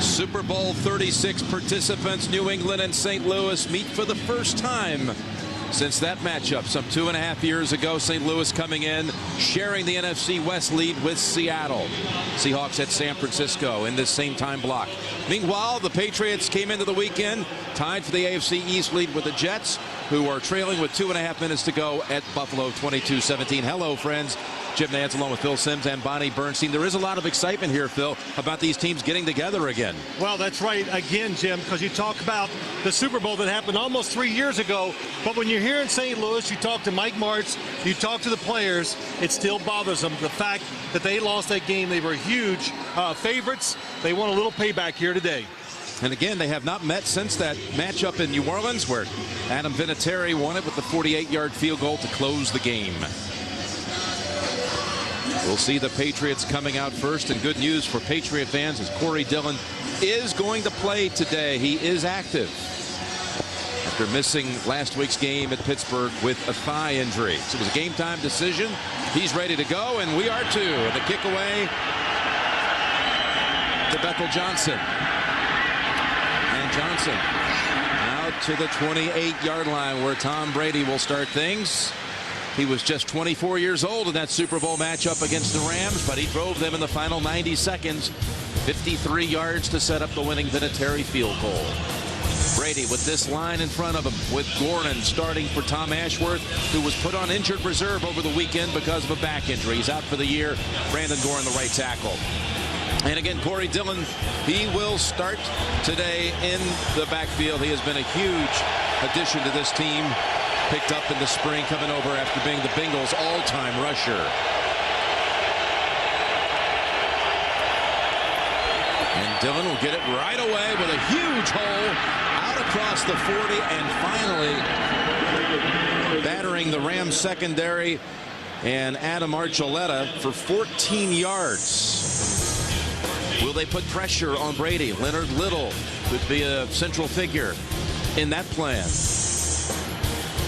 Super Bowl 36 participants, New England and St. Louis, meet for the first time since that matchup some 2.5 years ago. St. Louis coming in, sharing the NFC West lead with Seattle. Seahawks at San Francisco in this same time block. Meanwhile, the Patriots came into the weekend tied for the AFC East lead with the Jets, who are trailing with 2.5 minutes to go at Buffalo, 22-17. Hello, friends. Jim Nantz along with Phil Simms and Bonnie Bernstein. There is a lot of excitement here, Phil, about these teams getting together again. Well, that's right again, Jim, because you talk about the Super Bowl that happened almost 3 years ago. But when you're here in St. Louis, you talk to Mike Marc, you talk to the players, it still bothers them. The fact that they lost that game, they were huge favorites. They want a little payback here today. And again, they have not met since that matchup in New Orleans, where Adam Vinatieri won it with the 48-yard field goal to close the game. We'll see the Patriots coming out first, and good news for Patriot fans as Corey Dillon is going to play today. He is active after missing last week's game at Pittsburgh with a thigh injury. So it was a game-time decision. He's ready to go, and we are too. And the kick away to Bethel Johnson. And Johnson out to the 28-yard line where Tom Brady will start things. He was just 24 years old in that Super Bowl matchup against the Rams, but he drove them in the final 90 seconds. 53 yards to set up the winning Vinatieri field goal. Brady with this line in front of him, with Gordon starting for Tom Ashworth, who was put on injured reserve over the weekend because of a back injury. He's out for the year. Brandon Gordon, the right tackle. And again, Corey Dillon, he will start today in the backfield. He has been a huge addition to this team. Picked up in the spring, coming over after being the Bengals' all-time rusher. And Dillon will get it right away with a huge hole out across the 40, and finally battering the Rams secondary and Adam Archuleta for 14 yards. Will they put pressure on Brady? Leonard Little could be a central figure in that plan.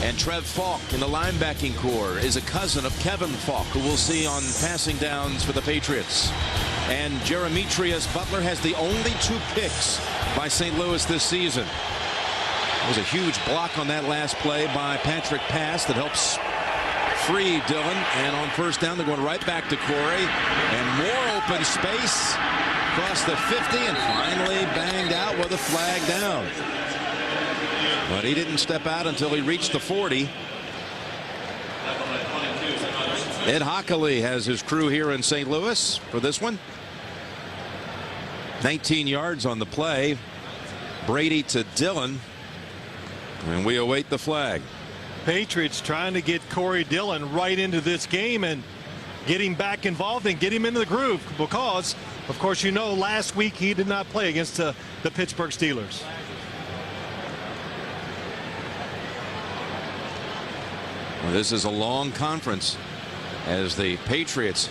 And Trev Falk in the linebacking core is a cousin of Kevin Falk, who we'll see on passing downs for the Patriots. And Jeremetrius Butler has the only 2 picks by St. Louis this season. There was a huge block on that last play by Patrick Pass that helps free Dillon. And on first down, they're going right back to Corey. And more open space across the 50, and finally banged out with a flag down. But he didn't step out until he reached the 40. Ed Hockley has his crew here in St. Louis for this one. 19 yards on the play. Brady to Dillon. And we await the flag. Patriots trying to get Corey Dillon right into this game and get him back involved and get him into the groove, because, of course, you know, last week he did not play against the Pittsburgh Steelers. Well, this is a long conference as the Patriots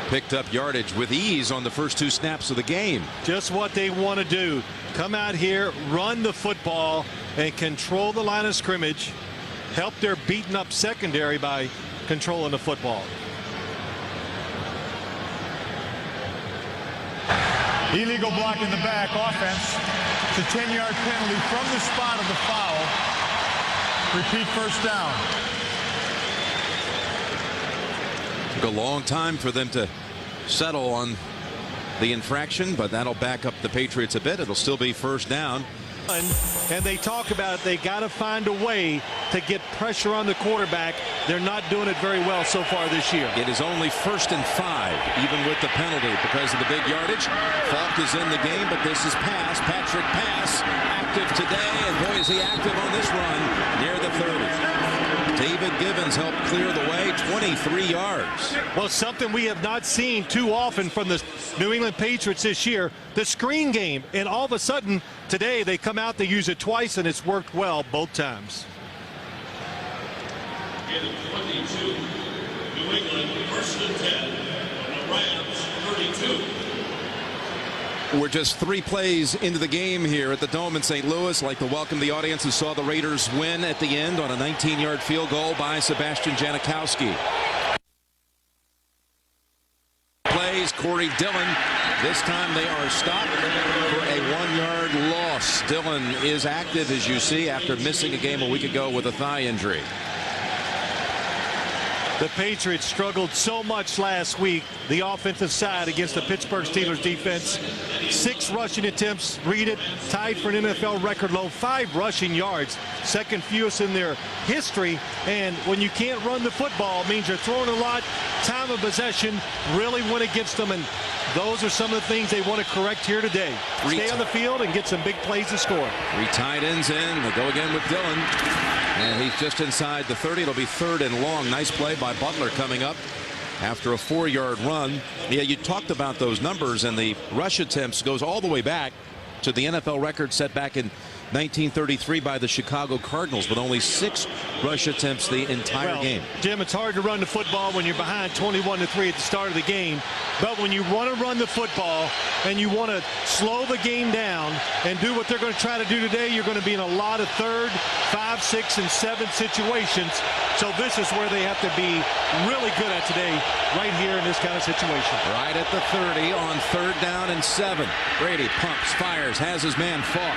picked up yardage with ease on the first 2 snaps of the game. Just what they want to do. Come out here, run the football, and control the line of scrimmage. Help their beaten up secondary by controlling the football. Illegal block in the back. Offense. It's a 10-yard penalty from the spot of the foul. Repeat first down. Took a long time for them to settle on the infraction, but that'll back up the Patriots a bit. It'll still be first down. And they talk about they got to find a way to get pressure on the quarterback. They're not doing it very well so far this year. It is only 1st and 5, even with the penalty, because of the big yardage. Falk is in the game, but this is Pass. Patrick Pass active today, and boy, is he active on this run near the 30. David Givens helped clear the way, 23 yards. Well, something we have not seen too often from the New England Patriots this year, the screen game. And all of a sudden, today they come out, they use it twice, and it's worked well both times. In 22, New England, 1st and 10, and the Rams, 32. We're just 3 plays into the game here at the Dome in St. Louis. I'd like to welcome the audience who saw the Raiders win at the end on a 19-yard field goal by Sebastian Janikowski. Plays Corey Dillon This time they are stopped for a 1-yard loss. Dillon is active, as you see, after missing a game a week ago with a thigh injury. The Patriots struggled so much last week, the offensive side, against the Pittsburgh Steelers defense. 6 rushing attempts, read it, tied for an NFL record low, 5 rushing yards, second fewest in their history. And when you can't run the football, it means you're throwing a lot. Time of possession really went against them, and those are some of the things they want to correct here today. Stay on the field and get some big plays to score. 3 tight ends in. They go again with Dillon. And he's just inside the 30. It'll be 3rd and long. Nice play by Butler coming up after a 4-yard run. Yeah, you talked about those numbers, and the rush attempts goes all the way back to the NFL record set back in 1933 by the Chicago Cardinals, with only 6 rush attempts the entire game. Jim, it's hard to run the football when you're behind 21-3 at the start of the game. But when you want to run the football and you want to slow the game down and do what they're going to try to do today, you're going to be in a lot of 3rd, 5, 6, and 7 situations. So this is where they have to be really good at today, right here in this kind of situation. Right at the 30 on 3rd down and 7. Brady pumps, fires, has his man Falk.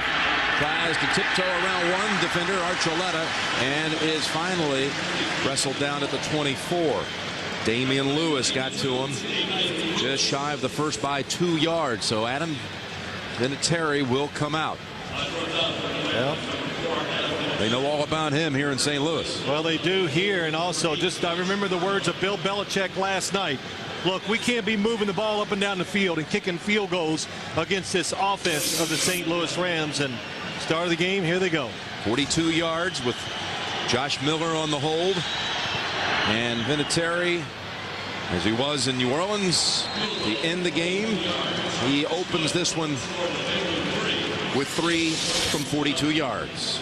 Tries to tiptoe around one defender, Archuleta, and is finally wrestled down at the 24. Damian Lewis got to him just shy of the first by 2 yards. So Adam Vinatieri will come out. Well, they know all about him here in St. Louis. Well, they do here, and also just I remember the words of Bill Belichick last night. Look, we can't be moving the ball up and down the field and kicking field goals against this offense of the St. Louis Rams. And start of the game, here they go. 42 yards with Josh Miller on the hold. And Vinatieri, as he was in New Orleans, to end the game, he opens this one with 3 from 42 yards.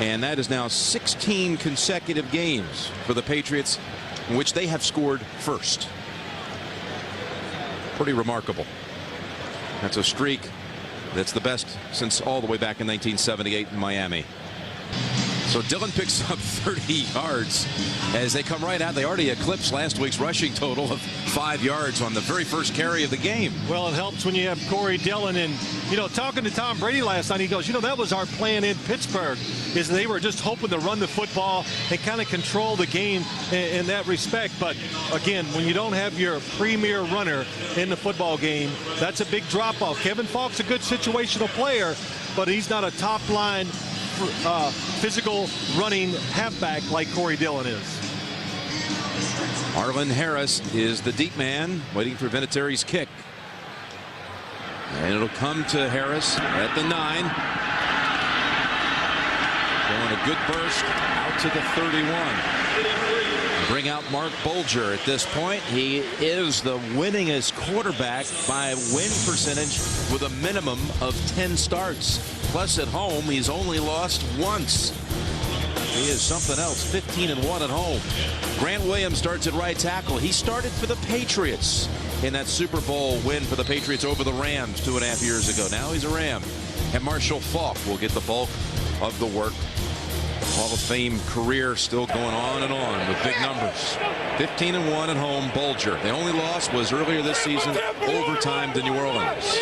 And that is now 16 consecutive games for the Patriots in which they have scored first. Pretty remarkable. That's a streak that's the best since all the way back in 1978 in Miami. So Dillon picks up 30 yards as they come right out. They already eclipsed last week's rushing total of 5 yards on the very first carry of the game. Well, it helps when you have Corey Dillon. And, you know, talking to Tom Brady last night, he goes, you know, that was our plan in Pittsburgh, is they were just hoping to run the football and kind of control the game in that respect. But, again, when you don't have your premier runner in the football game, that's a big drop-off. Kevin Falk's a good situational player, but he's not a top-line physical running halfback like Corey Dillon is. Arlen Harris is the deep man waiting for Vinatieri's kick. And it'll come to Harris at the 9. Going a good burst out to the 31. Bring out Marc Bulger at this point. He is the winningest quarterback by win percentage with a minimum of 10 starts. Plus at home, he's only lost once. He is something else. 15-1 at home. Grant Williams starts at right tackle. He started for the Patriots in that Super Bowl win for the Patriots over the Rams 2.5 years ago. Now he's a Ram. And Marshall Faulk will get the bulk of the work. Hall of Fame career still going on and on with big numbers. 15-1 at home. Bulger. The only loss was earlier this season, overtime to New Orleans.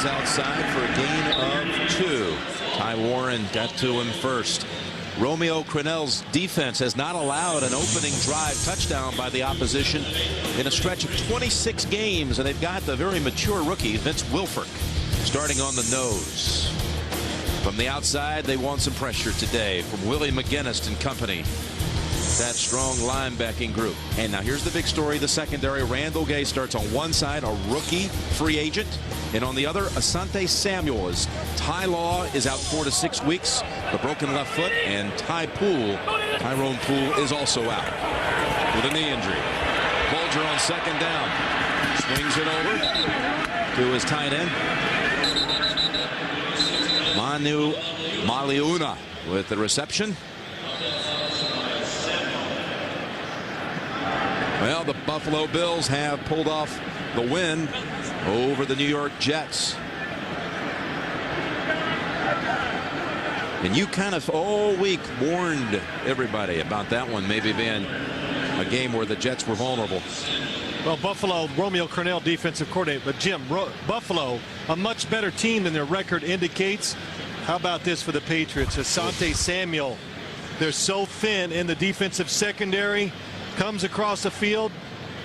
Outside for a gain of 2. Ty Warren got to him first. Romeo Crennel's defense has not allowed an opening drive touchdown by the opposition in a stretch of 26 games, and they've got the very mature rookie Vince Wilfork starting on the nose. From the outside, they want some pressure today from Willie McGinnis and company. That strong linebacking group. And now here's the big story. The secondary. Randall Gay starts on one side, a rookie free agent, and on the other, Asante Samuel. As Ty Law is out 4 to 6 weeks, the broken left foot, and Tyrone Poole is also out with a knee injury. Bulger on second down, swings it over to his tight end Manu Maliuna with the reception. Well, the Buffalo Bills have pulled off the win over the New York Jets. And you kind of all week warned everybody about that one maybe being a game where the Jets were vulnerable. Well, Buffalo, Romeo Crennel, defensive coordinator. But, Jim, Buffalo, a much better team than their record indicates. How about this for the Patriots? Asante Samuel, they're so thin in the defensive secondary. Comes across the field,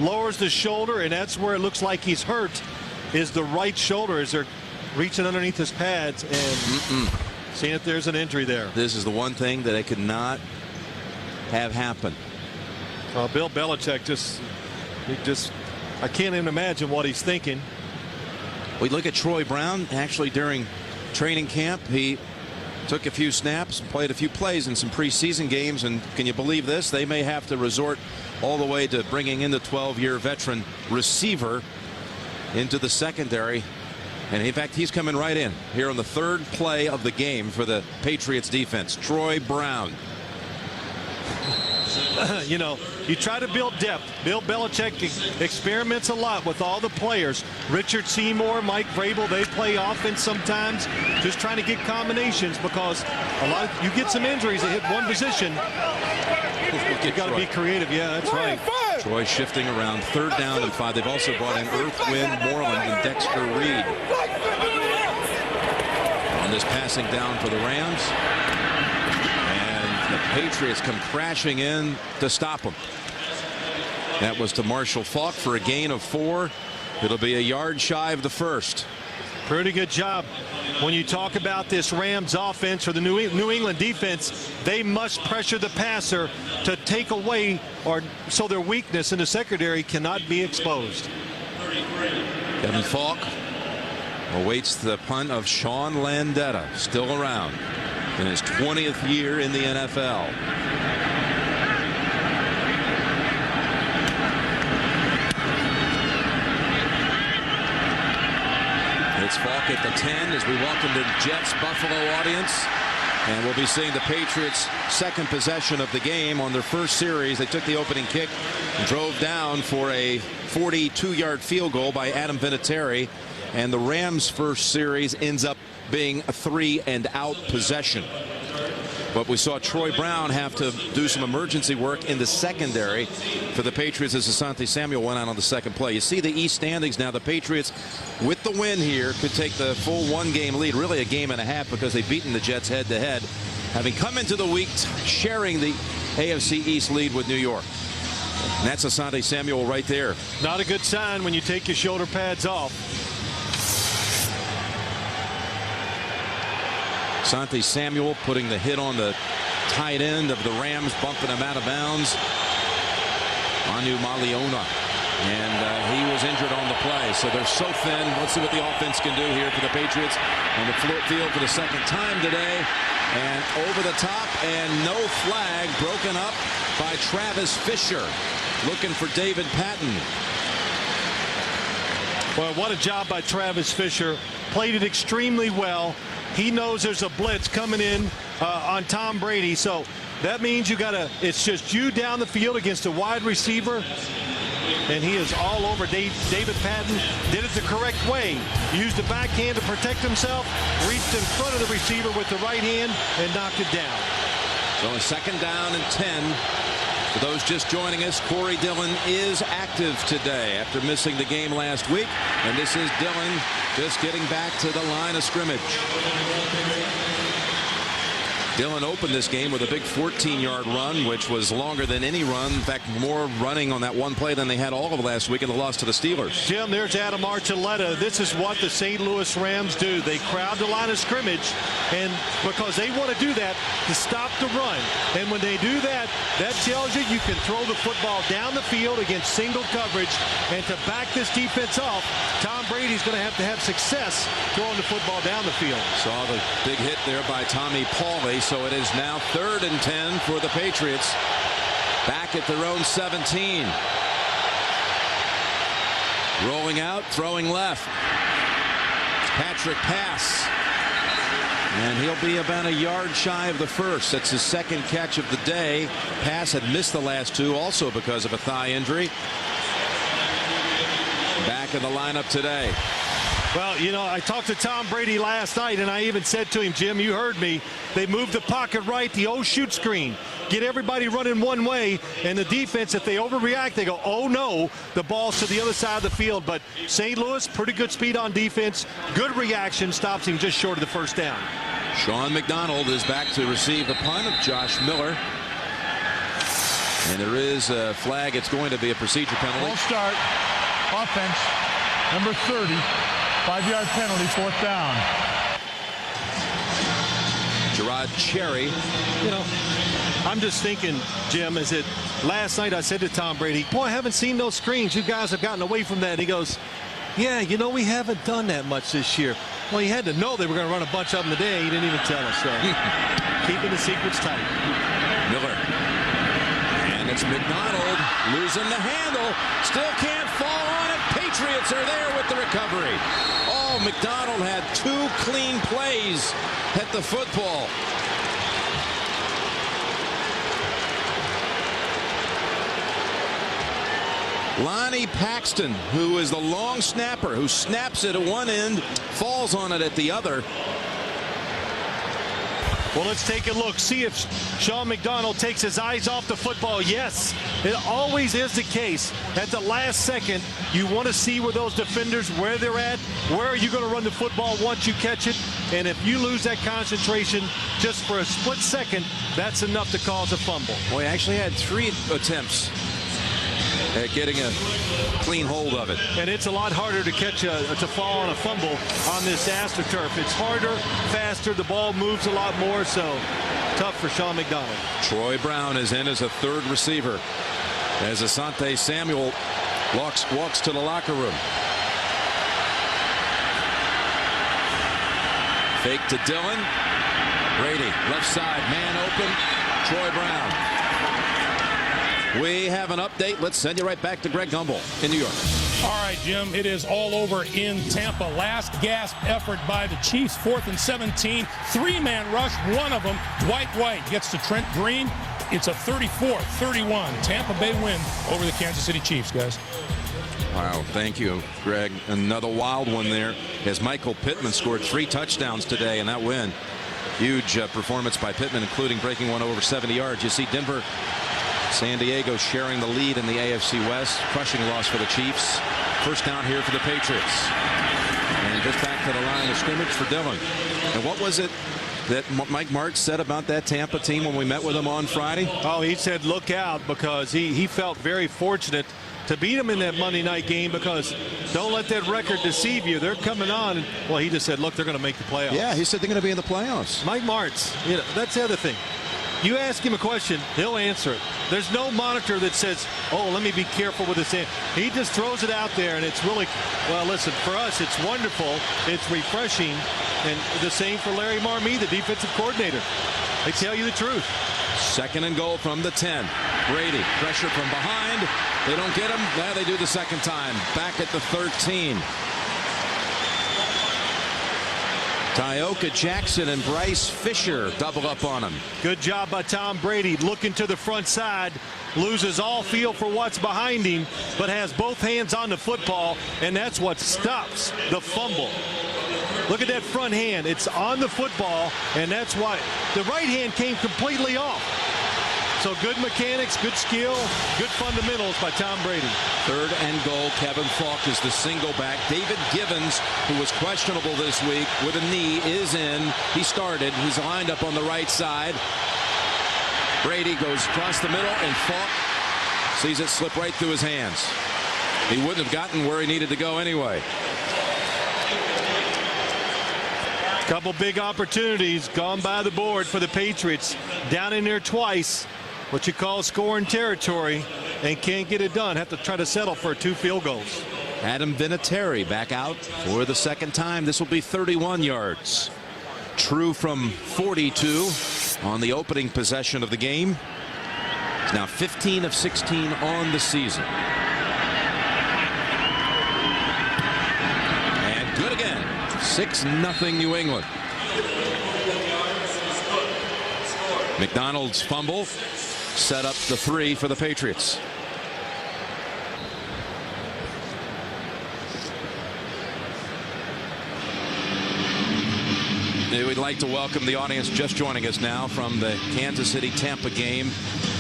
lowers the shoulder, and that's where it looks like he's hurt, is the right shoulder as they're reaching underneath his pads and seeing if there's an injury there. This is the one thing that they could not have happen. Bill Belichick I can't even imagine what he's thinking. We look at Troy Brown. Actually, during training camp, he took a few snaps and played a few plays in some preseason games. And can you believe this? They may have to resort all the way to bringing in the 12-year veteran receiver into the secondary. And in fact, he's coming right in here on the third play of the game for the Patriots defense. Troy Brown. You know, you try to build depth. Bill Belichick experiments a lot with all the players. Richard Seymour, Mike Vrabel, they play offense sometimes, just trying to get combinations because you get some injuries that hit one position. You got to be creative. Yeah, that's right. Troy shifting around, 3rd down and 5. They've also brought in Earthwind Moreland and Dexter Reed on this passing down for the Rams. The Patriots come crashing in to stop them. That was to Marshall Faulk for a gain of 4. It'll be a yard shy of the first. Pretty good job. When you talk about this Rams offense or the New England defense, they must pressure the passer to take away or so their weakness in the secondary cannot be exposed. Kevin Faulk awaits the punt of Sean Landetta, still around in his 20th year in the NFL. It's Faulk at the 10 as we welcome the Jets Buffalo audience. And we'll be seeing the Patriots' second possession of the game on their first series. They took the opening kick and drove down for a 42-yard field goal by Adam Vinatieri. And the Rams' first series ends up being a 3-and-out possession. But we saw Troy Brown have to do some emergency work in the secondary for the Patriots as Asante Samuel went out on the second play. You see the East standings now. The Patriots, with the win here, could take the full 1-game lead, really a game and a half, because they've beaten the Jets head-to-head, having come into the week sharing the AFC East lead with New York. And that's Asante Samuel right there. Not a good sign when you take your shoulder pads off. Asante Samuel putting the hit on the tight end of the Rams, bumping him out of bounds. Manu Maliona. And he was injured on the play. So they're so thin. Let's see what the offense can do here for the Patriots on the field for the second time today. And over the top, and no flag, broken up by Travis Fisher. Looking for David Patton. Well, what a job by Travis Fisher. Played it extremely well. He knows there's a blitz coming in on Tom Brady. So that means it's just you down the field against a wide receiver. And he is all over David Patton. Did it the correct way. Used the backhand to protect himself. Reached in front of the receiver with the right hand and knocked it down. So a 2nd down and 10. For those just joining us, Corey Dillon is active today after missing the game last week. And this is Dillon just getting back to the line of scrimmage. Dillon opened this game with a big 14-yard run, which was longer than any run. In fact, more running on that one play than they had all of last week in the loss to the Steelers. Jim, there's Adam Archuleta. This is what the St. Louis Rams do. They crowd the line of scrimmage, and because they want to do that to stop the run. And when they do that, that tells you can throw the football down the field against single coverage. And to back this defense off, Tom Brady's going to have success throwing the football down the field. Saw the big hit there by Tommy Pauly. So it is now 3rd and 10 for the Patriots. Back at their own 17. Rolling out, throwing left. Patrick pass. And he'll be about a yard shy of the first. That's his 2nd catch of the day. Pass had missed the last 2 also because of a thigh injury. Back in the lineup today. Well, you know, I talked to Tom Brady last night, and I even said to him, Jim, you heard me, they moved the pocket right, the shoot screen. Get everybody running one way, and the defense, if they overreact, they go, oh no, the ball's to the other side of the field. But St. Louis, pretty good speed on defense, good reaction, stops him just short of the first down. Sean McDonald is back to receive the punt of Josh Miller. And there is a flag. It's going to be a procedure penalty. Full start. Offense. Number 30. 5-yard penalty. 4th down. Gerard Cherry. You know, I'm just thinking, Jim, is it last night I said to Tom Brady, boy, I haven't seen those screens. You guys have gotten away from that. He goes, yeah, you know, we haven't done that much this year. Well, he had to know they were going to run a bunch of them today. He didn't even tell us. So keeping the secrets tight. Miller. And it's McDonald losing the handle. Still can't fall on it. Patriots are there with the recovery. Oh, McDonald had 2 clean plays at the football. Lonnie Paxton, who is the long snapper, who snaps it at one end, falls on it at the other. Well, let's take a look. See if Sean McDonald takes his eyes off the football. Yes, it always is the case. At the last second, you want to see where those defenders, where they're at, where are you going to run the football once you catch it. And if you lose that concentration just for a split second, that's enough to cause a fumble. Well, he actually had 3 attempts at getting a clean hold of it. And it's a lot harder to catch to fall on a fumble on this AstroTurf. It's harder, faster, the ball moves a lot more, so tough for Sean McDonald. Troy Brown is in as a 3rd receiver as Asante Samuel walks to the locker room. Fake to Dillon. Brady, left side, man open. Troy Brown. We have an update. Let's send you right back to Greg Gumbel in New York. All right, Jim, it is all over in Tampa. Last gasp effort by the Chiefs, 4th and 17. 3-man rush, one of them, Dwight White gets to Trent Green. It's a 34-31 Tampa Bay win over the Kansas City Chiefs, guys. Wow, thank you, Greg. Another wild one there as Michael Pittman scored 3 touchdowns today in that win. Huge performance by Pittman, including breaking one over 70 yards. You see Denver, San Diego sharing the lead in the AFC West. Crushing loss for the Chiefs. First down here for the Patriots. And just back to the line of scrimmage for Dillon. And what was it that Mike Marc said about that Tampa team when we met with him on Friday? Oh, he said look out, because he felt very fortunate to beat them in that Monday night game, because don't let that record deceive you. They're coming on. Well, he just said, look, they're going to make the playoffs. Yeah, he said they're going to be in the playoffs. Mike Marc, you know, that's the other thing. You ask him a question, he'll answer it. There's no monitor that says, oh, let me be careful with this. He just throws it out there, and it's really, well, listen, for us, it's wonderful. It's refreshing. And the same for Larry Marmee, the defensive coordinator. They tell you the truth. 2nd and goal from the 10. Brady, pressure from behind. They don't get him. Now they do the second time. Back at the 13. Tyoka Jackson and Bryce Fisher double up on him. Good job by Tom Brady, looking to the front side, loses all feel for what's behind him, but has both hands on the football, and that's what stops the fumble. Look at that front hand. It's on the football, and that's why the right hand came completely off. So good mechanics, good skill, good fundamentals by Tom Brady. 3rd and goal. Kevin Falk is the single back. David Givens, who was questionable this week with a knee, is in. He started. He's lined up on the right side. Brady goes across the middle, and Falk sees it slip right through his hands. He wouldn't have gotten where he needed to go anyway. Couple big opportunities gone by the board for the Patriots. Down in there twice. What you call scoring territory, and can't get it done. Have to try to settle for 2 field goals. Adam Vinatieri back out for the 2nd time. This will be 31 yards. True from 42 on the opening possession of the game. It's now 15 of 16 on the season. And good again. 6-0 New England. McDonald's fumble set up the 3 for the Patriots. We'd like to welcome the audience just joining us now from the Kansas City-Tampa game.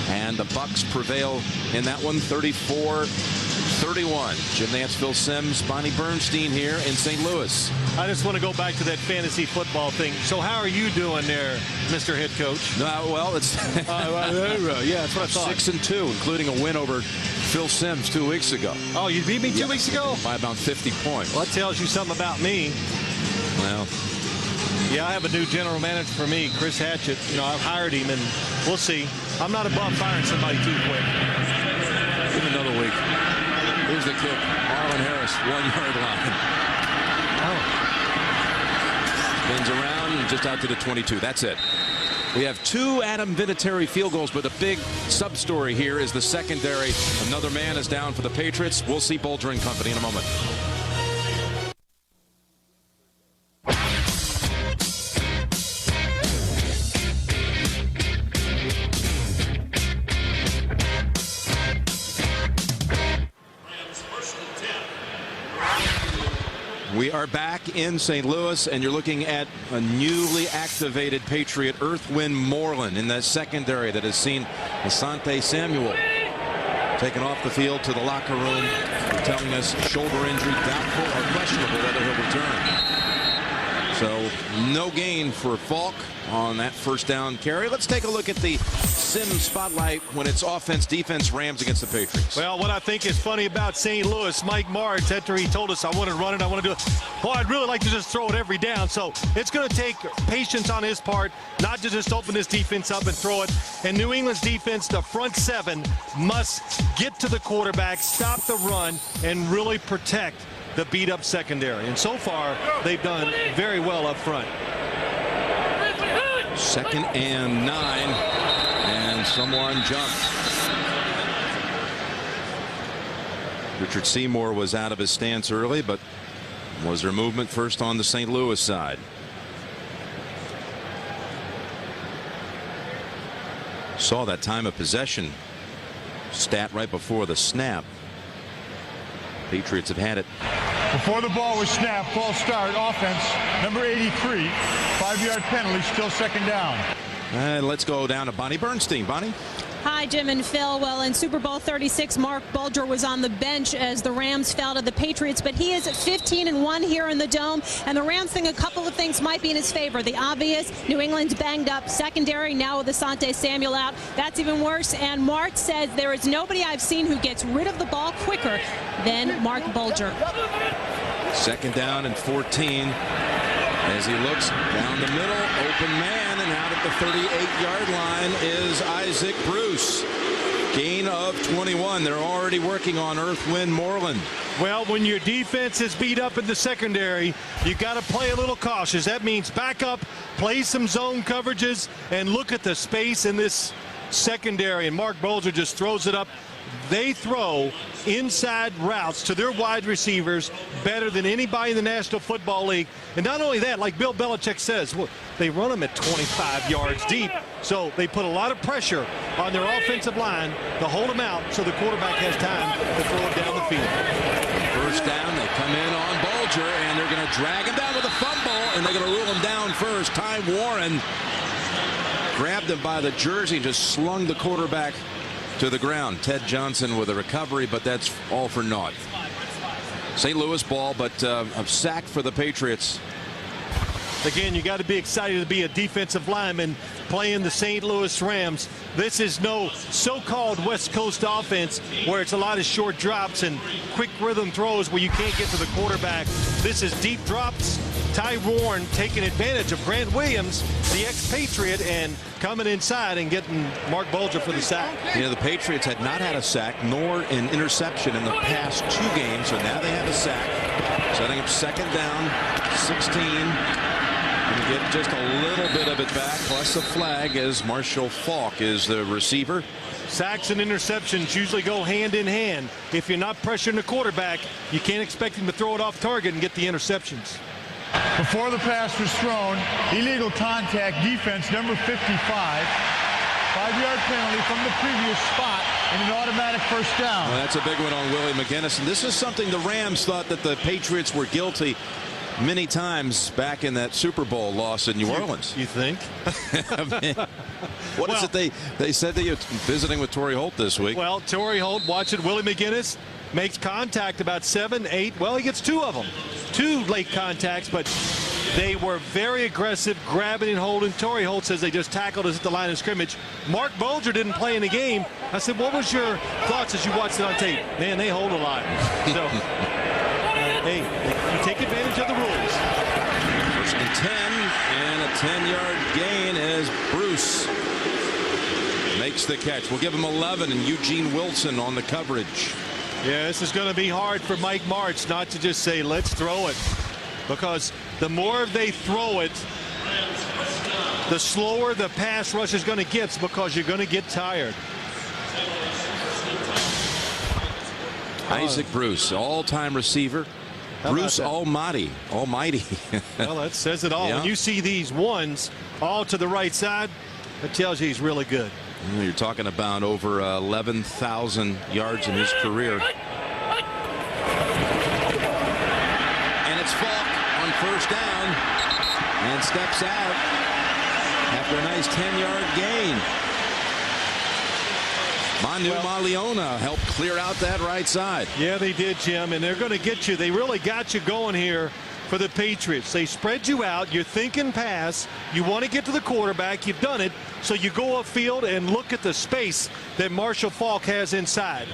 And the Bucks prevail in that one, 34-31. Jim Nantz, Phil Simms, Bonnie Bernstein here in St. Louis. I just want to go back to that fantasy football thing. So how are you doing there, Mr. Head Coach? Well, it's yeah, that's what I thought. 6-2, including a win over Phil Simms 2 weeks ago. Oh, you beat me 2 weeks ago? By about 50 points. Well, that tells you something about me. Well, yeah, I have a new general manager for me, Chris Hatchett. You know, I've hired him, and we'll see. I'm not above firing somebody too quick. Give him another week. Here's the kick. Marlon Harris, 1-yard line. Oh. Spins around and just out to the 22. That's it. We have 2 Adam Vinatieri field goals, but a big sub-story here is the secondary. Another man is down for the Patriots. We'll see Bulger and company in a moment. We are back in St. Louis, and you're looking at a newly activated Patriot, Earthwind Moreland, in that secondary that has seen Asante Samuel taken off the field to the locker room. They're telling us shoulder injury, doubtful or questionable whether he'll return. So no gain for Falk on that first down carry. Let's take a look at the Sim spotlight when it's offense-defense Rams against the Patriots. Well, what I think is funny about St. Louis, Mike Marc, after he told us I want to run it, I want to do it. Boy, I'd really like to just throw it every down. So it's going to take patience on his part, not to just open this defense up and throw it. And New England's defense, the front 7, must get to the quarterback, stop the run, and really protect the beat-up secondary. And so far, they've done very well up front. 2nd and 9, and someone jumped. Richard Seymour was out of his stance early, but was there movement first on the St. Louis side? Saw that time of possession stat right before the snap. Patriots have had it. Before the ball was snapped, false start, offense, number 83, 5-yard penalty, still 2nd down. And let's go down to Bonnie Bernstein. Bonnie? Hi, Jim and Phil. Well, in Super Bowl 36, Marc Bulger was on the bench as the Rams fell to the Patriots, but he is 15-1 here in the Dome, and the Rams think a couple of things might be in his favor. The obvious, New England's banged up secondary, now with Asante Samuel out. That's even worse, and Marc says there is nobody I've seen who gets rid of the ball quicker than Marc Bulger. 2nd down and 14 as he looks down the middle, open man, and out at the 38-yard line is Isaac Bruce. Gain of 21. They're already working on Earthwind Moreland. Well, when your defense is beat up in the secondary, you got to play a little cautious. That means back up, play some zone coverages, and look at the space in this secondary. And Marc Bulger just throws it up. They throw inside routes to their wide receivers better than anybody in the National Football League. And not only that, like Bill Belichick says, well, they run them at 25 yards deep. So they put a lot of pressure on their offensive line to hold them out so the quarterback has time to throw it down the field. First down, they come in on Bulger, and they're going to drag him down with a fumble, and they're going to rule him down first. Ty Warren grabbed him by the jersey and just slung the quarterback to the ground. Ted Johnson with a recovery, but that's all for naught. St. Louis ball, but a sack for the Patriots. Again, you got to be excited to be a defensive lineman playing the St. Louis Rams. This is no so-called West Coast offense where it's a lot of short drops and quick rhythm throws where you can't get to the quarterback. This is deep drops. Ty Warren taking advantage of Grant Williams, the ex-Patriot, and coming inside and getting Marc Bulger for the sack. You know, the Patriots had not had a sack nor an interception in the past 2 games, so now they have a sack. Setting up 2nd down, 16. And get just a little bit of it back, plus a flag as Marshall Falk is the receiver. Sacks and interceptions usually go hand in hand. If you're not pressuring the quarterback, you can't expect him to throw it off target and get the interceptions. Before the pass was thrown, illegal contact, defense, number 55. 5-yard penalty from the previous spot and an automatic first down. Well, that's a big one on Willie McGinnis. And this is something the Rams thought that the Patriots were guilty many times back in that Super Bowl loss in New Orleans. You think? I mean, what is it they said that you're visiting with Torrey Holt this week? Well, Torrey Holt watching Willie McGinnis makes contact about 7, 8. Well, he gets 2 of them. 2 late contacts, but they were very aggressive, grabbing and holding. Torrey Holt says they just tackled us at the line of scrimmage. Marc Bulger didn't play in the game. I said, what was your thoughts as you watched it on tape? Man, they hold a lot. So, hey, you take advantage of the rules. 1st and 10, and a 10-yard gain as Bruce makes the catch. We'll give him 11, and Eugene Wilson on the coverage. Yeah, this is going to be hard for Mike March not to just say, let's throw it. Because the more they throw it, the slower the pass rush is going to get, because you're going to get tired. Isaac Bruce, all-time receiver. Bruce Almighty. Well, that says it all. Yeah. When you see these ones all to the right side, that tells you he's really good. You're talking about over 11,000 yards in his career. And it's Falk on 1st down and steps out after a nice 10-yard gain. Manu Maliona helped clear out that right side. Yeah, they did, Jim, and they're going to get you. They really got you going here for the Patriots. They spread you out. You're thinking pass. You want to get to the quarterback. You've done it. So you go upfield and look at the space that Marshall Falk has inside.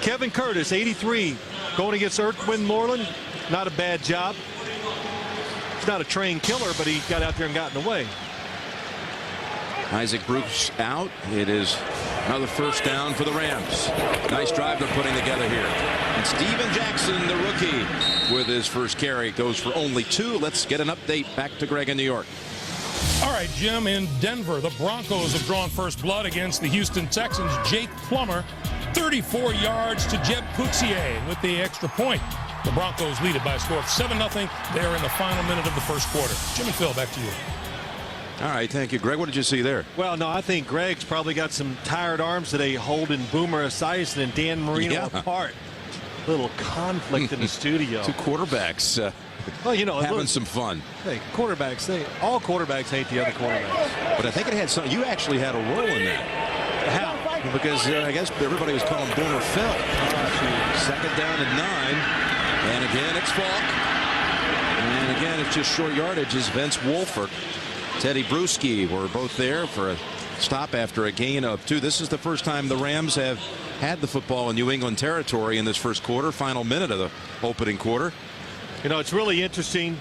Kevin Curtis, 83, going against Erwin Moreland. Not a bad job. He's not a trained killer, but he got out there and got in the way. Isaac Bruce out. It is another 1st down for the Rams. Nice drive they're putting together here. And Steven Jackson, the rookie, with his first carry, goes for only 2. Let's get an update back to Greg in New York. All right, Jim, in Denver, the Broncos have drawn first blood against the Houston Texans. Jake Plummer, 34 yards to Jeb Coutier with the extra point. The Broncos lead it by a score of 7-0. They are in the final minute of the 1st quarter. Jim and Phil, back to you. All right, thank you, Greg. What did you see there? Well, no, I think Greg's probably got some tired arms today, holding Boomer Esiason and Dan Marino apart. Little conflict in the studio. 2 quarterbacks well, you know, having some fun. Hey, quarterbacks, all quarterbacks hate the other quarterbacks. But I think it had some. You actually had a role in that. How? Because I guess everybody was calling Boomer Phil. 2nd down and 9. And again, it's Falk. And again, it's just short yardage as Vince Wolford, Teddy Bruschi were both there for a stop after a gain of 2. This is the first time the Rams have had the football in New England territory in this 1st quarter, final minute of the opening quarter. You know, it's really interesting.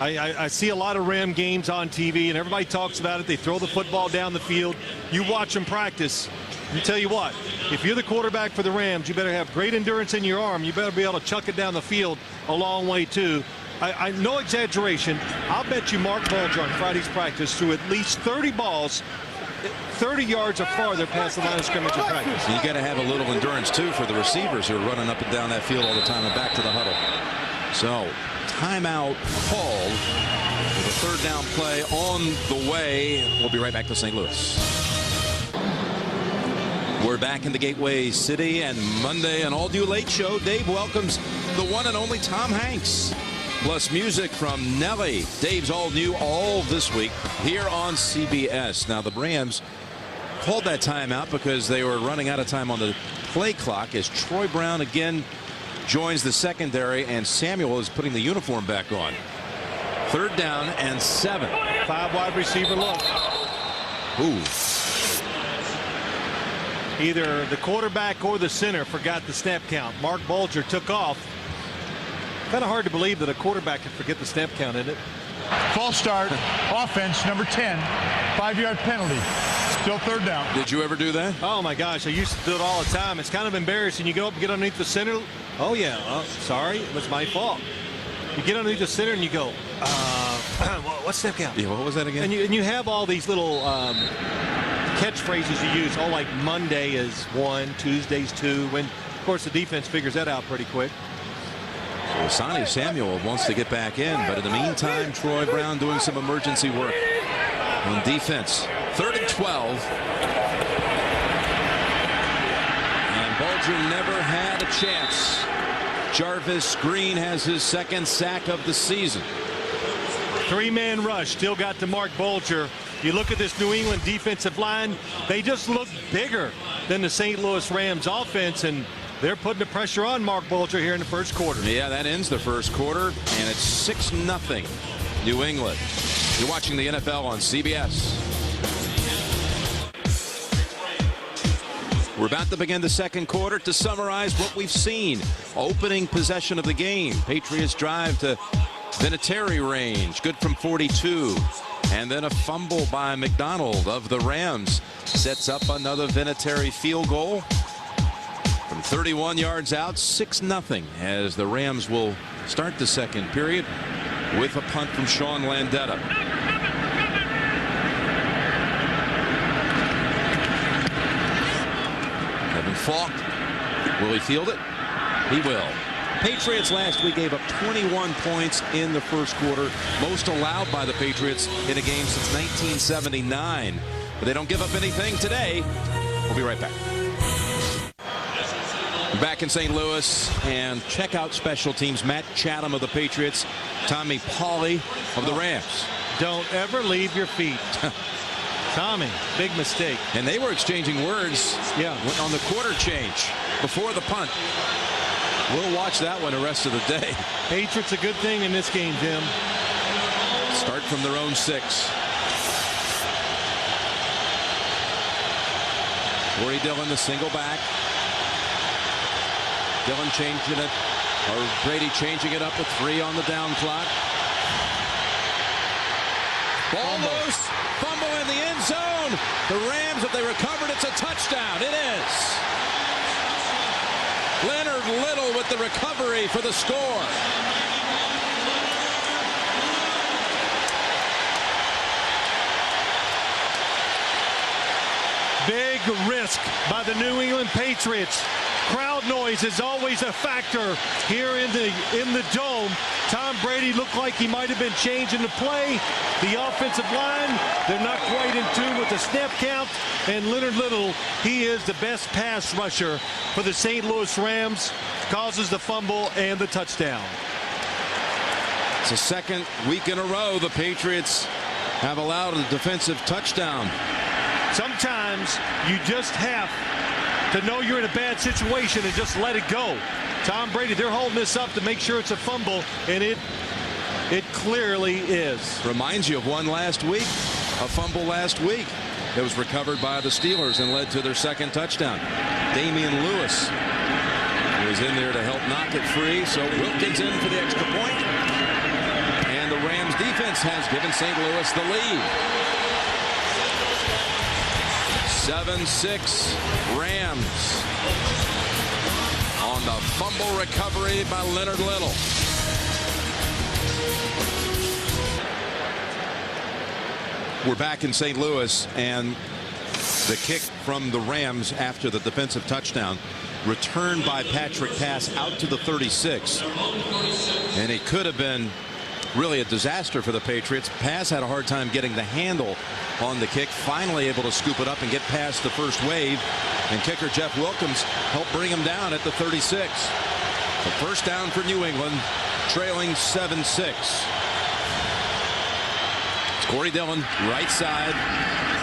I see a lot of Ram games on TV, and everybody talks about it. They throw the football down the field. You watch them practice. You tell you what, if you're the quarterback for the Rams, you better have great endurance in your arm. You better be able to chuck it down the field a long way, too. I no exaggeration. I'll bet you Marc Bulger on Friday's practice threw at least 30 balls 30 yards or farther past the line of scrimmage in practice. You got to have a little endurance, too, for the receivers who are running up and down that field all the time and back to the huddle. So, timeout called with a 3rd down play on the way. We'll be right back to St. Louis. We're back in the Gateway City, and Monday, an all-new late show. Dave welcomes the one and only Tom Hanks. Plus music from Nelly. Dave's all new all this week here on CBS. Now the Rams called that timeout because they were running out of time on the play clock as Troy Brown again joins the secondary and Samuel is putting the uniform back on. 3rd down and 7. 5 wide receiver look. Ooh. Either the quarterback or the center forgot the snap count. Marc Bulger took off. Kind of hard to believe that a quarterback can forget the snap count, isn't it? False start, offense, number 10, 5-yard penalty. Still 3rd down. Did you ever do that? Oh, my gosh. I used to do it all the time. It's kind of embarrassing. You go up and get underneath the center. Oh, yeah. Oh, sorry. It was my fault. You get underneath the center and you go, what's snap count? Yeah, what was that again? And you have all these little catchphrases you use. Oh, like Monday is 1, Tuesday's 2. When, of course, the defense figures that out pretty quick. Sonny Samuel wants to get back in, but in the meantime, Troy Brown doing some emergency work on defense. 3rd and 12. And Bulger never had a chance. Jarvis Green has his second sack of the season. Three-man rush, still got to Marc Bulger. You look at this New England defensive line, they just look bigger than the St. Louis Rams offense, and they're putting the pressure on Marc Bulger here in the first quarter. Yeah, that ends the first quarter, and it's 6-0 New England. You're watching the NFL on CBS. We're about to begin the second quarter. To summarize what we've seen, opening possession of the game. Patriots drive to Vinatieri range, good from 42. And then a fumble by McDonald of the Rams sets up another Vinatieri field goal from 31 yards out. 6-0 as the Rams will start the second period with a punt from Sean Landeta. Kevin Falk, will he field it? He will. Patriots last week gave up 21 points in the first quarter, most allowed by the Patriots in a game since 1979. But they don't give up anything today. We'll be right back. Back in St. Louis, and check out special teams. Matt Chatham of the Patriots, Tommy Pauly of the Rams. Don't ever leave your feet. Tommy, big mistake. And they were exchanging words on the quarter change before the punt. We'll watch that one the rest of the day. Patriots a good thing in this game, Jim. Start from their own 6. Corey Dillon, the single back. Dillon changing it, or Brady changing it up with 3 on the down clock. Ball loose, fumble in the end zone. The Rams, if they recovered, it's a touchdown. It is. Leonard Little with the recovery for the score. Big risk by the New England Patriots. Crowd noise is always a factor here in the dome. Tom Brady looked like he might have been changing the play. The offensive line, they're not quite in tune with the snap count. And Leonard Little, he is the best pass rusher for the St. Louis Rams. Causes the fumble and the touchdown. It's the second week in a row the Patriots have allowed a defensive touchdown. Sometimes you just have to know you're in a bad situation and just let it go. Tom Brady, they're holding this up to make sure it's a fumble, and it clearly is. Reminds you of one last week, a fumble last week that was recovered by the Steelers and led to their second touchdown. Damian Lewis was in there to help knock it free, so Wilkins in for the extra point. And the Rams defense has given St. Louis the lead. 7-6 Rams on the fumble recovery by Leonard Little. We're back in St. Louis, and the kick from the Rams after the defensive touchdown returned by Patrick Pass out to the 36, and it could have been really a disaster for the Patriots. Pass had a hard time getting the handle on the kick, finally able to scoop it up and get past the first wave, and kicker Jeff Wilkins helped bring him down at the 36. The first down for New England, trailing 7-6. It's Corey Dillon, right side,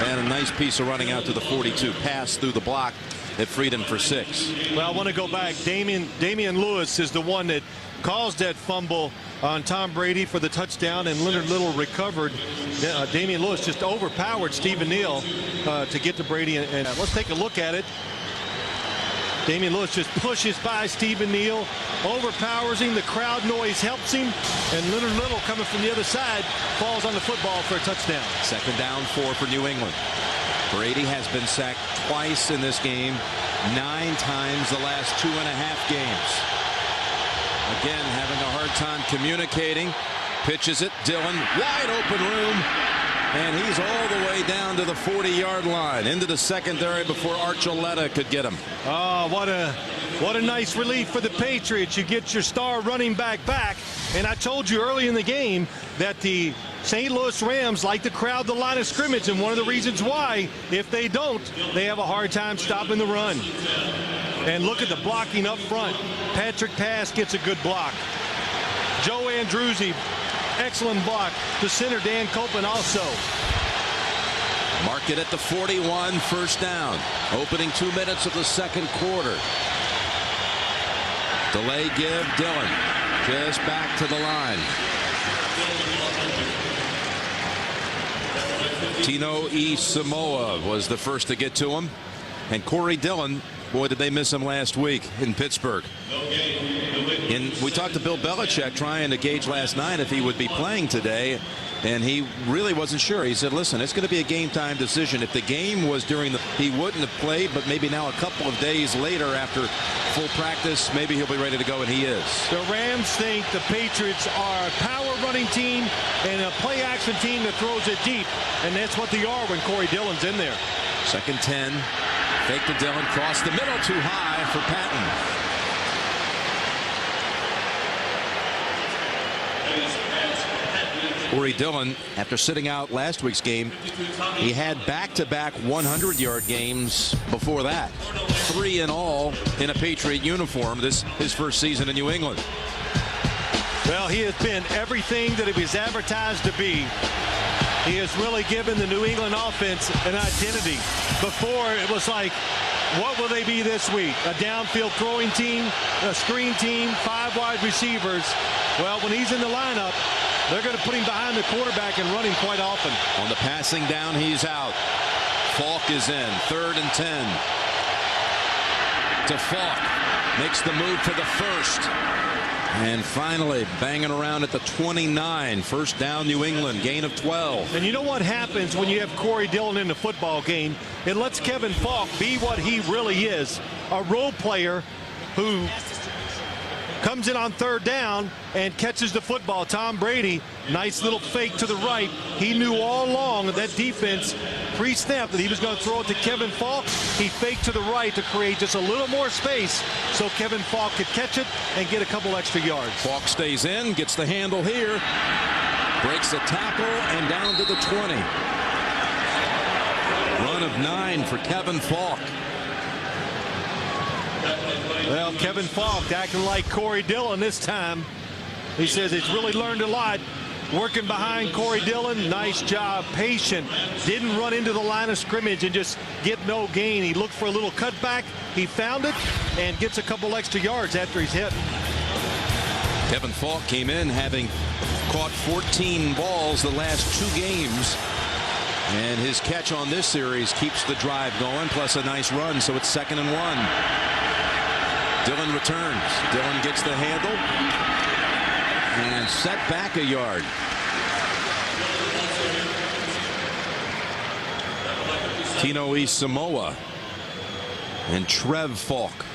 and a nice piece of running out to the 42. Pass through the block that freed him for 6. Well, I want to go back. Damian Lewis is the one that caused that fumble on Tom Brady for the touchdown, and Leonard Little recovered. Damian Lewis just overpowered Stephen Neal to get to Brady, and let's take a look at it. Damian Lewis just pushes by Stephen Neal, overpowers him. The crowd noise helps him, and Leonard Little, coming from the other side, falls on the football for a touchdown. Second down 4 for New England. Brady has been sacked twice in this game, 9 times the last 2.5 games. Again, having a hard time communicating. Pitches it. Dillon, wide open room. And he's all the way down to the 40-yard line, into the secondary before Archuleta could get him. Oh, what a nice relief for the Patriots. You get your star running back. And I told you early in the game that the St. Louis Rams like to crowd the line of scrimmage, and one of the reasons why, if they don't, they have a hard time stopping the run. And look at the blocking up front. Patrick Pass gets a good block. Joe Andruzzi, excellent block. The center, Dan Copeland, also. Mark it at the 41, first down. Opening 2 minutes of the second quarter. Delay give, Dillon. Just back to the line. Tino E. Samoa was the first to get to him. And Corey Dillon, boy, did they miss him last week in Pittsburgh. And we talked to Bill Belichick trying to gauge last night if he would be playing today. And he really wasn't sure. He said, listen, it's going to be a game time decision. If the game was during the, he wouldn't have played, but maybe now a couple of days later after full practice, maybe he'll be ready to go, and he is. The Rams think the Patriots are a power running team and a play action team that throws it deep. And that's what they are when Corey Dillon's in there. Second 10. Fake to Dillon. Cross the middle, too high for Patton. Corey Dillon, after sitting out last week's game, he had back-to-back 100-yard games before that. 3 in all in a Patriot uniform. This his first season in New England. Well, he has been everything that he was advertised to be. He has really given the New England offense an identity. Before, it was like, what will they be this week? A downfield throwing team, a screen team, 5 wide receivers. Well, when he's in the lineup, they're going to put him behind the quarterback and run him quite often. On the passing down, he's out. Falk is in. 3rd and 10. To Falk. Makes the move for the first. And finally, banging around at the 29. First down, New England. Gain of 12. And you know what happens when you have Corey Dillon in the football game? It lets Kevin Falk be what he really is. A role player who comes in on 3rd down and catches the football. Tom Brady, nice little fake to the right. He knew all along that defense pre-snap that he was going to throw it to Kevin Falk. He faked to the right to create just a little more space so Kevin Falk could catch it and get a couple extra yards. Falk stays in, gets the handle here, breaks a tackle, and down to the 20. Run of 9 for Kevin Falk. Well, Kevin Falk acting like Corey Dillon this time. He says he's really learned a lot working behind Corey Dillon. Nice job, patient. Didn't run into the line of scrimmage and just get no gain. He looked for a little cutback. He found it and gets a couple extra yards after he's hit. Kevin Falk came in having caught 14 balls the last 2 games. And his catch on this series keeps the drive going, plus a nice run, so it's 2nd and 1. Dillon returns. Dillon gets the handle and set back a yard. Tino E. Samoa and Trev Falk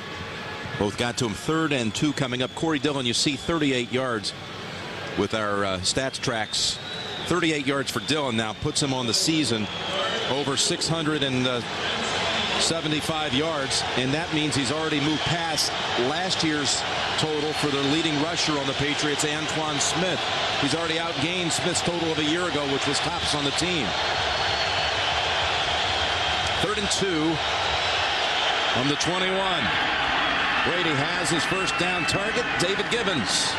both got to him. 3rd and 2 coming up. Corey Dillon, you see 38 yards with our stats tracks. 38 yards for Dillon now puts him on the season over 675 yards, and that means he's already moved past last year's total for the leading rusher on the Patriots, Antoine Smith. He's already outgained Smith's total of a year ago, which was tops on the team. 3rd and 2 on the 21. Brady has his first down target, David Gibbons.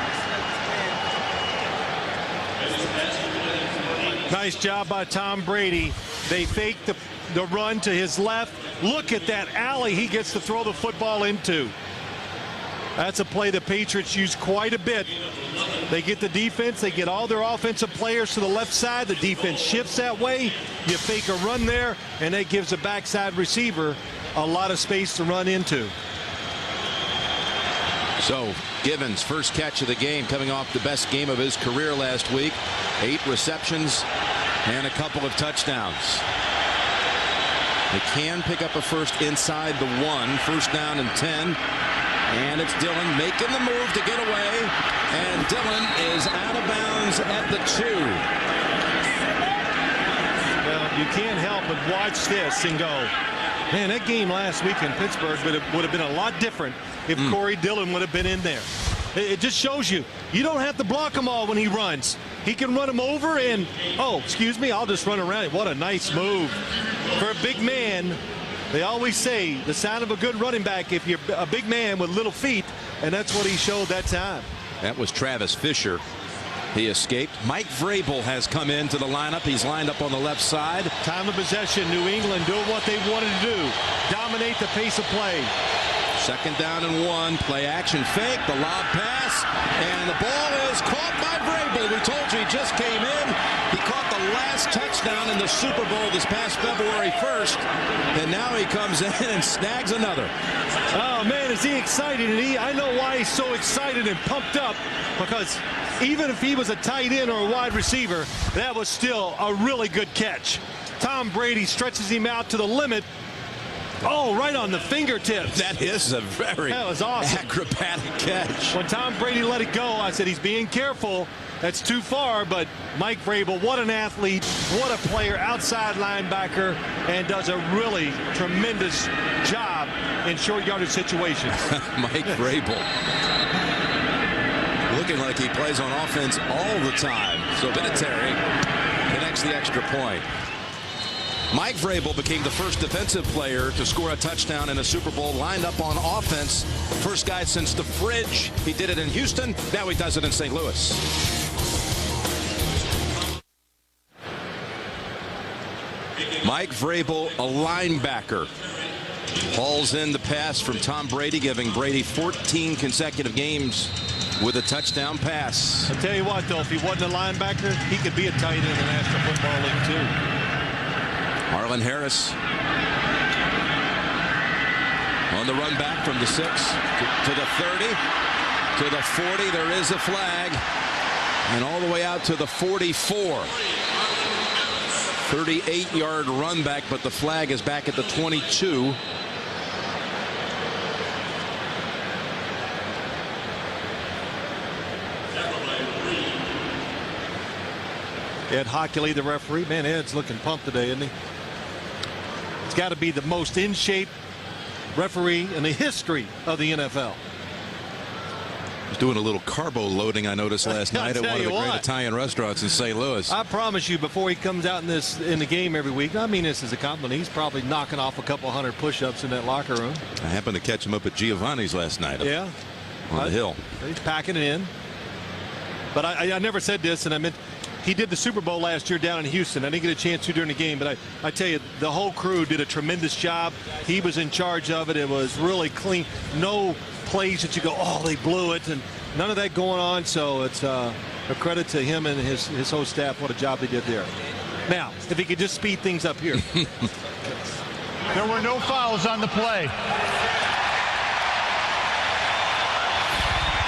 Nice job by Tom Brady. They fake the run to his left. Look at that alley he gets to throw the football into. That's a play the Patriots use quite a bit. They get the defense. They get all their offensive players to the left side. The defense shifts that way. You fake a run there, and that gives a backside receiver a lot of space to run into. So Gibbons, first catch of the game, coming off the best game of his career last week. 8 receptions and a couple of touchdowns. They can pick up a first inside the 1. First down and 10. And it's Dillon making the move to get away. And Dillon is out of bounds at the 2. Well, you can't help but watch this and go, man, that game last week in Pittsburgh would have been a lot different if Corey Dillon would have been in there. It just shows you don't have to block him all when he runs. He can run him over and, oh, excuse me, I'll just run around. What a nice move. For a big man, They always say the sign of a good running back if you're a big man with little feet, and that's what he showed that time. That was Travis Fisher. He escaped. Mike Vrabel has come into the lineup. He's lined up on the left side. Time of possession, New England doing what they wanted to do. Dominate the pace of play. 2nd down and 1. Play action fake. The lob pass. And the ball is caught by Vrabel. We told you he just came in. He caught the last touchdown in the Super Bowl this past February 1st. And now he comes in and snags another. Oh, man, is he excited? And I know why he's so excited and pumped up. Because even if he was a tight end or a wide receiver, that was still a really good catch. Tom Brady stretches him out to the limit. Oh, right on the fingertips. That is a very that was awesome. Acrobatic catch. When Tom Brady let it go, I said he's being careful. That's too far, but Mike Vrabel, what an athlete, what a player, outside linebacker, and does a really tremendous job in short yardage situations. Mike Vrabel. Looking like he plays on offense all the time. So Vinatieri connects the extra point. Mike Vrabel became the first defensive player to score a touchdown in a Super Bowl, lined up on offense. First guy since the fridge. He did it in Houston. Now he does it in St. Louis. Mike Vrabel, a linebacker, hauls in the pass from Tom Brady, giving Brady 14 consecutive games with a touchdown pass. I'll tell you what, though, if he wasn't a linebacker, he could be a tight end in the National Football League, too. Marlon Harris on the run back from the 6 to the 30 to the 40. There is a flag, and all the way out to the 44. 38-yard run back, but the flag is back at the 22. Ed Hockley, the referee. Man, Ed's looking pumped today, isn't he? It's got to be the most in-shape referee in the history of the NFL. He's doing a little carbo loading, I noticed last night at one of the great Italian restaurants in St. Louis. I promise you, before he comes out in the game every week, I mean this as a compliment, he's probably knocking off a couple hundred push-ups in that locker room. I happened to catch him up at Giovanni's last night. Yeah. On the hill. He's packing it in. But I never said this, and I meant he did the Super Bowl last year down in Houston. I didn't get a chance to during the game, but I tell you, the whole crew did a tremendous job. He was in charge of it. It was really clean. No plays that you go, oh, they blew it, and none of that going on. So it's a credit to him and his whole staff. What a job they did there. Now, if he could just speed things up here. There were no fouls on the play.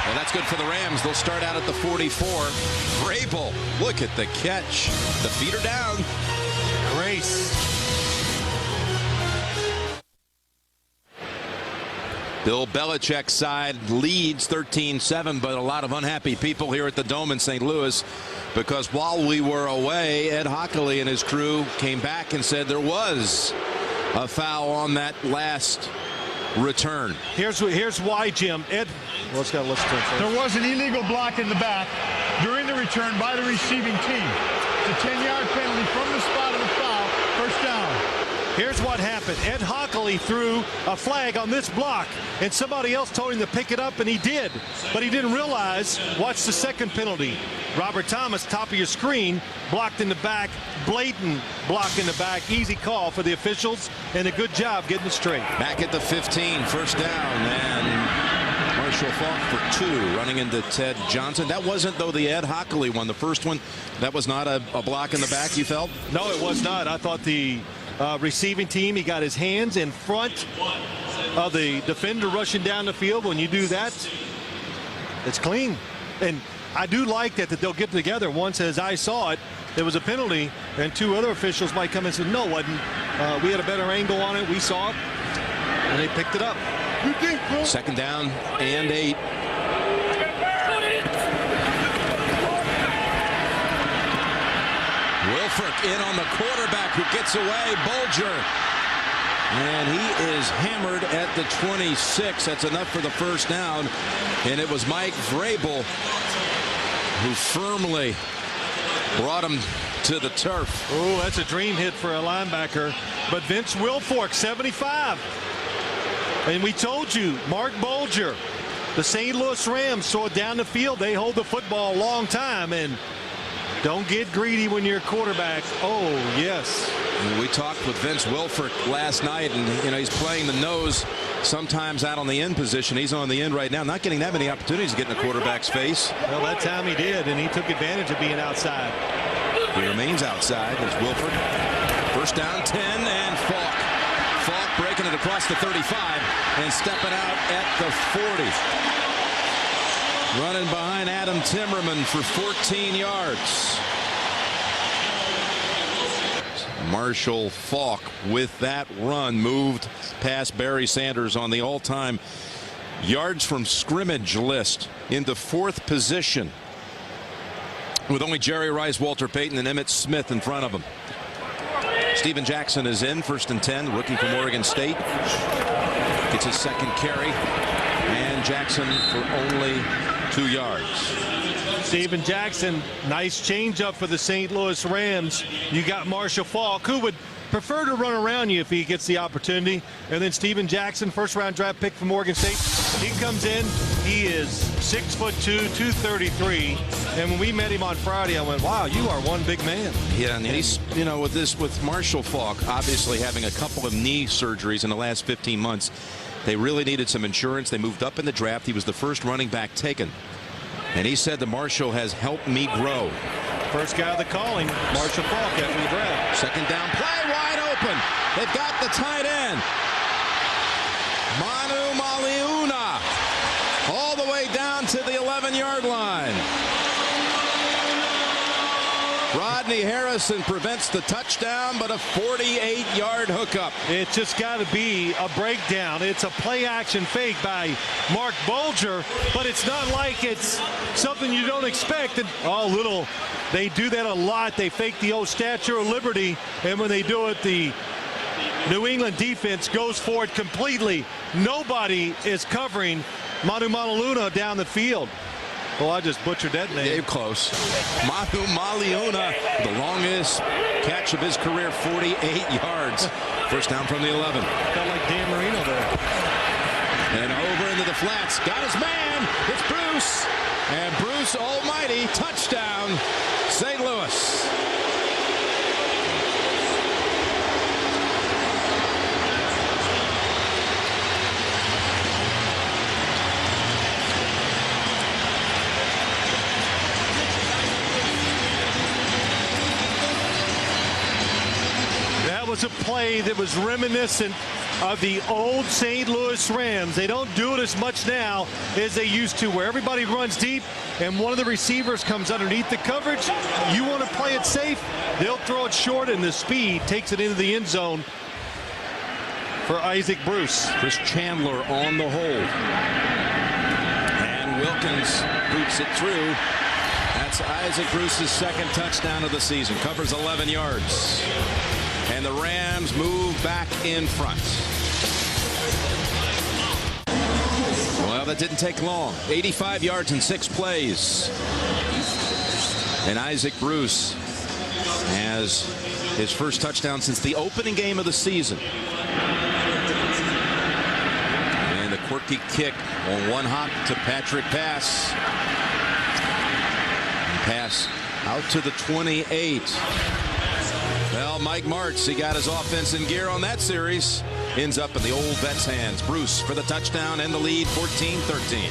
Well, that's good for the Rams. They'll start out at the 44. Vrabel, look at the catch. The feet are down. Grace. Bill Belichick's side leads 13-7, but a lot of unhappy people here at the Dome in St. Louis, because while we were away, Ed Hockley and his crew came back and said there was a foul on that last return. Here's why, Jim. Ed, let's go. Let's turn first. There was an illegal block in the back during the return by the receiving team. It's a 10-yard penalty from the spot of the foul. First down. Here's what happened. Ed Hockley threw a flag on this block, and somebody else told him to pick it up, and he did. But he didn't realize, watch the second penalty. Robert Thomas, top of your screen, blocked in the back, blatant block in the back. Easy call for the officials, and a good job getting it straight. Back at the 15, first down, and Marshall Faulk for 2, running into Ted Johnson. That wasn't, though, the Ed Hockley one. The first one, that was not a block in the back, you felt? No, it was not. I thought the receiving team, he got his hands in front of the defender rushing down the field. When you do that, it's clean. And I do like that they'll get together. One says, I saw it, there was a penalty, and 2 other officials might come and say, no, it wasn't. We had a better angle on it, we saw it, and they picked it up. Second down and 8. Wilfork in on the quarterback, who gets away, Bulger. And he is hammered at the 26. That's enough for the first down. And it was Mike Vrabel who firmly brought him to the turf. Oh, that's a dream hit for a linebacker. But Vince Wilfork, 75. And we told you, Marc Bulger, the St. Louis Rams, throw it down the field. They hold the football a long time, and don't get greedy when you're a quarterback. Oh, yes. We talked with Vince Wilfork last night, and he's playing the nose sometimes out on the end position. He's on the end right now, not getting that many opportunities to get in the quarterback's face. Well, that time he did, and he took advantage of being outside. He remains outside as Wilfork. First down, 10, and Falk. Falk breaking it across the 35 and stepping out at the 40. Running behind Adam Timmerman for 14 yards. Marshall Faulk with that run moved past Barry Sanders on the all-time yards from scrimmage list into 4th position, with only Jerry Rice, Walter Payton, and Emmitt Smith in front of him. Steven Jackson is in, 1st and 10, rookie from Oregon State. Gets his 2nd carry, and Jackson for only 2 yards. Steven Jackson, nice changeup for the St. Louis Rams. You got Marshall Faulk, who would prefer to run around you if he gets the opportunity. And then Steven Jackson, 1st-round draft pick from Oregon State. He comes in. He is 6'2", 233. And when we met him on Friday, I went, "Wow, you are one big man." Yeah, and he's, with Marshall Faulk obviously having a couple of knee surgeries in the last 15 months, they really needed some insurance. They moved up in the draft. He was the first running back taken. And he said the Marshall has helped me grow. First guy of the calling, Marshall Faulk after the draft. 2nd down play, wide open. They've got the tight end. Manu Maliuna all the way down to the 11-yard line. Rodney Harrison prevents the touchdown, but a 48-yard hookup. It's just got to be a breakdown. It's a play-action fake by Marc Bulger, but it's not like it's something you don't expect. And they do that a lot. They fake the old Statue of Liberty, and when they do it, the New England defense goes for it completely. Nobody is covering Manu Maliuna down the field. Well, I just butchered that name. Dave close. Manu Maliuna, the longest catch of his career, 48 yards. First down from the 11. Felt like Dan Marino there. And over into the flats. Got his man. It's Bruce. And Bruce Almighty, touchdown, St. Louis. Was a play that was reminiscent of the old St. Louis Rams. They don't do it as much now as they used to, where everybody runs deep and one of the receivers comes underneath the coverage. You want to play it safe, they'll throw it short, and the speed takes it into the end zone for Isaac Bruce. Chris Chandler on the hold. And Wilkins boots it through. That's Isaac Bruce's 2nd touchdown of the season. Covers 11 yards. And the Rams move back in front. Well, that didn't take long. 85 yards in 6 plays. And Isaac Bruce has his first touchdown since the opening game of the season. And the quirky kick on one hop to Patrick Pass. And pass out to the 28. Well, Mike Marc, he got his offense in gear on that series. Ends up in the old vet's hands. Bruce for the touchdown and the lead, 14-13.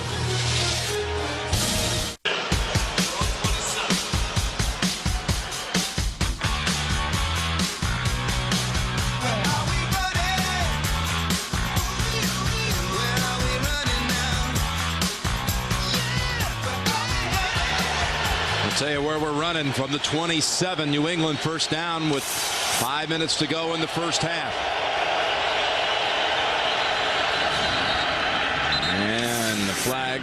Tell you where we're running from the 27. New England first down with 5 minutes to go in the first half. And the flag.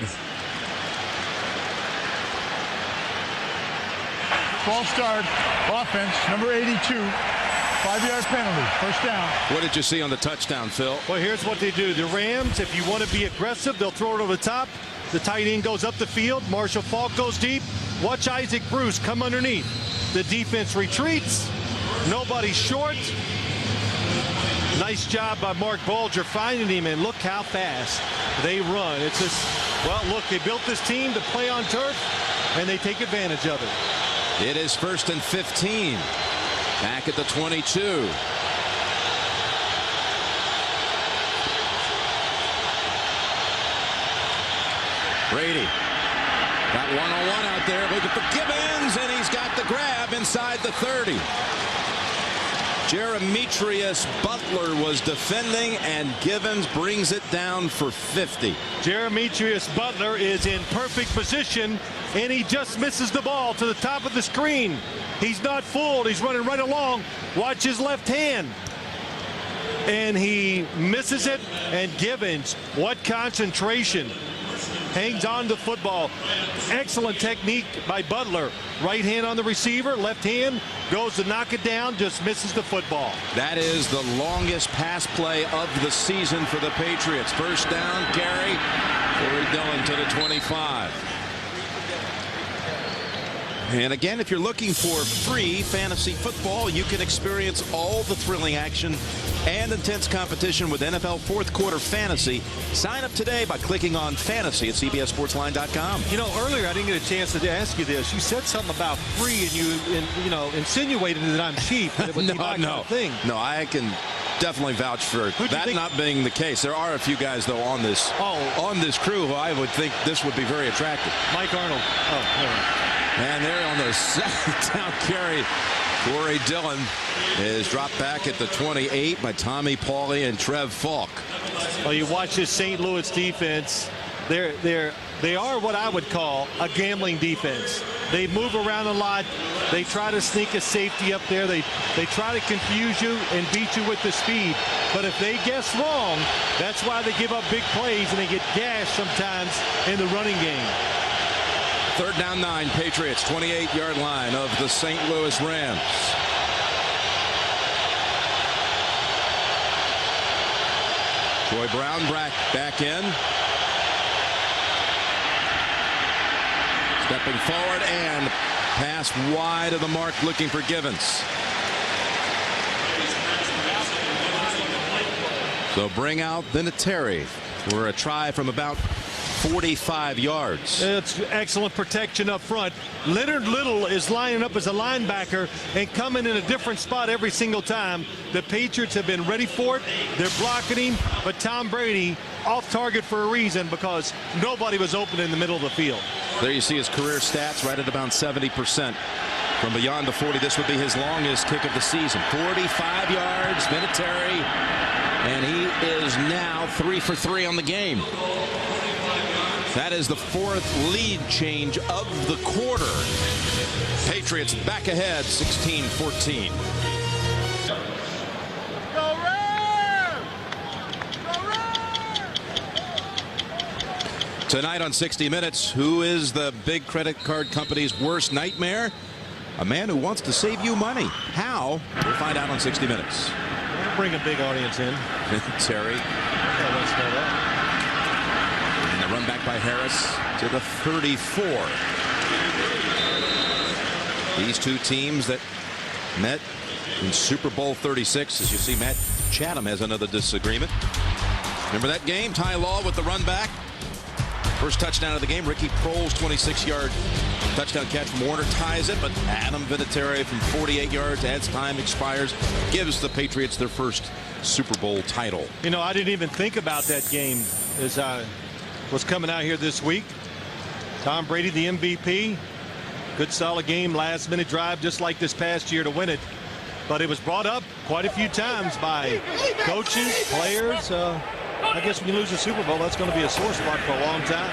False start offense, number 82. 5-yard penalty, first down. What did you see on the touchdown, Phil? Well, here's what they do. The Rams, if you want to be aggressive, they'll throw it over the top. The tight end goes up the field. Marshall Faulk goes deep. Watch Isaac Bruce come underneath. The defense retreats. Nobody short. Nice job by Marc Bulger finding him, and look how fast they run. It's just, well, look, they built this team to play on turf, and they take advantage of it. It is 1st and 15. Back at the 22. Brady got one-on-one out there, looking for Gibbons, and he's got the grab inside the 30. Jeremetrius Butler was defending, and Gibbons brings it down for 50. Jeremetrius Butler is in perfect position, and he just misses the ball to the top of the screen. He's not fooled. He's running right along. Watch his left hand. And he misses it, and Gibbons, what concentration. Hangs on to football. Excellent technique by Butler. Right hand on the receiver, left hand goes to knock it down, just misses the football. That is the longest pass play of the season for the Patriots. First down, carry. Corey Dillon to the 25. And again, if you're looking for free fantasy football, you can experience all the thrilling action and intense competition with NFL fourth quarter fantasy. Sign up today by clicking on fantasy at cbssportsline.com. You know, earlier I didn't get a chance to ask you this. You said something about free, and you insinuated that I'm cheap. That it would be my kind of thing. No, I can definitely vouch for that not being the case. There are a few guys, though, on this crew who I would think this would be very attractive. Mike Arnold. And there on the second down carry, Corey Dillon is dropped back at the 28 by Tommy Pauly and Trev Falk. Well, you watch this St. Louis defense. They are what I would call a gambling defense. They move around a lot. They try to sneak a safety up there. They try to confuse you and beat you with the speed. But if they guess wrong, that's why they give up big plays and they get gashed sometimes in the running game. 3rd down 9, Patriots, 28-yard line of the St. Louis Rams. Troy Brown back in. Stepping forward and pass wide of the mark, looking for Gibbons. So bring out Vinatieri for a try from about 45 yards. It's excellent protection up front. Leonard Little is lining up as a linebacker and coming in a different spot every single time. The Patriots have been ready for it. They're blocking him, but Tom Brady off target for a reason, because nobody was open in the middle of the field. There you see his career stats right at about 70%. From beyond the 40, this would be his longest kick of the season. 45 yards, Vinatieri, and he is now 3 for 3 on the game. That is the 4th lead change of the quarter. Patriots back ahead, 16-14. Go Rams! Go Rams! Tonight on 60 Minutes, who is the big credit card company's worst nightmare? A man who wants to save you money. How? We'll find out on 60 Minutes. We'll bring a big audience in. Terry. Let's know that. Run back by Harris to the 34. These two teams that met in Super Bowl 36. As you see, Matt Chatham has another disagreement. Remember that game? Ty Law with the run back. First touchdown of the game. Ricky Prohl's 26-yard touchdown catch from Warner ties it, but Adam Vinatieri from 48 yards, as time expires, gives the Patriots their first Super Bowl title. You know, I didn't even think about that game as I was coming out here this week. Tom Brady, the MVP. Good solid game, last minute drive, just like this past year to win it. But it was brought up quite a few times by coaches, players. I guess when you lose a Super Bowl, that's going to be a sore spot for a long time.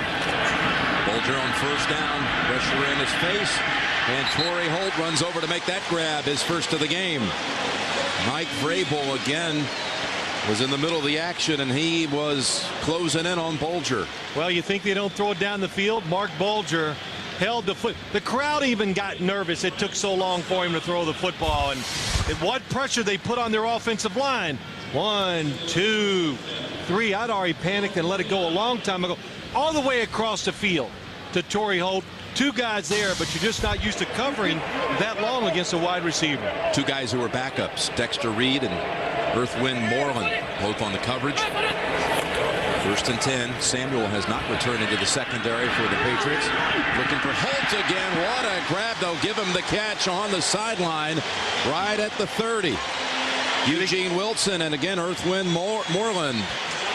Bulger on first down, pressure in his face, and Torrey Holt runs over to make that grab, his first of the game. Mike Vrabel again was in the middle of the action, and he was closing in on Bulger. Well, you think they don't throw it down the field? Marc Bulger held the foot. The crowd even got nervous. It took so long for him to throw the football, and what pressure they put on their offensive line. 1, 2, 3. I'd already panicked and let it go a long time ago. All the way across the field to Torrey Holt. two guys there, but you're just not used to covering that long against a wide receiver. Two guys who were backups, Dexter Reed and Earthwind Moreland, both on the coverage. 1st and 10. Samuel has not returned into the secondary for the Patriots. Looking for Holt again. What a grab. They'll give him the catch on the sideline right at the 30. Eugene Wilson and again Earthwind Moreland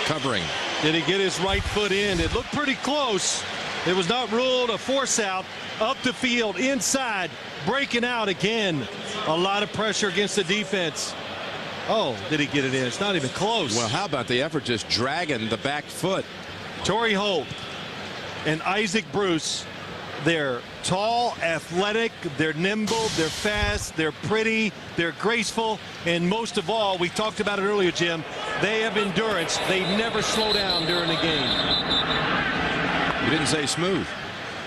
covering. Did he get his right foot in? It looked pretty close. It was not ruled a force out. Up the field, inside, breaking out again. A lot of pressure against the defense. Oh, did he get it in? It's not even close. Well, how about the effort just dragging the back foot? Torrey Holt and Isaac Bruce, they're tall, athletic, they're nimble, they're fast, they're pretty, they're graceful, and most of all, we talked about it earlier, Jim, they have endurance. They never slow down during the game. You didn't say smooth.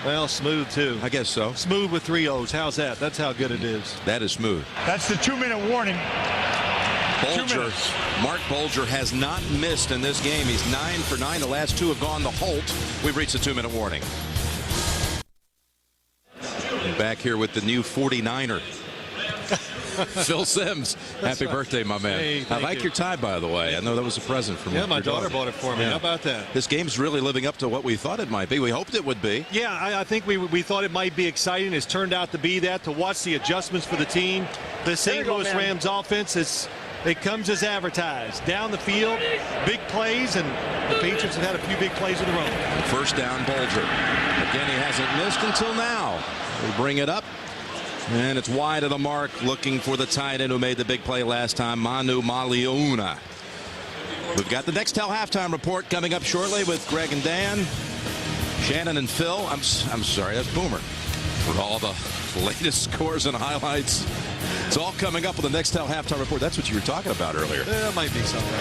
Well, smooth too. I guess so. Smooth with 3 O's. How's that? That's how good it is. That is smooth. That's the 2-minute warning. Bulger, Marc Bulger has not missed in this game. He's 9 for 9. The last 2 have gone to Holt. We've reached the 2-minute warning. And back here with the new 49er. Phil Simms. Happy birthday, my man. Hey, I like your tie, by the way. I know that was a present from my your daughter bought it for me. Yeah. How about that? This game's really living up to what we thought it might be. We hoped it would be. Yeah, I think we thought it might be exciting. It's turned out to be that. To watch the adjustments for the team. The St. Louis Rams offense it comes as advertised. Down the field, big plays, and the Patriots have had a few big plays of their own. 1st down, Bulger. Again, he hasn't missed until now. We bring it up. And it's wide of the mark, looking for the tight end who made the big play last time, Manu Maliuna. We've got the Nextel halftime report coming up shortly with Greg and Dan, Shannon and Phil. I'm sorry, that's Boomer. For all the latest scores and highlights. It's all coming up with the Nextel halftime report. That's what you were talking about earlier. There might be something.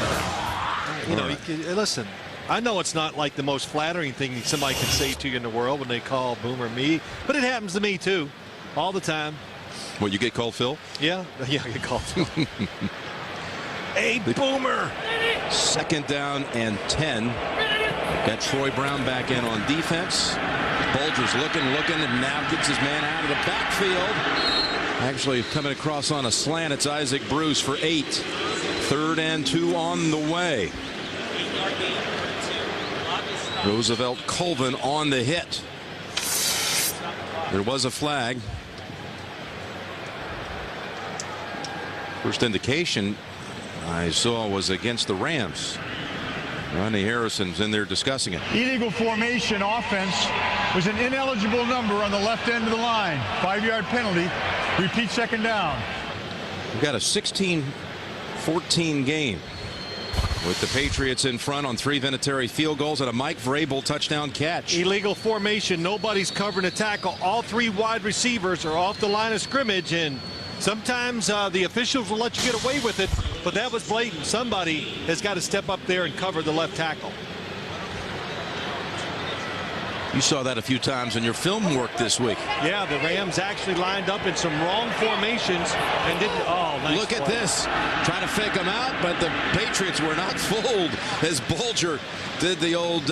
You know, listen, I know it's not like the most flattering thing somebody can say to you in the world when they call Boomer me, but it happens to me too. All the time. Well, you get called Phil? Yeah, I get called Phil. Hey, Boomer. 2nd down and 10. Got Troy Brown back in on defense. Bulger's looking, and now gets his man out of the backfield. Actually coming across on a slant. It's Isaac Bruce for 8. 3rd and 2 on the way. Roosevelt Colvin on the hit. There was a flag. First indication I saw was against the Rams. Ronnie Harrison's in there discussing it. Illegal formation offense was an ineligible number on the left end of the line. 5-yard penalty. Repeat 2nd down. We've got a 16-14 game with the Patriots in front on 3 Vinatieri field goals and a Mike Vrabel touchdown catch. Illegal formation. Nobody's covering a tackle. All 3 wide receivers are off the line of scrimmage, and sometimes the officials will let you get away with it, but that was blatant. Somebody has got to step up there and cover the left tackle. You saw that a few times in your film work this week. Yeah, the Rams actually lined up in some wrong formations and didn't. Oh, nice Look at play. this. Trying to fake them out, but the Patriots were not fooled as Bulger did the old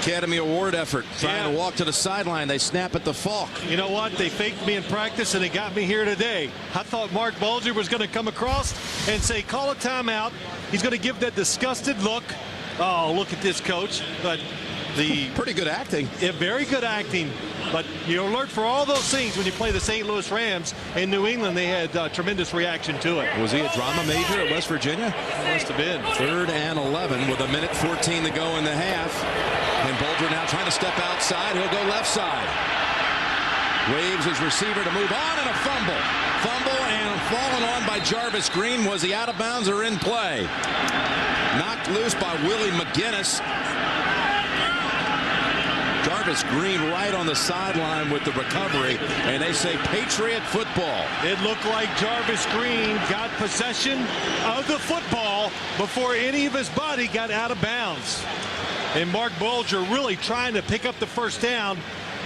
Academy Award effort. Trying to walk to the sideline. They snap at the Falk. You know what? They faked me in practice, and they got me here today. I thought Marc Bulger was going to come across and say, call a timeout. He's going to give that disgusted look. Oh, look at this, coach. But pretty good acting. Yeah, very good acting. But you alert for all those things when you play the St. Louis Rams in New England. They had tremendous reaction to it. Was he a drama major at West Virginia? Must have been. 3rd and 11 with 1:14 to go in the half. And Bulger now trying to step outside. He'll go left side. Waves his receiver to move on, and a fumble. Fumble and fallen on by Jarvis Green. Was he out of bounds or in play? Knocked loose by Willie McGinnis. Jarvis Green right on the sideline with the recovery, and they say Patriot football. It looked like Jarvis Green got possession of the football before any of his body got out of bounds. And Marc Bulger really trying to pick up the 1st down.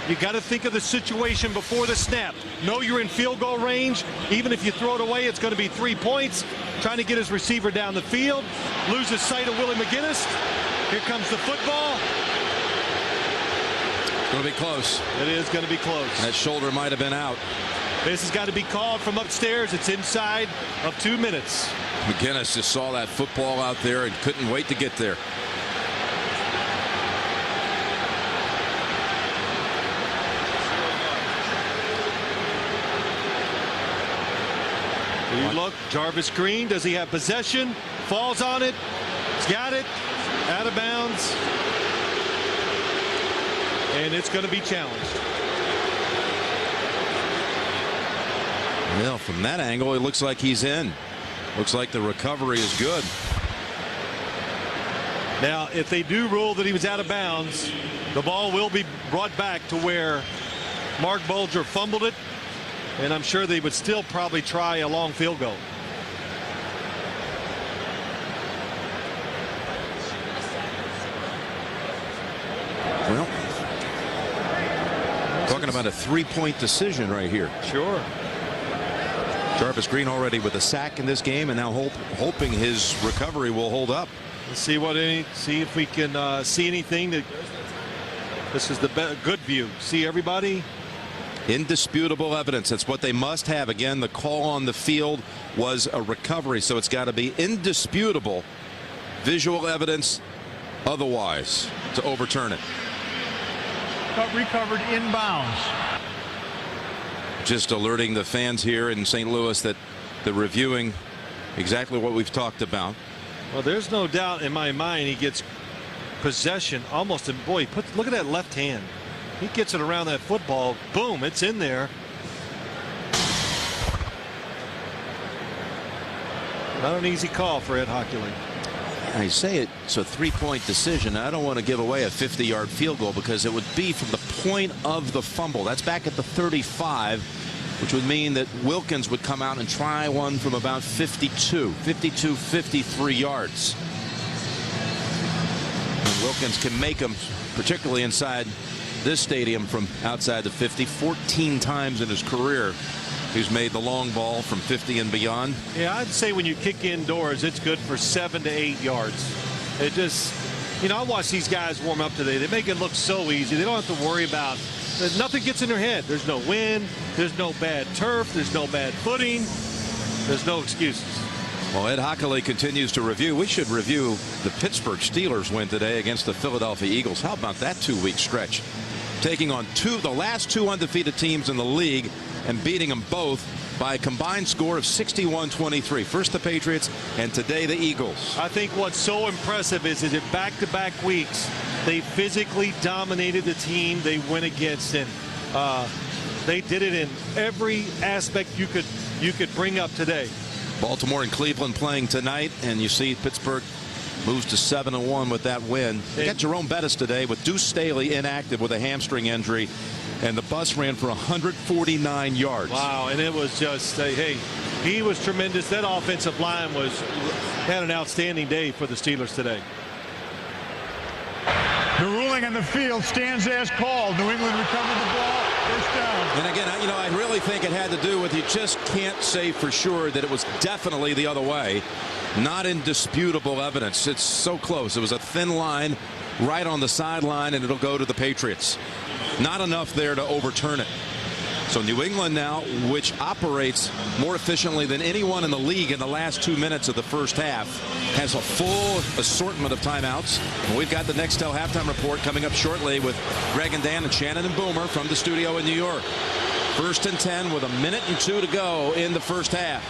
You got to think of the situation before the snap. Know you're in field goal range. Even if you throw it away, it's going to be 3 points. Trying to get his receiver down the field. Loses sight of Willie McGinnis. Here comes the football. going to be close. It is going to be close. That shoulder might have been out. This has got to be called from upstairs. It's inside of 2 minutes. McGinnis just saw that football out there and couldn't wait to get there. You look, Jarvis Green, does he have possession? Falls on it. He's got it. Out of bounds. And it's going to be challenged. Well, from that angle, it looks like he's in. Looks like the recovery is good. Now, if they do rule that he was out of bounds, the ball will be brought back to where Marc Bulger fumbled it. And I'm sure they would still probably try a long field goal. Well, talking about a 3-point decision right here. Sure. Jarvis Green already with a sack in this game, and now hoping his recovery will hold up. Let's see see if we can see anything. This is the good view. See everybody. Indisputable evidence. That's what they must have. Again, the call on the field was a recovery, so it's got to be indisputable visual evidence otherwise to overturn it. Recovered inbounds. Just alerting the fans here in St. Louis that they're reviewing exactly what we've talked about. Well, there's no doubt in my mind he gets possession almost. And boy, look at that left hand. He gets it around that football. Boom, it's in there. Not an easy call for Ed Hockley. I say it's a 3-point decision. I don't want to give away a 50-yard field goal because it would be from the point of the fumble. That's back at the 35, which would mean that Wilkins would come out and try one from about 53 yards. And Wilkins can make them, particularly inside this stadium, from outside the 50. 14 times in his career he's made the long ball from 50 and beyond. Yeah, I'd say when you kick indoors, it's good for 7 to 8 yards. It just, you know, I watch these guys warm up today. They make it look so easy. They don't have to worry about, nothing gets in their head. There's no wind, there's no bad turf, there's no bad footing, there's no excuses. Well, Ed Hockley continues to review. We should review the Pittsburgh Steelers win today against the Philadelphia Eagles. How about that 2-week stretch? Taking on the last 2 undefeated teams in the league and beating them both by a combined score of 61-23. First the Patriots and today the Eagles. I think what's so impressive is that back-to-back weeks they physically dominated the team they went against, and they did it in every aspect you could bring up today. Baltimore and Cleveland playing tonight, and you see Pittsburgh moves to 7-1 with that win. They got Jerome Bettis today with Deuce Staley inactive with a hamstring injury, and the bus ran for 149 yards. Wow, and it was just, hey, he was tremendous. That offensive line had an outstanding day for the Steelers today. The ruling on the field stands as called. New England recovered the ball. First down. And again, you know, I really think it had to do with, you just can't say for sure that it was definitely the other way. Not indisputable evidence. It's so close. It was a thin line right on the sideline, and it'll go to the Patriots. Not enough there to overturn it. So New England now, which operates more efficiently than anyone in the league in the last 2 minutes of the first half, has a full assortment of timeouts. And we've got the Nextel halftime report coming up shortly with Greg and Dan and Shannon and Boomer from the studio in New York. 1st and 10 with 1 minute and 2 to go in the first half.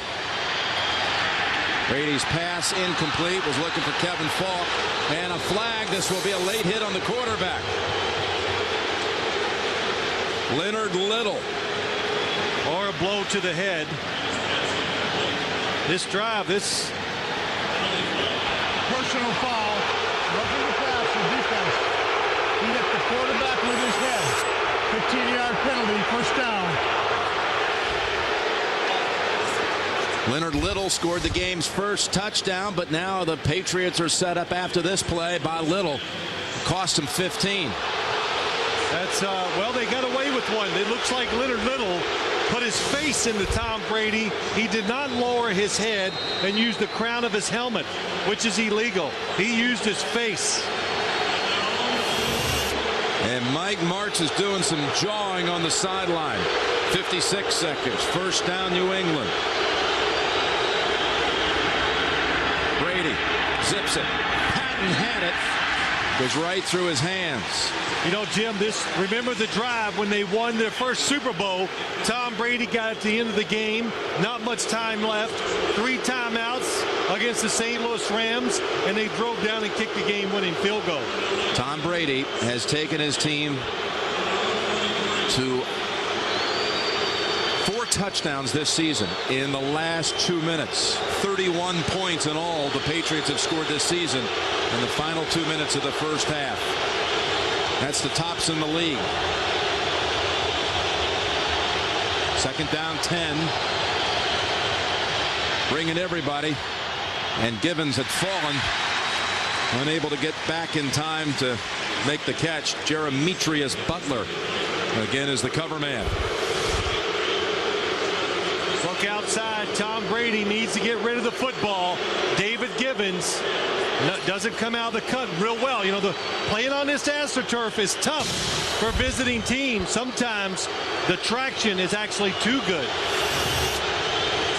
Brady's pass incomplete, was looking for Kevin Falk, and a flag. This will be a late hit on the quarterback. Leonard Little. Or a blow to the head. This drive, this Personal foul. Roughing the passer, defense. He hit the quarterback with his head. 15-yard penalty, first down. Leonard Little scored the game's first touchdown, but now the Patriots are set up after this play by Little. Cost him 15. That's, well, they got away with one. It looks like Leonard Little put his face into Tom Brady. He did not lower his head and use the crown of his helmet, which is illegal. He used his face. And Mike Marc is doing some jawing on the sideline. 56 seconds. First down, New England. Brady zips it. Patton had it. Goes right through his hands. You know, Jim, remember the drive when they won their first Super Bowl. Tom Brady got at the end of the game. Not much time left. 3 timeouts against the St. Louis Rams, and they drove down and kicked the game-winning field goal. Tom Brady has taken his team to 4 touchdowns this season in the last 2 minutes. 31 points in all the Patriots have scored this season in the final 2 minutes of the first half. That's the tops in the league. Second down 10. Bringing everybody. And Givens had fallen. Unable to get back in time to make the catch. Demetrius Butler again is the cover man. Look outside. Tom Brady needs to get rid of the football. David Givens doesn't come out of the cut real well. You know, playing on this AstroTurf is tough for visiting teams. Sometimes the traction is actually too good.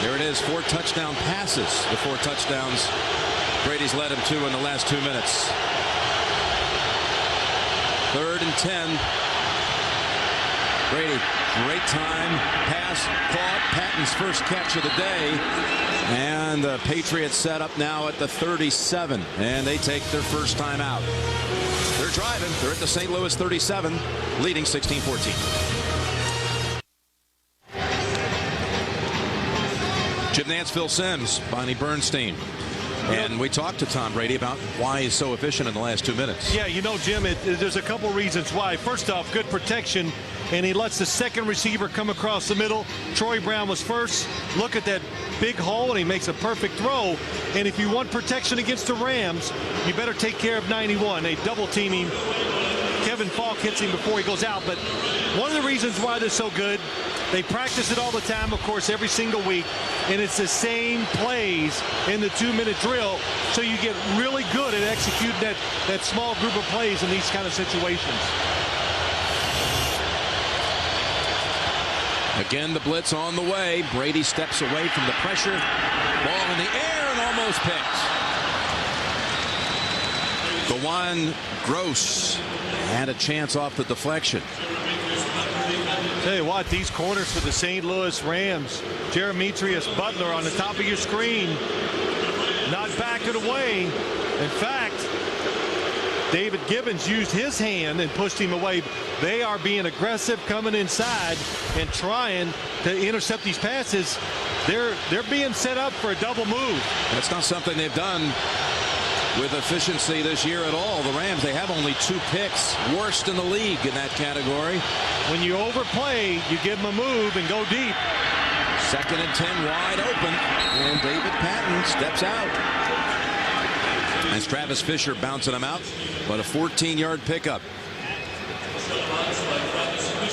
There it is. 4 touchdown passes. The 4 touchdowns Brady's led him to in the last 2 minutes. 3rd and 10. Brady, great time. Pass caught. Patton's first catch of the day. And the Patriots set up now at the 37. And they take their first time out. They're driving. They're at the St. Louis 37, leading 16-14. Jim Nantz, Phil Simms, Bonnie Bernstein. And we talked to Tom Brady about why he's so efficient in the last 2 minutes. Yeah, you know, Jim, there's a couple reasons why. First off, good protection, and he lets the second receiver come across the middle. Troy Brown was first. Look at that big hole, and he makes a perfect throw. And if you want protection against the Rams, you better take care of 91. They double team him. Kevin Falk hits him before he goes out. But one of the reasons why they're so good, they practice it all the time, of course, every single week, and it's the same plays in the 2-minute drill, so you get really good at executing that small group of plays in these kind of situations. Again, the blitz on the way. Brady steps away from the pressure. Ball in the air and almost picked. Gawan Gross had a chance off the deflection. Tell you what, these corners for the St. Louis Rams, Demetrius Butler on the top of your screen, not backing away. In fact, David Givens used his hand and pushed him away. They are being aggressive, coming inside and trying to intercept these passes. They're being set up for a double move. That's not something they've done with efficiency this year at all. The Rams, they have only 2 picks, worst in the league in that category. When you overplay, you give them a move and go deep. 2nd and 10, wide open, and David Patton steps out. As Travis Fisher bouncing him out, but a 14-yard pickup.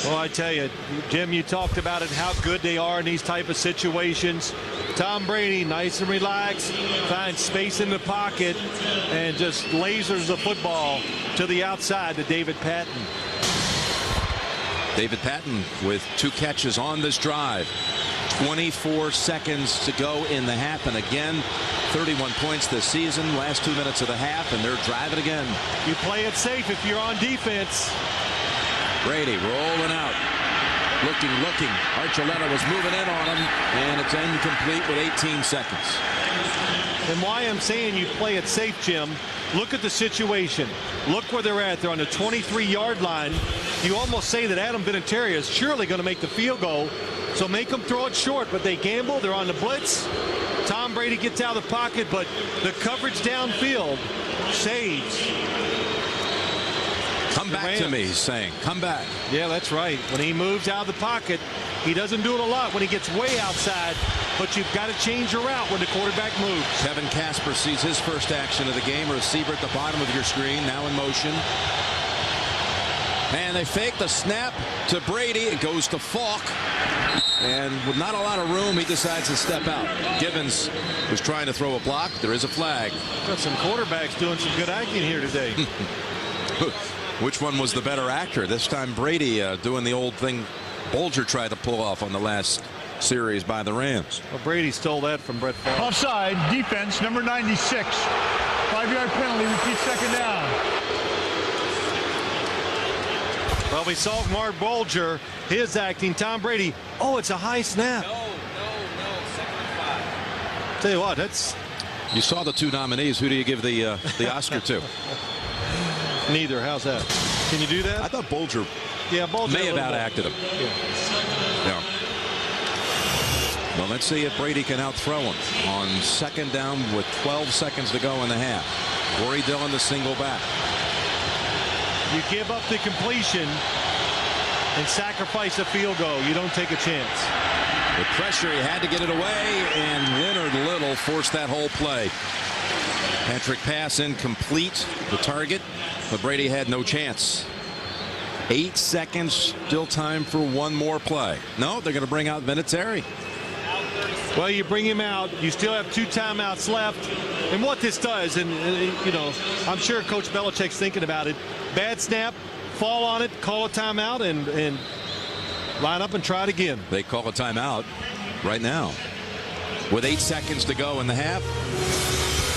Well, I tell you, Jim, you talked about it, how good they are in these type of situations. Tom Brady, nice and relaxed, finds space in the pocket, and just lasers the football to the outside to David Patton. David Patton with 2 catches on this drive. 24 seconds to go in the half, and again, 31 points this season. Last 2 minutes of the half, and they're driving again. You play it safe if you're on defense. Brady rolling out. Looking. Archuleta was moving in on him, and it's incomplete with 18 seconds. And why I'm saying you play it safe, Jim, look at the situation. Look where they're at. They're on the 23-yard line. You almost say that Adam Vinatieri is surely going to make the field goal, so make them throw it short, but they gamble. They're on the blitz. Tom Brady gets out of the pocket, but the coverage downfield saves. Come back to me, he's saying. Come back. Yeah, that's right. When he moves out of the pocket, he doesn't do it a lot when he gets way outside, but you've got to change your route when the quarterback moves. Kevin Casper sees his first action of the game. Receiver at the bottom of your screen, now in motion. And they fake the snap to Brady. It goes to Falk. And with not a lot of room, he decides to step out. Givens was trying to throw a block. There is a flag. Got some quarterbacks doing some good acting here today. Which one was the better actor? This time Brady doing the old thing Bulger tried to pull off on the last series by the Rams. Well, Brady stole that from Brett Favre. Offside, defense, number 96. 5-yard penalty, repeat second down. Well, we saw Marc Bulger, his acting. Tom Brady. Oh, it's a high snap. No. Second and 5. Tell you what, that's. You saw the 2 nominees. Who do you give the Oscar to? Neither. How's that? Can you do that? I thought Bulger Bulger may have outacted him. Yeah. Well, let's see if Brady can outthrow him on second down with 12 seconds to go in the half. Corey Dillon, the single back. You give up the completion and sacrifice a field goal. You don't take a chance. The pressure, he had to get it away, and Leonard Little forced that whole play. Patrick pass incomplete, the target, but Brady had no chance. 8 seconds, still time for one more play. No, they're going to bring out Vinatieri. Well, you bring him out. You still have 2 timeouts left. And what this does, and you know, I'm sure Coach Belichick's thinking about it. Bad snap, fall on it, call a timeout, and line up and try it again. They call a timeout right now with 8 seconds to go in the half.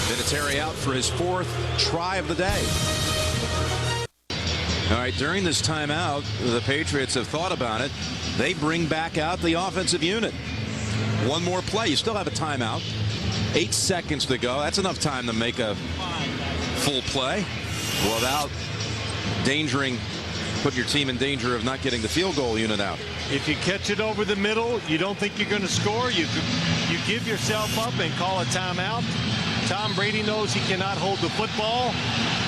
Vinatieri out for his 4th try of the day. All right, during this timeout, the Patriots have thought about it. They bring back out the offensive unit. One more play. You still have a timeout. 8 seconds to go. That's enough time to make a full play without putting your team in danger of not getting the field goal unit out. If you catch it over the middle, you don't think you're going to score, you give yourself up and call a timeout. Tom Brady knows he cannot hold the football.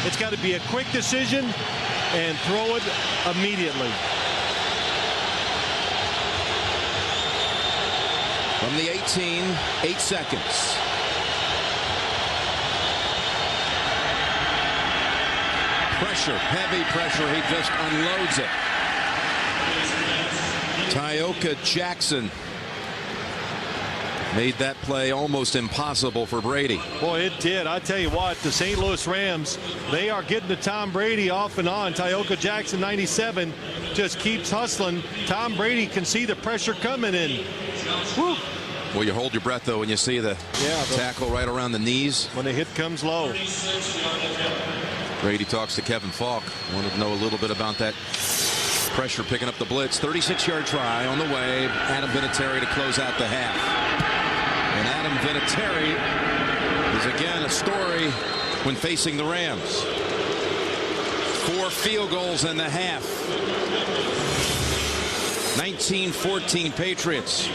It's got to be a quick decision and throw it immediately. From the 18, 8 seconds. Pressure, heavy pressure. He just unloads it. Tyoka Jackson made that play almost impossible for Brady. Boy, it did. I tell you what, the St. Louis Rams, they are getting to Tom Brady off and on. Tyoka Jackson, 97, just keeps hustling. Tom Brady can see the pressure coming in. Woo. Well, you hold your breath, though, when you see the tackle right around the knees. When the hit comes low. Brady talks to Kevin Falk. Wanted to know a little bit about that pressure picking up the blitz. 36-yard try on the way. Adam Vinatieri to close out the half. And Adam Vinatieri is again a story when facing the Rams. 4 field goals in the half. 19-14 Patriots.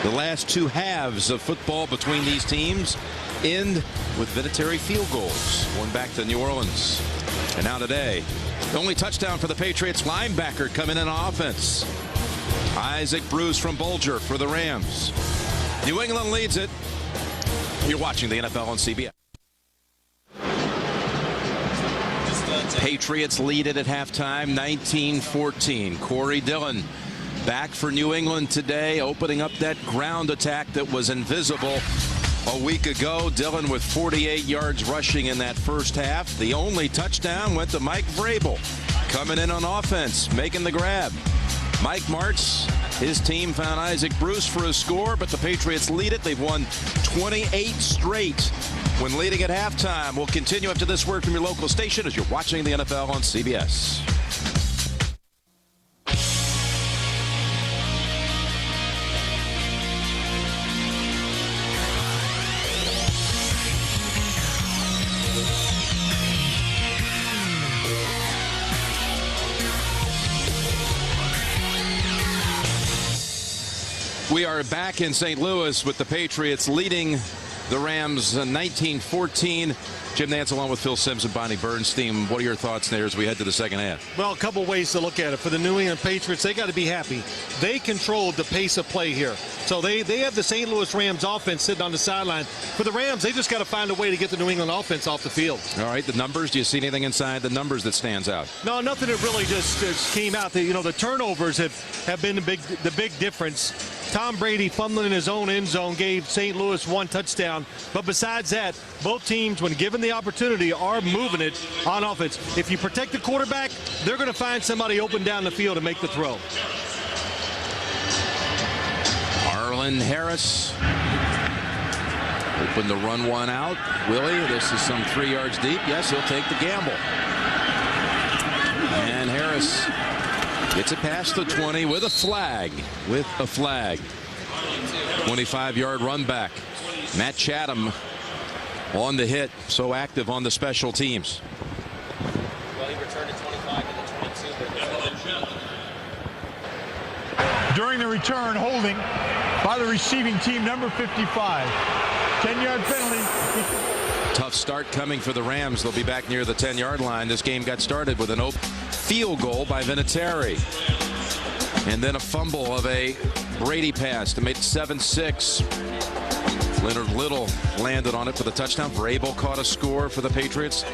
The last 2 halves of football between these teams end with Vinatieri field goals. One back to New Orleans. And now today, the only touchdown for the Patriots linebacker coming in on offense. Isaac Bruce from Bulger for the Rams. New England leads it. You're watching the NFL on CBS. Patriots lead it at halftime, 19-14. Corey Dillon back for New England today, opening up that ground attack that was invisible a week ago. Dillon with 48 yards rushing in that first half. The only touchdown went to Mike Vrabel, coming in on offense, making the grab. Mike Marc, his team found Isaac Bruce for a score, but the Patriots lead it. They've won 28 straight when leading at halftime. We'll continue after this word from your local station as you're watching the NFL on CBS. We are back in St. Louis with the Patriots leading the Rams 19-14. Jim Nantz along with Phil Simms and Bonnie Bernstein. What are your thoughts there as we head to the second half? Well, a couple ways to look at it. For the New England Patriots, they got to be happy. They controlled the pace of play here. So they have the St. Louis Rams offense sitting on the sideline. For the Rams, they just got to find a way to get the New England offense off the field. All right, the numbers. Do you see anything inside the numbers that stands out? No, nothing that really just came out. The turnovers have been the big difference. Tom Brady fumbling in his own end zone gave St. Louis 1 touchdown. But besides that, both teams, when given the opportunity, are moving it on offense. If you protect the quarterback, they're going to find somebody open down the field to make the throw. Arlen Harris open to run one out. Willie, this is some 3 yards deep. Yes, he'll take the gamble. And Harris gets it past the 20 with a flag. 25-yard run back. Matt Chatham on the hit, so active on the special teams. Well, he returned to 25 to the 22. During the return, holding by the receiving team, number 55. 10-yard penalty. Tough start coming for the Rams. They'll be back near the 10-yard line. This game got started with an open field goal by Vinatieri. And then a fumble of a Brady pass to make it 7-6. Leonard Little landed on it for the touchdown. Vrabel caught a score for the Patriots.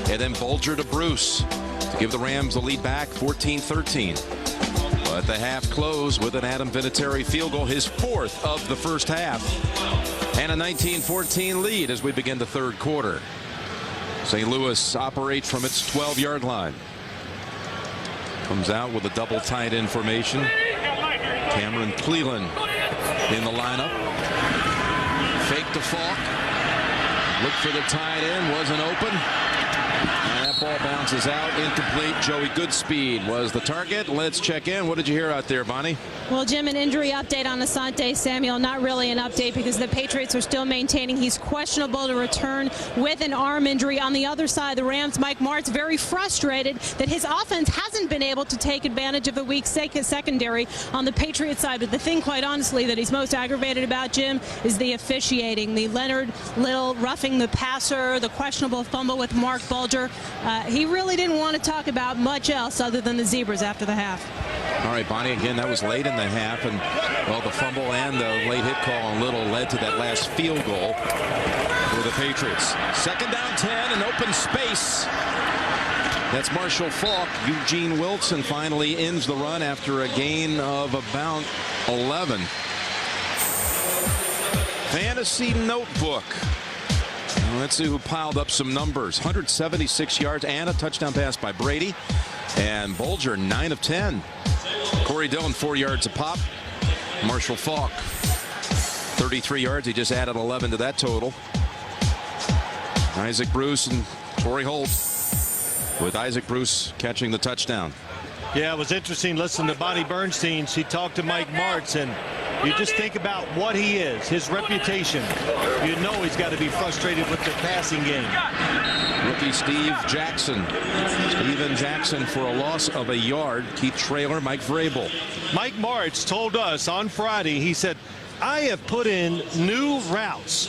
And then Bulger to Bruce to give the Rams the lead back, 14-13. But the half closed with an Adam Vinatieri field goal, his 4th of the first half. And a 19-14 lead as we begin the 3rd quarter. St. Louis operates from its 12-yard line. Comes out with a double tight end formation. Cameron Cleland in the lineup. Fake to Falk. Look for the tight end. Wasn't open. And that ball bounces out. Incomplete. Joey Goodspeed was the target. Let's check in. What did you hear out there, Bonnie? Well, Jim, an injury update on Asante Samuel. Not really an update because the Patriots are still maintaining he's questionable to return with an arm injury. On the other side, the Rams' Mike Marc very frustrated that his offense hasn't been able to take advantage of the weak secondary on the Patriots side. But the thing, quite honestly, that he's most aggravated about, Jim, is the officiating. The Leonard Little roughing the passer, the questionable fumble with Marc Bulger. He really didn't want to talk about much else other than the Zebras after the half. All right, Bonnie, again, that was late in the half, and, well, the fumble and the late hit call on Little led to that last field goal for the Patriots. 2nd down 10, an open space. That's Marshall Falk. Eugene Wilson finally ends the run after a gain of about 11. Fantasy notebook. Let's see who piled up some numbers. 176 yards and a touchdown pass by Brady. And Bulger, 9 of 10. Corey Dillon, 4 yards a pop. Marshall Falk, 33 yards. He just added 11 to that total. Isaac Bruce and Torrey Holt, with Isaac Bruce catching the touchdown. Yeah, it was interesting listening to Bonnie Bernstein. She talked to Mike Marc, and you just think about what he is, his reputation. You know he's got to be frustrated with the passing game. Rookie Steven Jackson for a loss of a yard. Keith Traylor, Mike Vrabel. Mike Marc told us on Friday, he said, I have put in new routes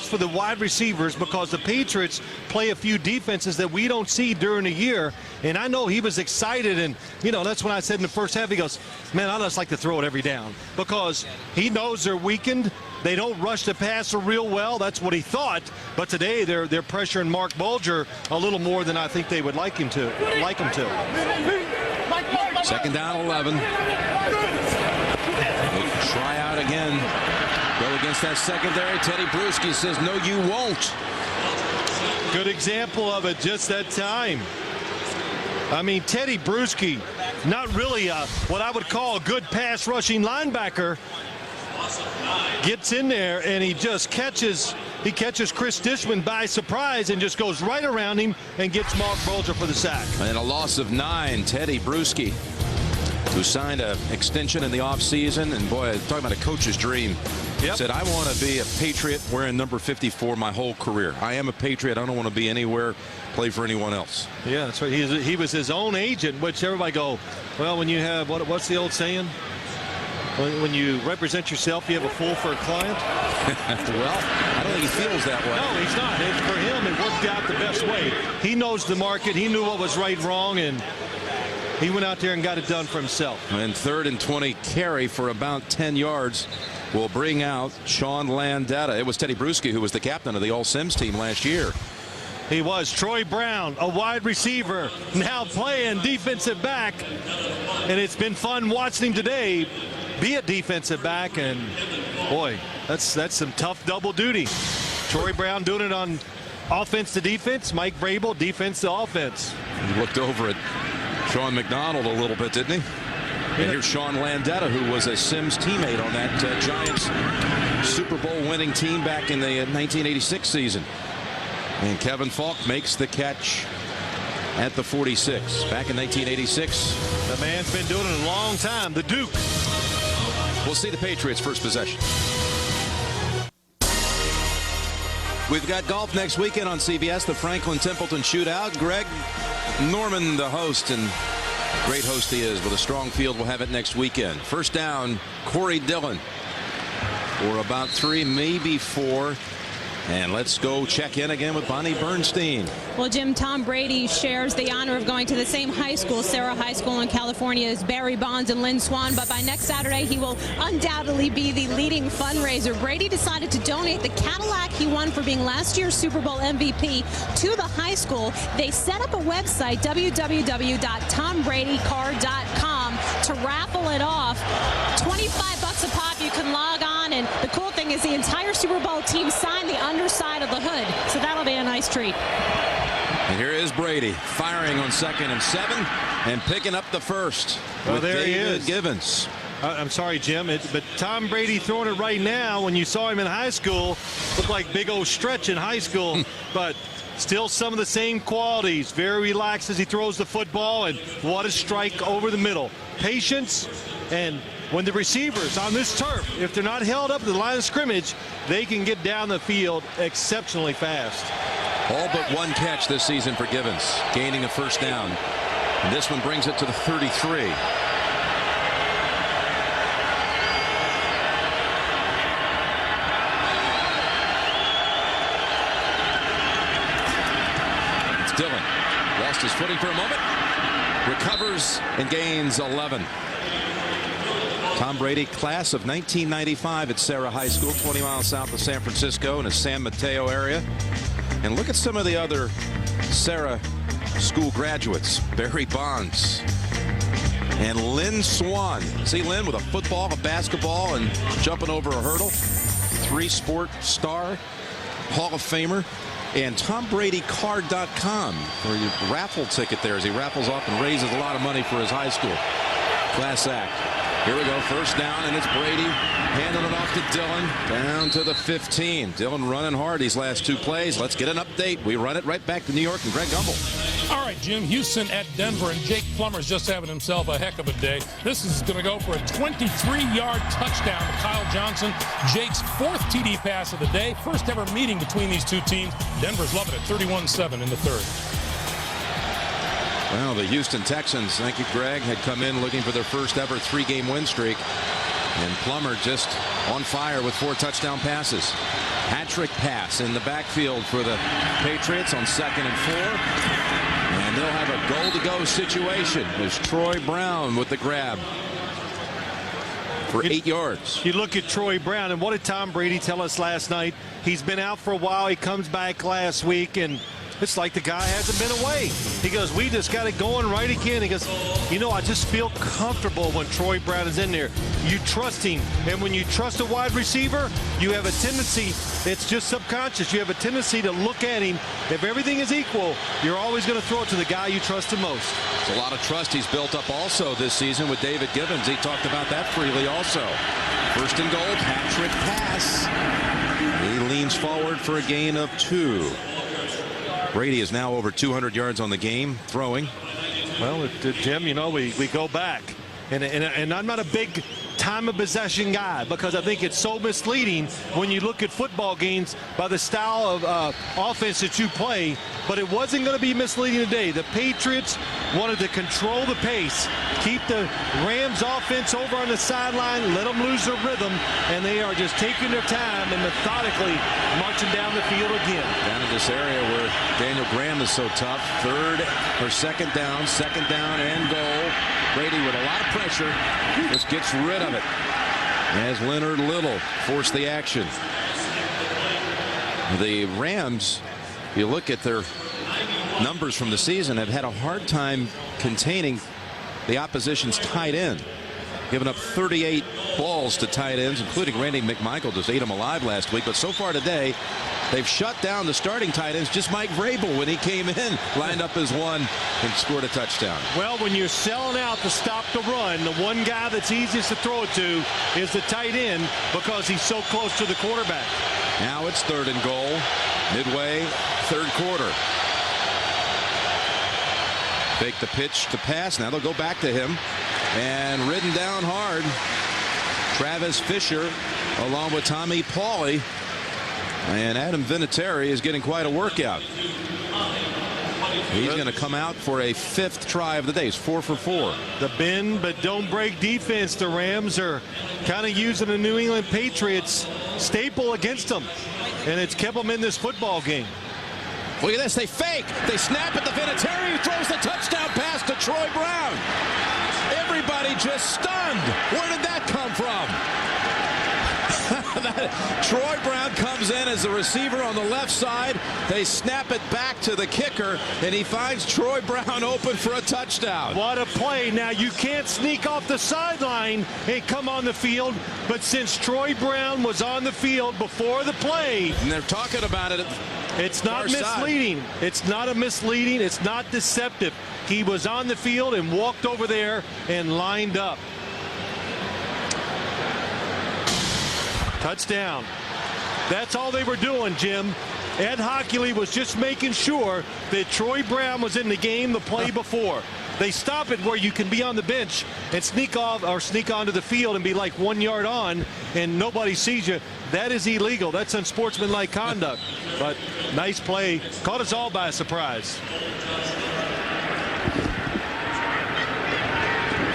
for the wide receivers because the Patriots play a few defenses that we don't see during the year. And I know he was excited, and, you know, that's when I said in the first half, he goes, man, I just like to throw it every down because he knows they're weakened. They don't rush the passer real well. That's what he thought. But today they're pressuring Marc Bulger a little more than I think they would like him to. 2nd down 11. They'll try out again. Go against that secondary. Teddy Bruschi says, no, you won't. Good example of it just that time. I mean, Teddy Bruschi, not really what I would call a good pass rushing linebacker, gets in there and he just catches Chris Dishman by surprise and just goes right around him and gets Marc Bulger for the sack. And a loss of 9, Teddy Bruschi, who signed an extension in the offseason. And boy, talking about a coach's dream. Yep. Said, I want to be a Patriot wearing number 54 my whole career. I am a Patriot. I don't want to be anywhere, play for anyone else. Yeah, that's right. He was his own agent, which everybody go, well, when you have, what's the old saying? When you represent yourself, you have a fool for a client? Well, I don't think he feels that way. No, he's not. And for him, it worked out the best way. He knows the market. He knew what was right and wrong, and he went out there and got it done for himself. And 3rd and 20 carry for about 10 yards will bring out Sean Landeta. It was Teddy Bruschi who was the captain of the All-Sims team last year. He was. Troy Brown, a wide receiver, now playing defensive back. And it's been fun watching him today. be a defensive back, and boy, that's some tough double duty. Troy Brown doing it on offense to defense, Mike Vrabel defense to offense. He looked over at Sean McDonald a little bit, didn't he? And here's Sean Landetta, who was a Sims teammate on that Giants Super Bowl winning team back in the 1986 season. And Kevin Falk makes the catch at the 46. Back in 1986. The man's been doing it a long time. The Duke. We'll see the Patriots' first possession. We've got golf next weekend on CBS, the Franklin Templeton Shootout. Greg Norman, the host, and great host he is with a strong field. We'll have it next weekend. First down, Corey Dillon for about 3, maybe 4. And let's go check in again with Bonnie Bernstein. Well, Jim, Tom Brady shares the honor of going to the same high school, Sarah High School in California, as Barry Bonds and Lynn Swann. But by next Saturday, he will undoubtedly be the leading fundraiser. Brady decided to donate the Cadillac he won for being last year's Super Bowl MVP to the high school. They set up a website, www.tombradycar.com, to raffle it off. $25 a pop. You can log on, and the cool thing is the entire Super Bowl team signed the underside of the hood, so that'll be a nice treat. And here is Brady firing on 2nd and 7 and picking up the first. Well, there David he is. Givens. I'm sorry, Jim, but Tom Brady throwing it right now, when you saw him in high school, looked like big old stretch in high school, but still some of the same qualities. Very relaxed as he throws the football, and what a strike over the middle. Patience, and when the receivers on this turf, if they're not held up at the line of scrimmage, they can get down the field exceptionally fast. All but one catch this season for Givens, gaining a first down. And this one brings it to the 33. It's Dillon. Lost his footing for a moment. Recovers and gains 11. Tom Brady, class of 1995 at Sarah High School, 20 miles south of San Francisco in the San Mateo area. And look at some of the other Sarah School graduates. Barry Bonds and Lynn Swann. See Lynn with a football, a basketball, and jumping over a hurdle. 3-sport star, Hall of Famer. And TomBradyCard.com for your raffle ticket there as he raffles off and raises a lot of money for his high school. Class act. Here we go, first down, and it's Brady handing it off to Dillon down to the 15. Dillon running hard these last 2 plays. Let's get an update. We run it right back to New York and Greg Gumbel. All right, Jim, Houston at Denver, and Jake Plummer's just having himself a heck of a day. This is going to go for a 23-yard touchdown to Kyle Johnson. Jake's 4th TD pass of the day. First ever meeting between these two teams. Denver's loving it, 31-7 in the 3rd. Well, the Houston Texans, thank you, Greg, had come in looking for their first ever 3-game win streak. And Plummer just on fire with 4 touchdown passes. Hat-trick pass in the backfield for the Patriots on 2nd and 4. And they'll have a goal-to-go situation as Troy Brown with the grab for 8 yards. You look at Troy Brown, and what did Tom Brady tell us last night? He's been out for a while. He comes back last week, and it's like the guy hasn't been away. He goes, we just got it going right again. He goes, you know, I just feel comfortable when Troy Brown is in there. You trust him. And when you trust a wide receiver, you have a tendency, it's just subconscious, you have a tendency to look at him. If everything is equal, you're always going to throw it to the guy you trust the most. It's a lot of trust he's built up also this season with David Givens. He talked about that freely also. First and goal, hat-trick pass. He leans forward for a gain of 2. Brady is now over 200 yards on the game throwing. Well, Jim, you know, we go back. And I'm not a big time of possession guy because I think it's so misleading when you look at football games by the style of offense that you play. But it wasn't going to be misleading today. The Patriots wanted to control the pace, keep the Rams offense over on the sideline, let them lose their rhythm, and they are just taking their time and methodically marching down the field again. Down in this area where Daniel Graham is so tough. 2nd down and goal. Brady with a lot of pressure just gets rid of it as Leonard Little forced the action. The Rams, if you look at their numbers from the season, have had a hard time containing the opposition's tight end. giving up 38 balls to tight ends, including Randy McMichael just ate them alive last week. But so far today, they've shut down the starting tight ends. Just Mike Vrabel, when he came in, lined up as one and scored a touchdown. Well, when you're selling out to stop the run, the one guy that's easiest to throw it to is the tight end because he's so close to the quarterback. Now it's 3rd and goal, midway, 3rd quarter. Fake the pitch to pass. Now they'll go back to him. And ridden down hard, Travis Fisher along with Tommy Pauly. And Adam Vinatieri is getting quite a workout. He's going to come out for a 5th try of the day. He's 4 for 4. The bend but don't break defense. The Rams are kind of using the New England Patriots staple against them. And it's kept them in this football game. Look at this. They fake. They snap at the Vinatieri, who throws the touchdown pass to Troy Brown. Everybody just stunned. Where did that come from? Troy Brown comes in as the receiver on the left side. They snap it back to the kicker, and he finds Troy Brown open for a touchdown. What a play. Now, you can't sneak off the sideline and come on the field, but since Troy Brown was on the field before the play, and they're talking about it. It's not misleading. It's not a misleading. It's not deceptive. He was on the field and walked over there and lined up. Touchdown. That's all they were doing, Jim. Ed Hockley was just making sure that Troy Brown was in the game the play before. They stop it where you can be on the bench and sneak off or sneak onto the field and be like 1 yard on and nobody sees you. That is illegal. That's unsportsmanlike conduct. But nice play. Caught us all by surprise.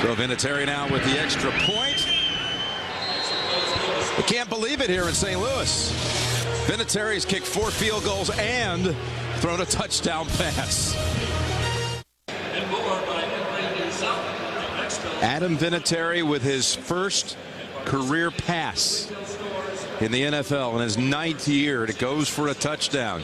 So Vinatieri now with the extra point. We can't believe it here in St. Louis. Vinatieri's kicked 4 field goals and thrown a touchdown pass. Adam Vinatieri with his first career pass in the NFL in his 9th year. It goes for a touchdown.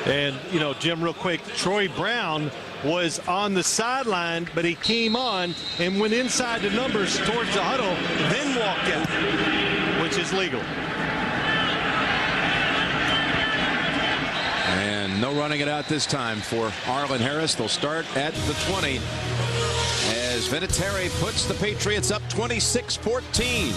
And, you know, Jim, real quick, Troy Brown was on the sideline, but he came on and went inside the numbers towards the huddle, then walked out, which is legal. And no running it out this time for Arlen Harris. They'll start at the 20 as Vinatieri puts the Patriots up 26-14.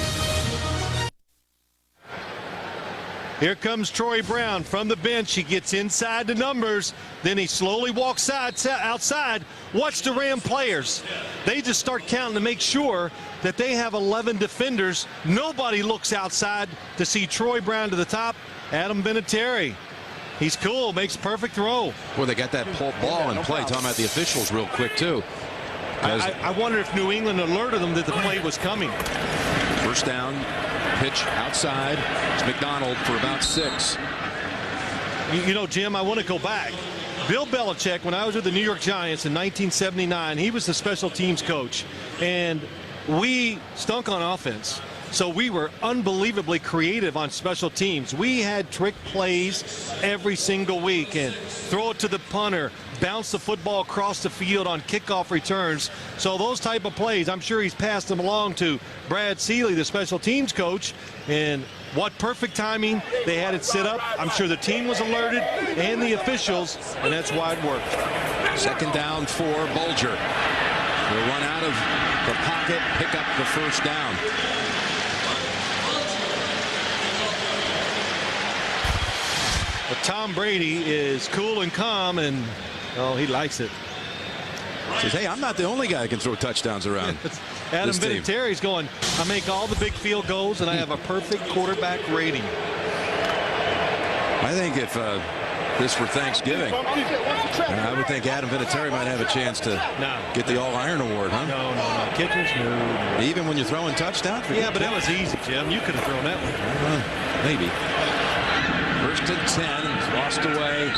Here comes Troy Brown from the bench. He gets inside the numbers. Then he slowly walks outside. Watch the Ram players. They just start counting to make sure that they have 11 defenders. Nobody looks outside to see Troy Brown to the top. Adam Vinatieri. He's cool. Makes a perfect throw. Well, they got that ball in play. Talking about the officials real quick, too. I wonder if New England alerted them that the play was coming. First down. Pitch outside. It's McDonald for about 6. You know, Jim, I want to go back. Bill Belichick, when I was with the New York Giants in 1979, he was the special teams coach. And we stunk on offense. So we were unbelievably creative on special teams. We had trick plays every single week. And throw it to the punter, bounce the football across the field on kickoff returns. So those type of plays, I'm sure he's passed them along to Brad Seeley, the special teams coach. And what perfect timing. They had it set up. I'm sure the team was alerted and the officials, and that's why it worked. Second down for Bulger. They'll run out of the pocket, pick up the first down. But Tom Brady is cool and calm, and oh, he likes it. Says, hey, I'm not the only guy that can throw touchdowns around. Adam Vinatieri's going, I make all the big field goals, and I have a perfect quarterback rating. I think if this were Thanksgiving, I would think Adam Vinatieri might have a chance to get the All-Iron Award, huh? No. Kickers, no. Even when you're throwing touchdowns? Yeah, but that was easy, Jim. You could have thrown that one. Maybe. First and 10, lost away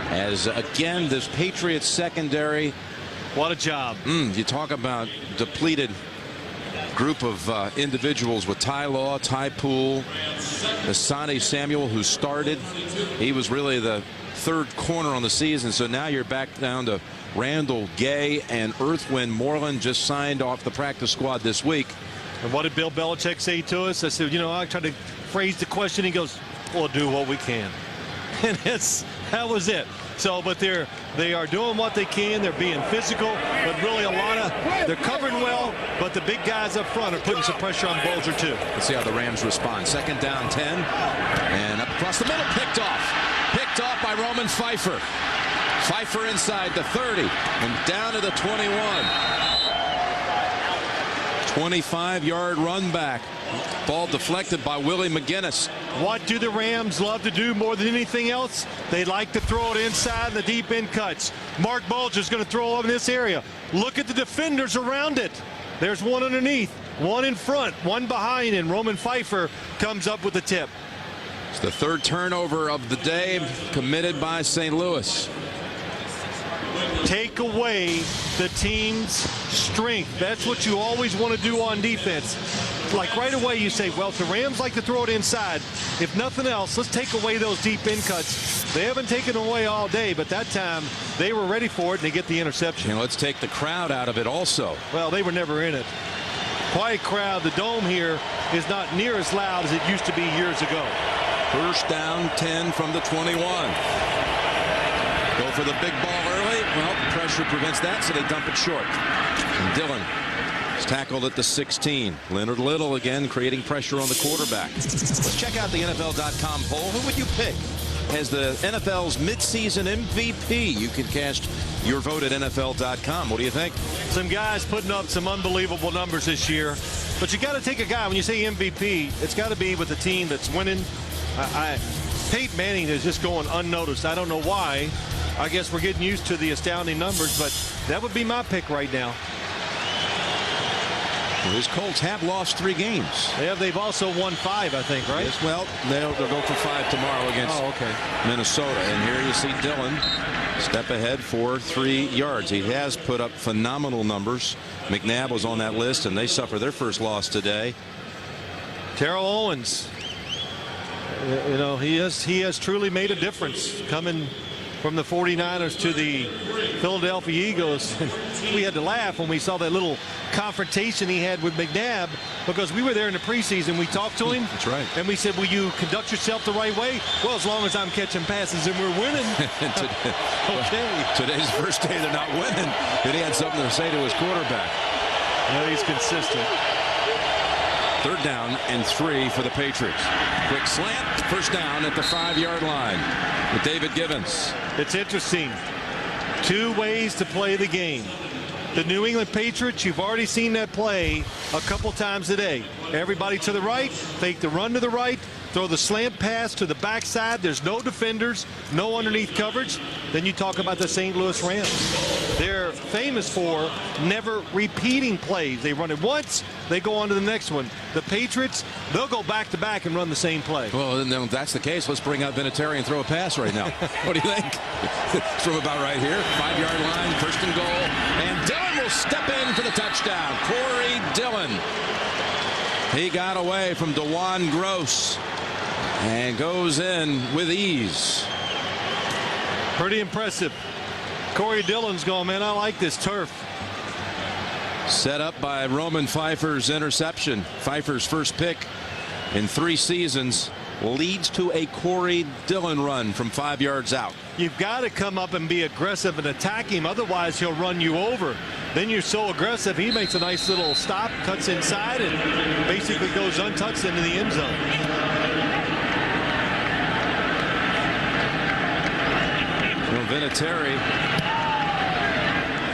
as, again, this Patriots secondary. What a job. You talk about depleted group of individuals with Ty Law, Ty Poole, Asante Samuel, who started. He was really the third corner on the season, so now you're back down to Randall, Gay, and Earthwind Moreland just signed off the practice squad this week. And what did Bill Belichick say to us? I said, I tried to phrase the question. He goes, we'll do what we can. And that was it. So, but they are doing what they can. They're being physical, but really they're covering well, but the big guys up front are putting some pressure on Bulger too. Let's see how the Rams respond. 2nd down 10, and up across the middle, picked off by Roman Pfeiffer. Pfeiffer inside the 30 and down to the 21. 25-yard run back. Ball deflected by Willie McGinnis. What do the Rams love to do more than anything else? They like to throw it inside the deep end cuts. Marc Bulger is going to throw over this area. Look at the defenders around it. There's one underneath, one in front, one behind, and Roman Pfeiffer comes up with the tip. It's the 3rd turnover of the day committed by St. Louis. Take away the team's strength. That's what you always want to do on defense. Like right away you say, well, if the Rams like to throw it inside, if nothing else, let's take away those deep in cuts. They haven't taken away all day, but that time they were ready for it and they get the interception. And let's take the crowd out of it also. Well, they were never in it. Quiet crowd. The dome here is not near as loud as it used to be years ago. 1st down 10 from the 21. Go for the big ball early. Well, pressure prevents that, so they dump it short. And Dillon is tackled at the 16. Leonard Little again creating pressure on the quarterback. Let's check out the NFL.com poll. Who would you pick as the NFL's midseason MVP? You can cast your vote at NFL.com. What do you think? Some guys putting up some unbelievable numbers this year. But you got to take a guy. When you say MVP, it's got to be with a team that's winning. Peyton Manning is just going unnoticed. I don't know why. I guess we're getting used to the astounding numbers, but that would be my pick right now. Well, his Colts have lost 3 games. They've also won 5, I think, right? Yes, well, they'll go for 5 tomorrow against Minnesota. And here you see Dillon step ahead for 3 yards. He has put up phenomenal numbers. McNabb was on that list, and they suffer their first loss today. Terrell Owens, he has truly made a difference coming from the 49ers to the Philadelphia Eagles. We had to laugh when we saw that little confrontation he had with McNabb, because we were there in the preseason. We talked to him. That's right. And we said, will you conduct yourself the right way? Well, as long as I'm catching passes and we're winning. Okay. Today's the first day they're not winning. And he had something to say to his quarterback. No, he's consistent. 3rd down and 3 for the Patriots. Quick slant, 1st down at the 5-yard line with David Gibbons. It's interesting. 2 ways to play the game. The New England Patriots, you've already seen that play a couple times today. Everybody to the right, fake the run to the right, throw the slant pass to the backside. There's no defenders, no underneath coverage. Then you talk about the St. Louis Rams. They're famous for never repeating plays. They run it once, they go on to the next one. The Patriots, they'll go back to back and run the same play. Well, then if that's the case, let's bring out Vinatieri and throw a pass right now. What do you think? It's from about right here. 5-yard line, 1st and goal. And Dillon will step in for the touchdown. Corey Dillon. He got away from DeJuan Gross and goes in with ease. Pretty impressive. Corey Dillon's going, man, I like this turf. Set up by Roman Pfeiffer's interception. Pfeiffer's first pick in 3 seasons leads to a Corey Dillon run from 5 yards out. You've got to come up and be aggressive and attack him. Otherwise, he'll run you over. Then you're so aggressive, he makes a nice little stop, cuts inside, and basically goes untouched into the end zone. Well, Vinatieri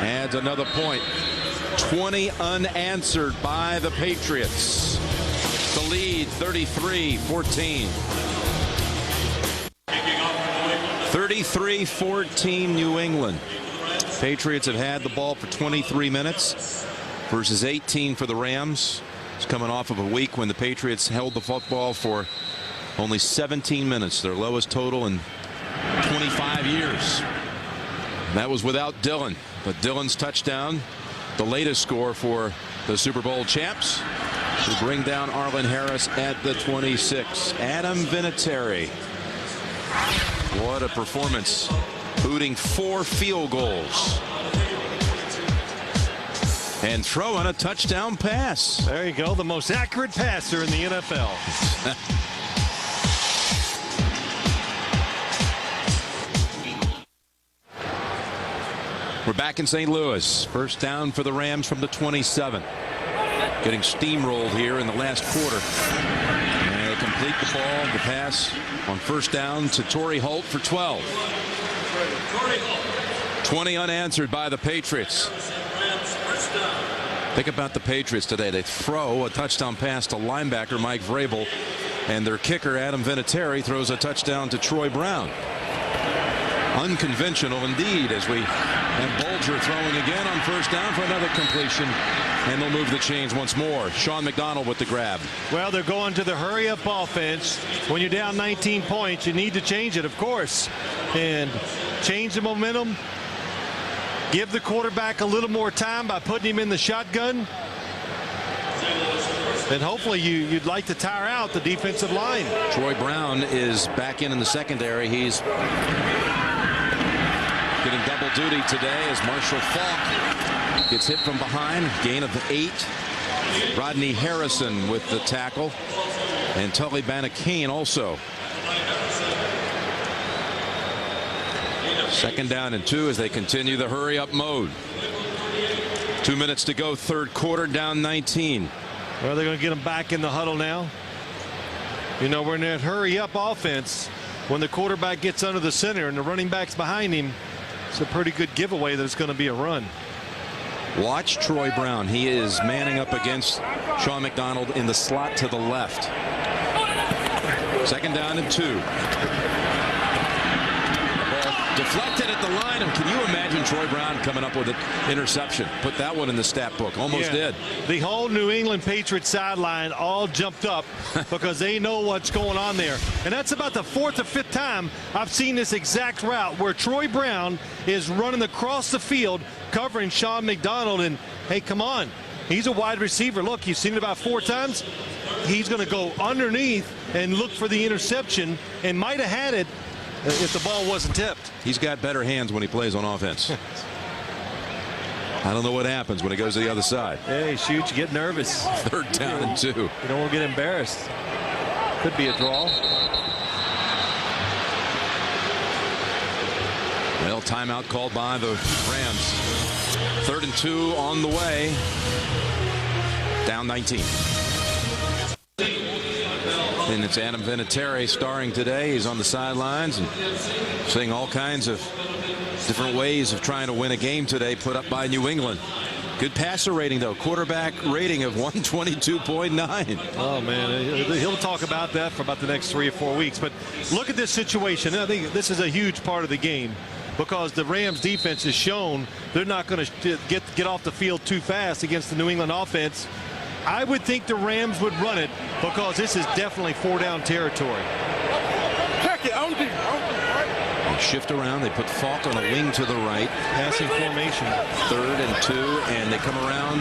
adds another point. 20 unanswered by the Patriots. The lead 33-14. 33-14 New England. Patriots have had the ball for 23 minutes versus 18 for the Rams. It's coming off of a week when the Patriots held the football for only 17 minutes, their lowest total in 25 years. And that was without Dillon. But Dillon's touchdown, the latest score for the Super Bowl champs, to bring down Arlen Harris at the 26. Adam Vinatieri. What a performance. Booting 4 field goals. And throwing a touchdown pass. There you go, the most accurate passer in the NFL. We're back in St. Louis. First down for the Rams from the 27. Getting steamrolled here in the last quarter. And they complete the ball, the pass on first down to Torrey Holt for 12. 20 unanswered by the Patriots. Think about the Patriots today. They throw a touchdown pass to linebacker Mike Vrabel, and their kicker Adam Vinatieri throws a touchdown to Troy Brown. Unconventional indeed, as we have Bulger throwing again on first down for another completion, and they'll move the chains once more. Sean McDonald with the grab. Well, they're going to the hurry-up offense. When you're down 19 points, you need to change it, of course, and change the momentum. Give the quarterback a little more time by putting him in the shotgun. And hopefully you'd like to tire out the defensive line. Troy Brown is back in the secondary. He's getting double duty today as Marshall Faulk gets hit from behind. Gain of 8. Rodney Harrison with the tackle. And Tully Banakane also. Second down and 2 as they continue the hurry-up mode. 2 minutes to go, third quarter, down 19. Well, they're going to get them back in the huddle now. You know, we're in that hurry-up offense. When the quarterback gets under the center and the running back's behind him, it's a pretty good giveaway that it's going to be a run. Watch Troy Brown. He is manning up against Sean McDonald in the slot to the left. Second down and 2. Deflected at the line, and can you imagine Troy Brown coming up with an interception? Put that one in the stat book. Almost did. The whole New England Patriots sideline all jumped up because they know what's going on there. And that's about the 4th or 5th time I've seen this exact route where Troy Brown is running across the field covering Sean McDonald. And hey, come on, he's a wide receiver. Look, you've seen it about 4 times. He's going to go underneath and look for the interception, and might have had it if the ball wasn't tipped. He's got better hands when he plays on offense. I don't know what happens when he goes to the other side. Hey, shoot, you get nervous. Third down and 2. You don't want to get embarrassed. Could be a draw. Well, timeout called by the Rams. 3rd and 2 on the way. Down 19. And it's Adam Vinatieri starring today. He's on the sidelines and seeing all kinds of different ways of trying to win a game today, put up by New England. Good passer rating, though. Quarterback rating of 122.9. Oh, man. He'll talk about that for about the next 3 or 4 weeks. But look at this situation. I think this is a huge part of the game because the Rams defense has shown they're not going to get off the field too fast against the New England offense. I would think the Rams would run it because this is definitely 4-down territory. They shift around. They put Faulk on a wing to the right. Passing formation. 3rd and 2, and they come around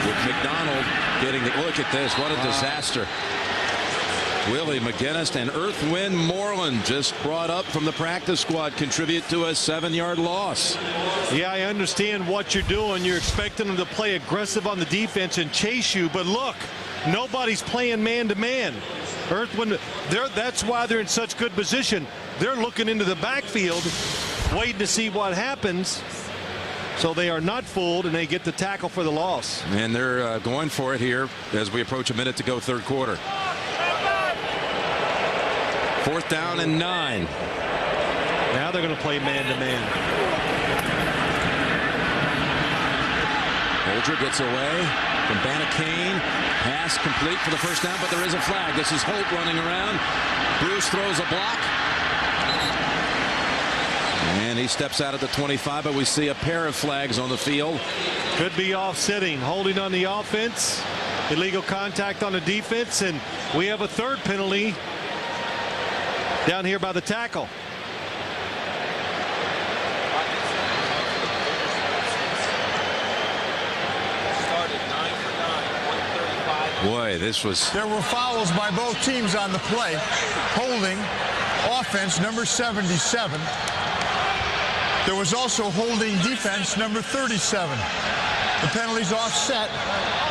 with McDonald getting the look at this. What a disaster. Willie McGinnis and Earthwind Moreland just brought up from the practice squad contribute to a 7-yard loss. Yeah, I understand what you're doing. You're expecting them to play aggressive on the defense and chase you, but look, nobody's playing man-to-man. Earthwind, that's why they're in such good position. They're looking into the backfield, waiting to see what happens. So they are not fooled, and they get the tackle for the loss. And they're going for it here as we approach a minute to go, third quarter. 4th down and 9. Now they're going to play man-to-man. Bulger gets away from Banakane. Pass complete for the first down, but there is a flag. This is Holt running around. Bruce throws a block. And he steps out at the 25, but we see a pair of flags on the field. Could be offsetting, holding on the offense, illegal contact on the defense, and we have a 3rd penalty down here by the tackle. Boy, this was... There were fouls by both teams on the play. Holding, offense, number 77. There was also holding defense, number 37. The penalty's offset.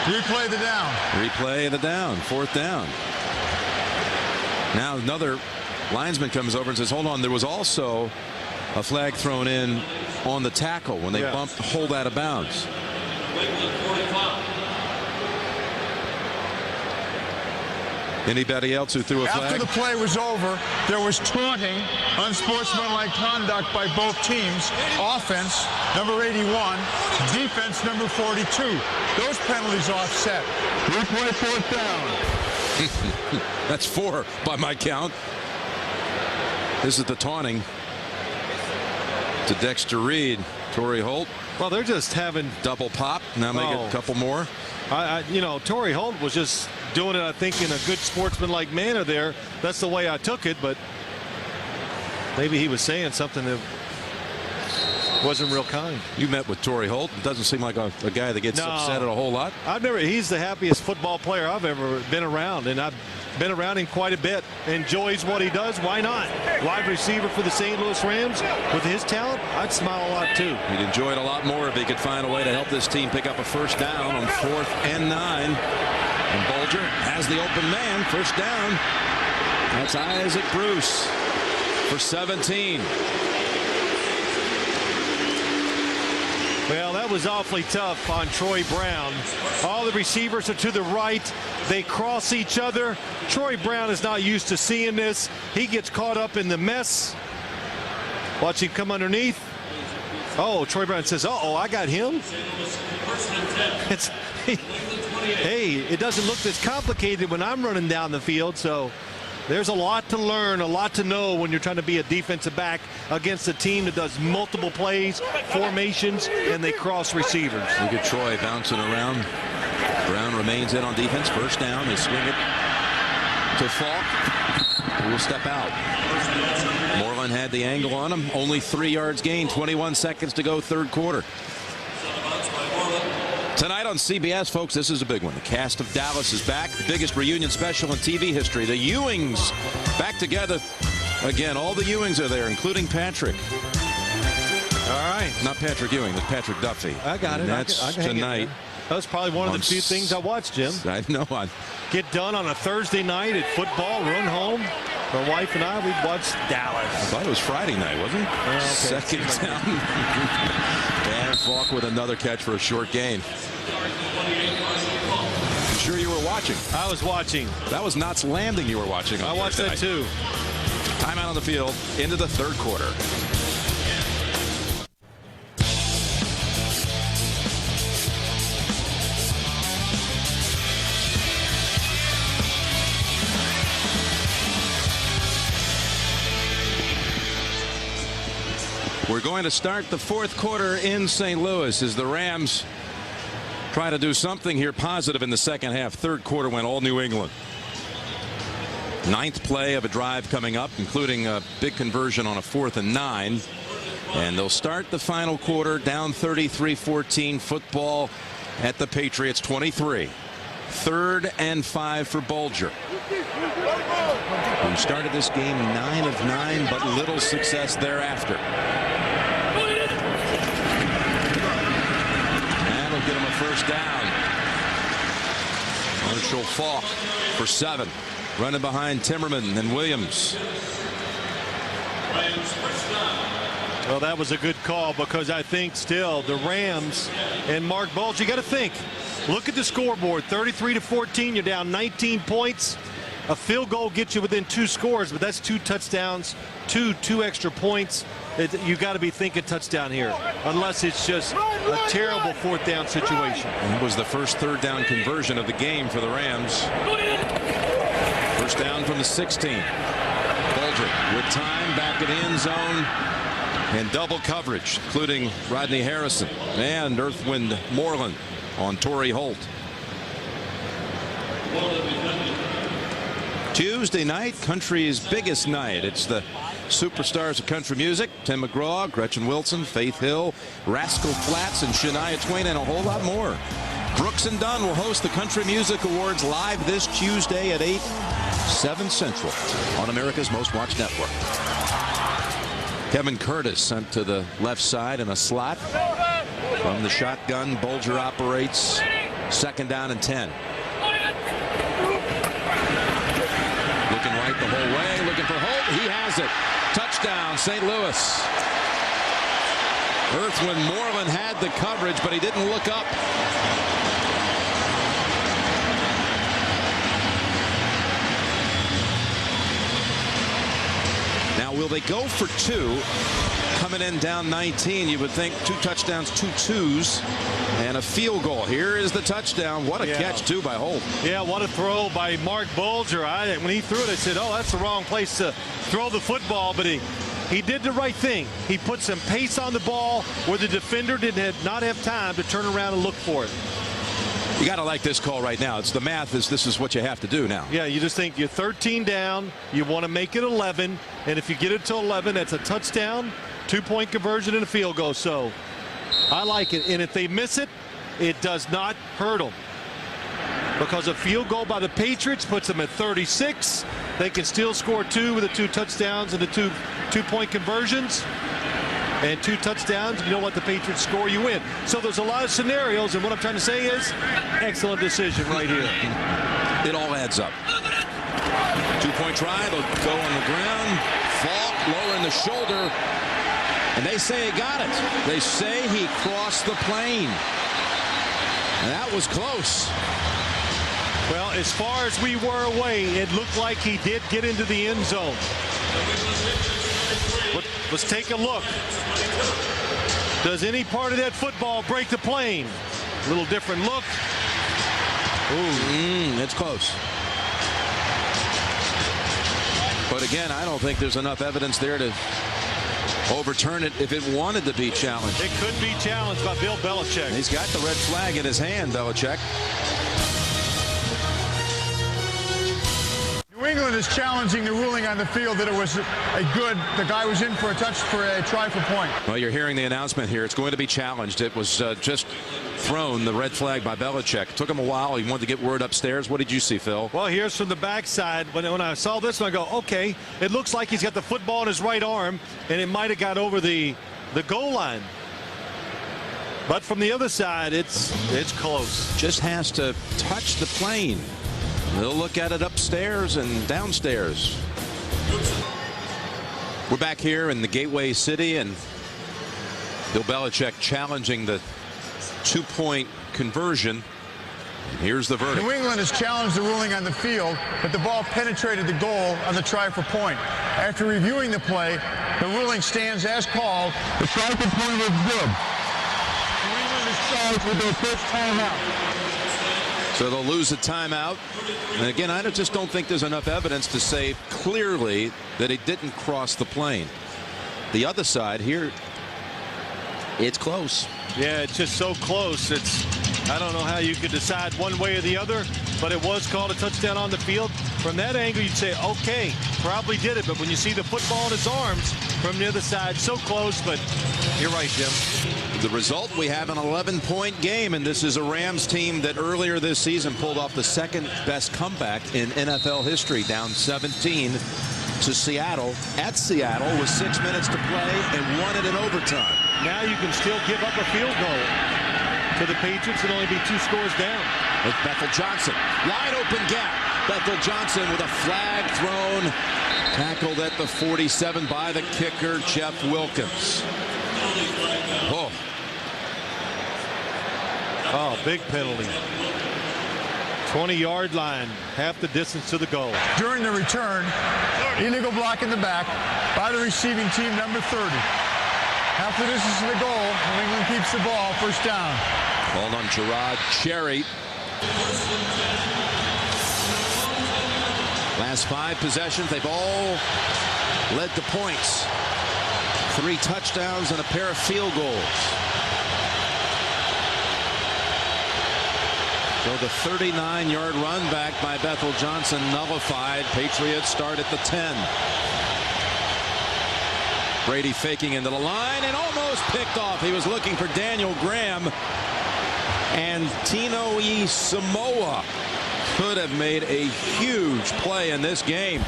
Replay the down. Replay the down. 4th down. Now another linesman comes over and says, hold on, there was also a flag thrown in on the tackle when they bumped Holt out of bounds. Anybody else who threw a flag? After the play was over, there was taunting, unsportsmanlike conduct by both teams. Offense, number 81. Defense, number 42. Those penalties offset. Replay 4th down. That's 4 by my count. This is the taunting to Dexter Reed. Torrey Holt. Well, they're just having double pop. Now make it a couple more. You know, Torrey Holt was just doing it, I think, in a good sportsmanlike manner there. That's the way I took it, but maybe he was saying something that wasn't real kind. You met with Torrey Holt. It doesn't seem like a guy that gets upset at a whole lot. He's the happiest football player I've ever been around, and I've been around him quite a bit. Enjoys what he does. Why not? Wide receiver for the St. Louis Rams. With his talent, I'd smile a lot too. He'd enjoy it a lot more if he could find a way to help this team pick up a 1st down on 4th and 9. And Bulger has the open man. 1st down. That's Isaac Bruce for 17. Well, that was awfully tough on Troy Brown. All the receivers are to the right. They cross each other. Troy Brown is not used to seeing this. He gets caught up in the mess. Watch him come underneath. Oh, Troy Brown says, uh-oh, I got him. Hey, it doesn't look this complicated when I'm running down the field, so there's a lot to learn, a lot to know when you're trying to be a defensive back against a team that does multiple plays, formations, and they cross receivers. Look at Troy bouncing around. Brown remains in on defense. 1st down. They swing it to Falk, who will step out. Moreland had the angle on him. Only 3 yards gained. 21 seconds to go, 3rd quarter. Tonight on CBS, folks, this is a big one. The cast of Dallas is back. The biggest reunion special in TV history. The Ewings back together again. All the Ewings are there, including Patrick. All right. Not Patrick Ewing. It's Patrick Duffy. I got it. And that's tonight. That was probably one of the few things I watched, Jim. I know. Get done on a Thursday night at football, run home. My wife and I, we'd watch Dallas. I thought it was Friday night, wasn't it? Okay. 2nd down. And Falk with another catch for a short gain. I'm sure you were watching. I was watching. That was Knott's Landing you were watching. I watched that too. Timeout on the field into the 3rd quarter. We're going to start the 4th quarter in St. Louis as the Rams try to do something here positive in the 2nd half. 3rd quarter went all New England. 9th play of a drive coming up, including a big conversion on a 4th and 9. And they'll start the final quarter down 33-14. Football at the Patriots 23. 3rd and 5 for Bulger, who started this game 9 of 9, but little success thereafter. That'll get him a 1st down. Marshall Falk for 7, running behind Timmerman and Williams. Well, that was a good call, because I think still the Rams and Marc Bulger, you got to think. Look at the scoreboard, 33-14. You're down 19 points. A field goal gets you within 2 scores, but that's 2 touchdowns, two extra points. You got to be thinking touchdown here, unless it's just a terrible 4th down situation. And it was the first 3rd down conversion of the game for the Rams. 1st down from the 16. Bulger with time back in the end zone and double coverage, including Rodney Harrison and Earthwind Moreland on Torrey Holt. Tuesday night, country's biggest night. It's the superstars of country music: Tim McGraw, Gretchen Wilson, Faith Hill, Rascal Flatts, and Shania Twain, and a whole lot more. Brooks and Dunn will host the Country Music Awards live this Tuesday at 8, 7 Central on America's Most Watched Network. Kevin Curtis sent to the left side in a slot. From the shotgun, Bulger operates. 2nd down and 10. Looking right the whole way, looking for Holt. He has it. Touchdown, St. Louis. Earthwind Moreland had the coverage, but he didn't look up. Now, will they go for 2? Coming in down 19, you would think 2 touchdowns, 2 twos, and a field goal. Here is the touchdown. What a catch, too, by Holt. Yeah, what a throw by Marc Bulger. When he threw it, I said, oh, that's the wrong place to throw the football, but he did the right thing. He put some pace on the ball where the defender did not have time to turn around and look for it. You got to like this call right now. It's the math. This is what you have to do now. Yeah, you just think you're 13 down. You want to make it 11. And if you get it to 11, that's a touchdown, 2-point conversion, and a field goal. So I like it. And if they miss it, it does not hurt them. Because a field goal by the Patriots puts them at 36. They can still score 2 with the 2 touchdowns and the 2-point conversions. And 2 touchdowns, you don't let the Patriots score, you win. So there's a lot of scenarios, and what I'm trying to say is, excellent decision right here. It all adds up. 2-point try, they'll go on the ground, Falk lowering the shoulder, and they say he got it. They say he crossed the plane. And that was close. Well, as far as we were away, it looked like he did get into the end zone. Let's take a look. Does any part of that football break the plane? A little different look. Ooh, it's close. But again, I don't think there's enough evidence there to overturn it if it wanted to be challenged. It could be challenged by Bill Belichick. He's got the red flag in his hand, Belichick. New England is challenging the ruling on the field that it was the guy was in for a try for point. Well, you're hearing the announcement here. It's going to be challenged. It was just thrown, the red flag by Belichick. Took him a while. He wanted to get word upstairs. What did you see, Phil? Well, here's from the backside. When I saw this one, I go, okay, it looks like he's got the football in his right arm, and it might have got over the goal line. But from the other side, it's close. Just has to touch the plane. They'll look at it upstairs and downstairs. We're back here in the Gateway City, and Bill Belichick challenging the 2-point conversion. And here's the verdict. New England has challenged the ruling on the field that the ball penetrated the goal on the try for point. After reviewing the play, the ruling stands as called. The try for point was good. New England is charged with their first timeout. So they'll lose a timeout. And again, I just don't think there's enough evidence to say clearly that he didn't cross the plane. The other side here, it's close. Yeah, it's just so close. I don't know how you could decide one way or the other, but it was called a touchdown on the field. From that angle, you'd say, okay, probably did it. But when you see the football in his arms from the other side, so close, but you're right, Jim. The result, we have an 11-point game, and this is a Rams team that earlier this season pulled off the second-best comeback in NFL history, down 17 to Seattle. At Seattle with 6 minutes to play and won it in overtime. Now you can still give up a field goal to the Patriots and only be 2 scores down. With Bethel Johnson, wide open gap. Bethel Johnson with a flag thrown, tackled at the 47 by the kicker, Jeff Wilkins. Oh, big penalty. 20-yard line, half the distance to the goal. During the return, illegal block in the back by the receiving team, number 30. Half the distance to the goal, New England keeps the ball, first down. Called on Gerard Cherry. Last 5 possessions, they've all led to points. 3 touchdowns and a pair of field goals. So the 39-yard run back by Bethel Johnson nullified. Patriots start at the 10. Brady faking into the line and almost picked off. He was looking for Daniel Graham. And Tino Samoa could have made a huge play in this game.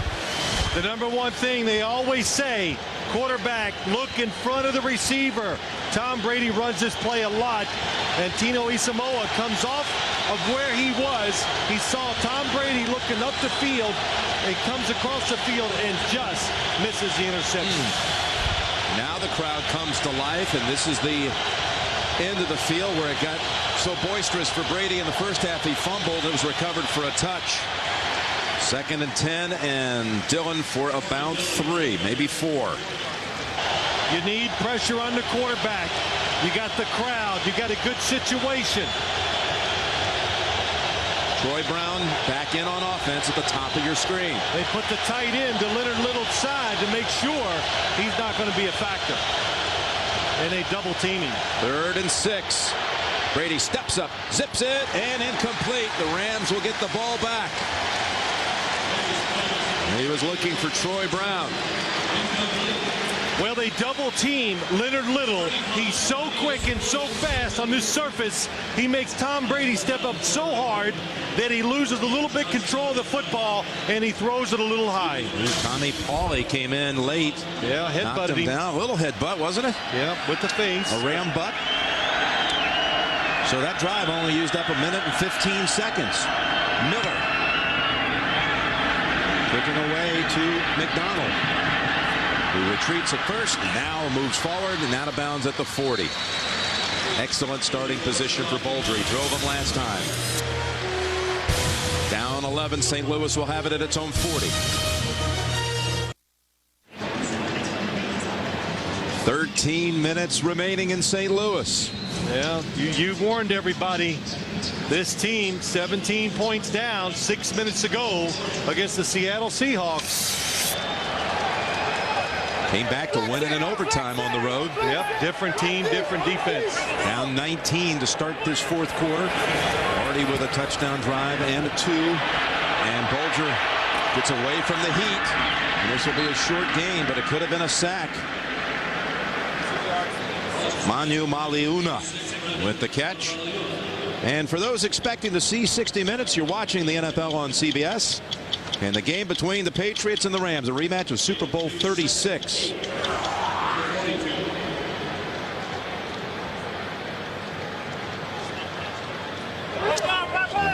The number one thing they always say, quarterback, look in front of the receiver. Tom Brady runs this play a lot, and Tino Isamoa comes off of where he was. He saw Tom Brady looking up the field and comes across the field and just misses the interception. Now the crowd comes to life, and this is the end of the field where it got so boisterous for Brady in the first half. He fumbled. It was recovered for a touch. 2nd and 10, and Dillon for about 3, maybe 4. You need pressure on the quarterback. You got the crowd. You got a good situation. Troy Brown back in on offense at the top of your screen. They put the tight end to Leonard Little's side to make sure he's not going to be a factor. And they double team him. 3rd and 6. Brady steps up, zips it, and incomplete. The Rams will get the ball back. He was looking for Troy Brown. Well, they double team Leonard Little. He's so quick and so fast on this surface. He makes Tom Brady step up so hard that he loses a little bit control of the football, and he throws it a little high. Tommy Pauly came in late. Yeah, knocked him down. A little headbutt, wasn't it? Yeah, with the face. A ram butt. So that drive only used up 1 minute and 15 seconds. Miller kicking away to McDonald, who retreats at first, now moves forward and out of bounds at the 40. Excellent starting position for Bulger. He drove him last time. Down 11. St. Louis will have it at its own 40. 13 minutes remaining in St. Louis. Yeah, you warned everybody. This team 17 points down, 6 minutes to go against the Seattle Seahawks. Came back to win it in overtime on the road. Yep, different team, different defense. Down 19 to start this 4th quarter. Already with a touchdown drive and a 2. And Bulger gets away from the heat. And this will be a short game, but it could have been a sack. Manu Maliuna with the catch. And for those expecting to see 60 minutes, you're watching the NFL on CBS. And the game between the Patriots and the Rams, a rematch of Super Bowl 36.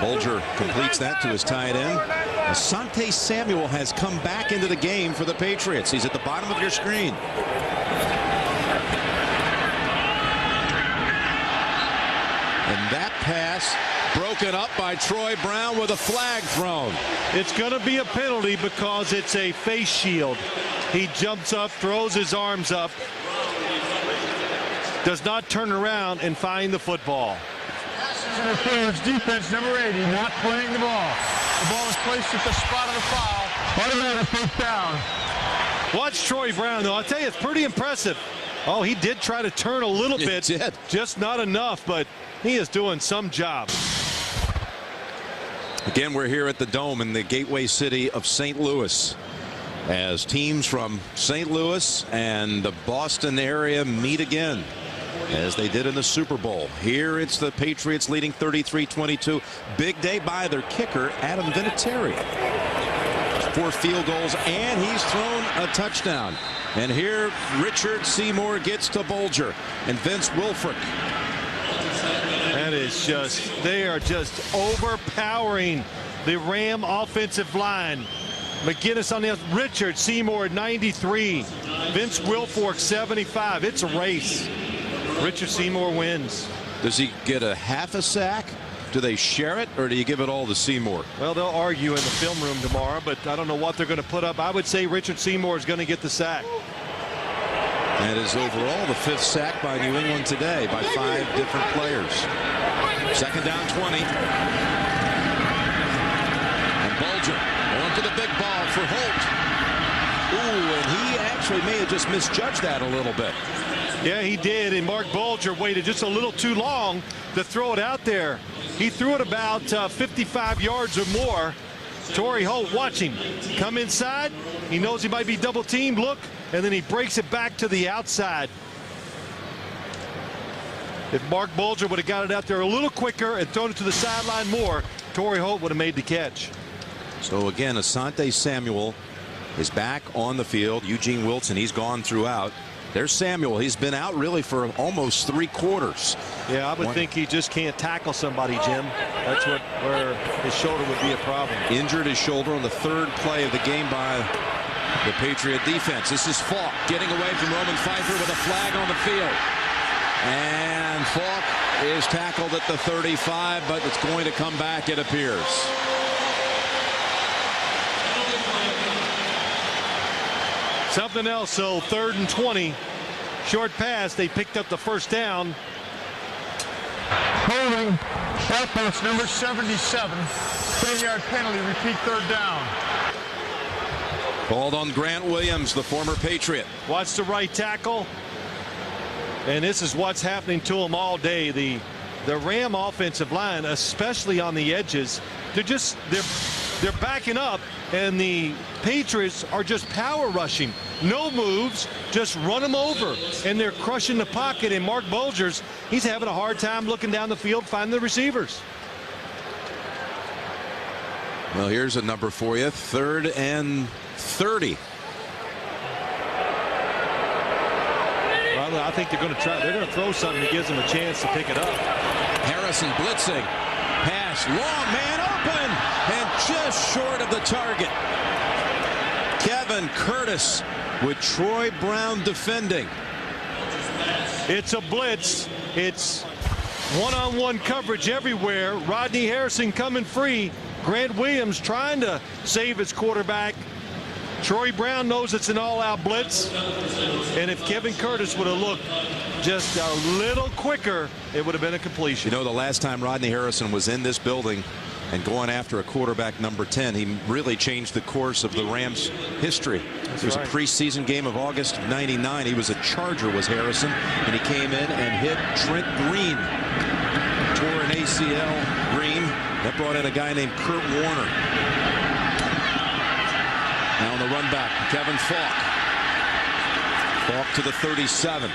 Bulger completes that to his tight end. Asante Samuel has come back into the game for the Patriots. He's at the bottom of your screen. And that pass broken up by Troy Brown with a flag thrown. It's going to be a penalty because it's a face shield. He jumps up, throws his arms up, does not turn around and find the football. Interference defense, number 80, not playing the ball. The ball is placed at the spot of the foul. Automatic first down. Watch Troy Brown, though. I'll tell you, it's pretty impressive. Oh, he did try to turn a little bit. He did. Just not enough, but he is doing some job. Again, we're here at the Dome in the gateway city of St. Louis, as teams from St. Louis and the Boston area meet again, as they did in the Super Bowl. Here it's the Patriots leading 33-22. Big day by their kicker, Adam Vinatieri. 4 field goals, and he's thrown a touchdown. And here Richard Seymour gets to Bulger and Vince Wilfork. That is just, they are just overpowering the Ram offensive line. McGinnis on the Richard Seymour 93. Vince Wilfork 75. It's a race. Richard Seymour wins. Does he get a half a sack? Do they share it, or do you give it all to Seymour? Well, they'll argue in the film room tomorrow, but I don't know what they're going to put up. I would say Richard Seymour is going to get the sack. That is overall the 5th sack by New England today by 5 different players. 2nd down 20. And Bulger going to the big ball for Holt. Ooh, and he actually may have just misjudged that a little bit. Yeah, he did, and Marc Bulger waited just a little too long to throw it out there. He threw it about 55 yards or more. Torrey Holt watching. Come inside. He knows he might be double teamed. Look, and then he breaks it back to the outside. If Marc Bulger would have got it out there a little quicker and thrown it to the sideline more, Torrey Holt would have made the catch. So again, Asante Samuel is back on the field. Eugene Wilson, he's gone throughout. There's Samuel. He's been out really for almost 3 quarters. Yeah, I would think he just can't tackle somebody, Jim. That's where his shoulder would be a problem. Injured his shoulder on the 3rd play of the game by the Patriot defense. This is Falk getting away from Roman Pfeiffer with a flag on the field. And Falk is tackled at the 35, but it's going to come back, it appears. Something else, so 3rd and 20. Short pass, they picked up the first down. Holding offense number 77. 10-yard penalty, repeat 3rd down. Called on Grant Williams, the former Patriot. Watch the right tackle. And this is what's happening to them all day. The Ram offensive line, especially on the edges, they're backing up, and the Patriots are just power rushing. No moves, just run them over, and they're crushing the pocket. And Marc Bulger's, he's having a hard time looking down the field, finding the receivers. Well, here's a number for you. 3rd and 30. Well, I think they're going to try. They're going to throw something that gives them a chance to pick it up. Harrison blitzing. Pass. Long man open. And just short of the target. Kevin Curtis with Troy Brown defending. It's a blitz. It's one-on-one coverage everywhere. Rodney Harrison coming free. Grant Williams trying to save his quarterback. Troy Brown knows it's an all-out blitz. And if Kevin Curtis would have looked just a little quicker, it would have been a completion. You know, the last time Rodney Harrison was in this building and going after a quarterback number 10, he really changed the course of the Rams' history. It was a preseason game of August of '99. He was a Charger, was Harrison, and he came in and hit Trent Green. Tore an ACL, Green. That brought in a guy named Kurt Warner. Now on the run back, Kevin Falk. Falk to the 37.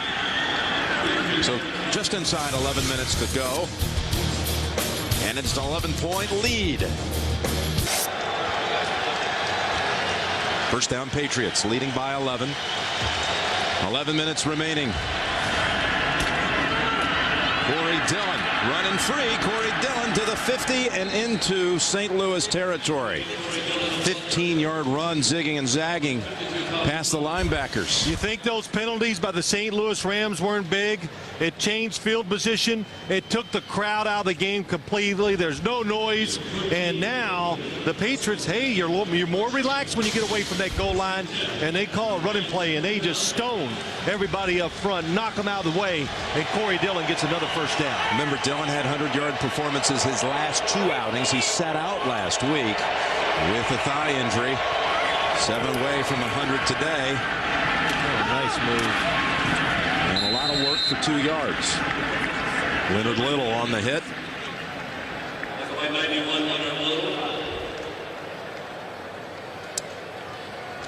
So just inside 11 minutes to go. And it's an 11-point lead. First down, Patriots leading by 11. 11 minutes remaining. Corey Dillon running free. Corey Dillon to the 50 and into St. Louis territory. 15-yard run, zigging and zagging past the linebackers. You think those penalties by the St. Louis Rams weren't big? It changed field position. It took the crowd out of the game completely. There's no noise. And now the Patriots, hey, you're more relaxed when you get away from that goal line. And they call a running play, and they just stone everybody up front, knock them out of the way. And Corey Dillon gets another first down. Remember, Dillon had 100-yard performances his last 2 outings. He sat out last week with a thigh injury. 7 away from 100 today. Oh, nice move. And a lot of work for 2 yards. Leonard Little on the hit.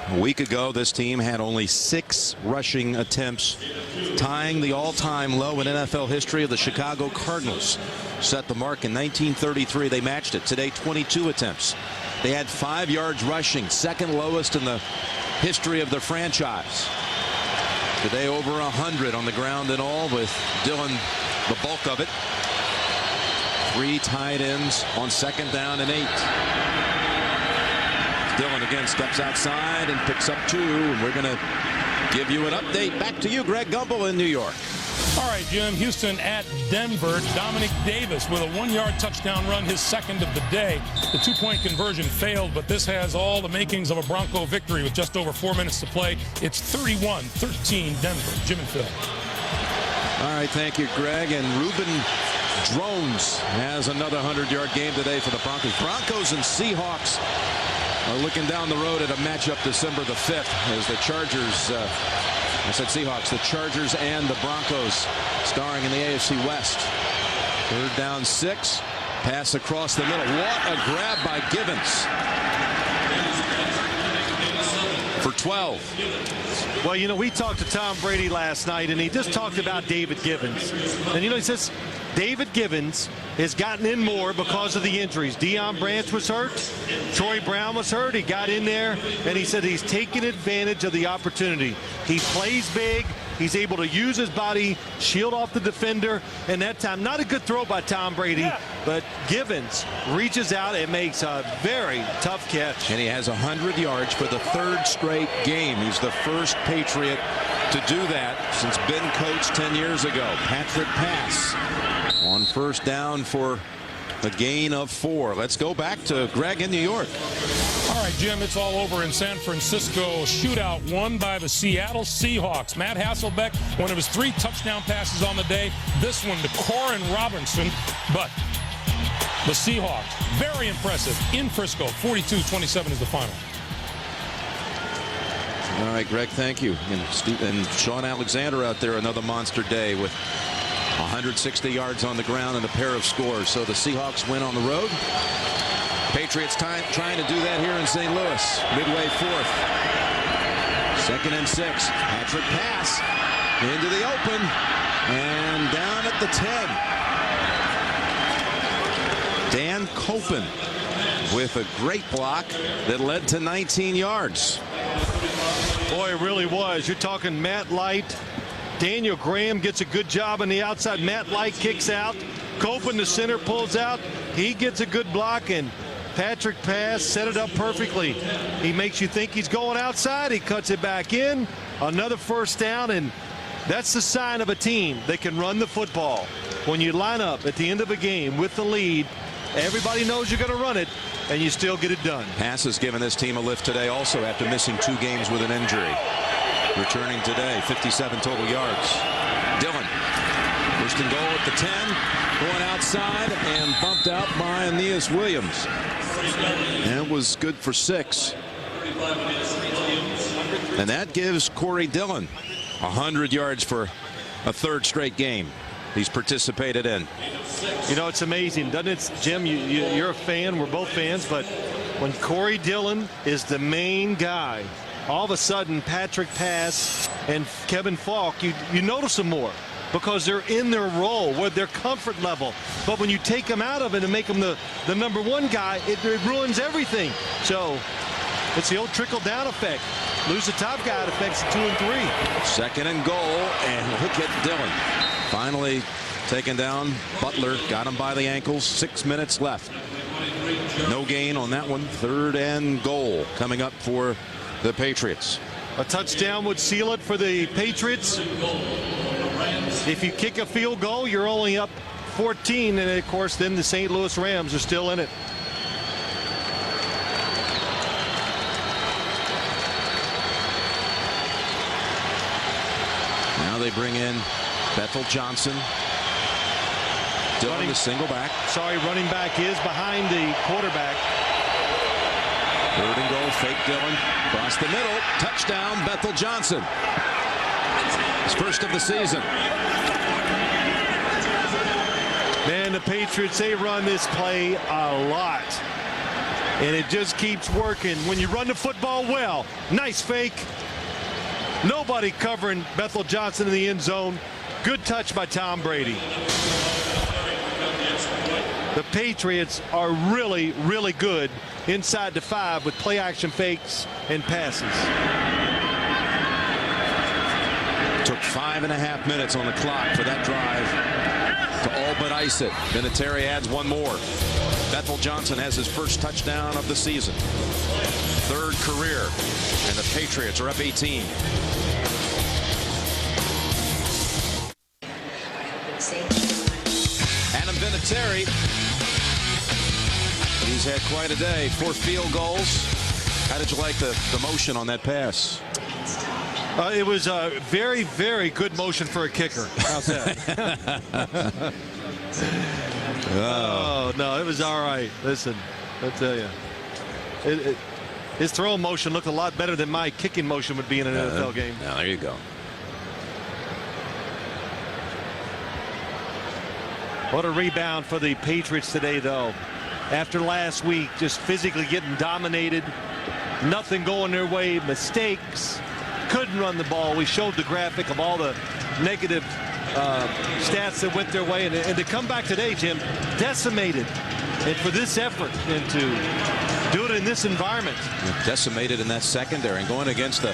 A week ago, this team had only 6 rushing attempts, tying the all-time low in NFL history of the Chicago Cardinals. Set the mark in 1933. They matched it. Today, 22 attempts. They had 5 yards rushing, second lowest in the history of the franchise. Today, over 100 on the ground and all, with Dillon the bulk of it. 3 tight ends on 2nd down and 8. Dillon again steps outside and picks up 2, and we're going to give you an update. Back to you, Greg Gumbel in New York. All right, Jim. Houston at Denver. Dominic Davis with a 1-yard touchdown run, his second of the day. The 2-point conversion failed, but this has all the makings of a Bronco victory with just over 4 minutes to play. It's 31-13 Denver. Jim and Phil. All right, thank you, Greg. And Reuben Drones has another 100-yard game today for the Broncos. Broncos and Seahawks are looking down the road at a matchup December the 5th as the Chargers, I said Seahawks, the Chargers and the Broncos starring in the AFC West. 3rd down 6. Pass across the middle. What a grab by Givens. For 12. Well, you know, we talked to Tom Brady last night, and he just talked about David Givens. And, you know, he says David Givens has gotten in more because of the injuries. Deion Branch was hurt. Troy Brown was hurt. He got in there, and he said he's taking advantage of the opportunity. He plays big. He's able to use his body, shield off the defender, and that time, not a good throw by Tom Brady, but Givens reaches out and makes a very tough catch. And he has 100 yards for the 3rd straight game. He's the first Patriot to do that since Ben coached 10 years ago. Patrick pass on 1st down for a gain of 4. Let's go back to Greg in New York. All right, Jim, it's all over in San Francisco. Shootout won by the Seattle Seahawks. Matt Hasselbeck, one of his 3 touchdown passes on the day. This one to Corin Robinson. But the Seahawks, very impressive in Frisco. 42-27 is the final. All right, Greg, thank you. And Sean Alexander out there, another monster day with 160 yards on the ground and a pair of scores. So the Seahawks win on the road. Patriots trying to do that here in St. Louis. Midway 4th. 2nd and 6. Patrick pass into the open and down at the 10. Dan Copen with a great block that led to 19 yards. Boy, it really was. You're talking Matt Light. Daniel Graham gets a good job on the outside. Matt Light kicks out. Copen, the center, pulls out. He gets a good block, and Patrick pass, set it up perfectly. He makes you think he's going outside. He cuts it back in. Another 1st down, and that's the sign of a team that can run the football. When you line up at the end of a game with the lead, everybody knows you're going to run it, and you still get it done. Pass has given this team a lift today also after missing 2 games with an injury. Returning today, 57 total yards. Dillon, 1st and goal at the 10, going outside and bumped out by Aeneas Williams. And it was good for 6. And that gives Corey Dillon 100 yards for a 3rd straight game he's participated in. You know, it's amazing, doesn't it, Jim? You're a fan. We're both fans. But when Corey Dillon is the main guy, all of a sudden Patrick Pass and Kevin Falk, you notice them more because they're in their role, with their comfort level. But when you take them out of it and make them the number 1 guy, it ruins everything. So it's the old trickle-down effect. Lose the top guy, it affects the 2 and 3. 2nd and goal, and look at Dillon. Finally taken down. Butler got him by the ankles. 6 minutes left. No gain on that one. 3rd and goal coming up for the Patriots. A touchdown would seal it for the Patriots. If you kick a field goal, you're only up 14, and of course then the St. Louis Rams are still in it. Now they bring in Bethel Johnson. Dillon, the single back. Running back is behind the quarterback. 3rd and goal, fake Dillon. Across the middle, touchdown, Bethel Johnson. His 1st of the season. Man, the Patriots, they run this play a lot. And it just keeps working. When you run the football well, nice fake. Nobody covering Bethel Johnson in the end zone. Good touch by Tom Brady. The Patriots are really, really good inside the 5 with play action fakes and passes. Took 5.5 minutes on the clock for that drive to all but ice it. Vinatieri adds 1 more. Bethel Johnson has his 1st touchdown of the season. 3rd career. And the Patriots are up 18. Adam Vinatieri. He's had quite a day. 4 field goals. How did you like the motion on that pass? It was a very, very good motion for a kicker. How's that? Oh, no, it was all right. Listen, I'll tell you. His throwing motion looked a lot better than my kicking motion would be in an NFL game. Now, there you go. What a rebound for the Patriots today, though. After last week, just physically getting dominated. Nothing going their way. Mistakes. Couldn't run the ball. We showed the graphic of all the negative stats that went their way, and to come back today, Jim, decimated, and for this effort and to do it in this environment. Decimated in that secondary and going against the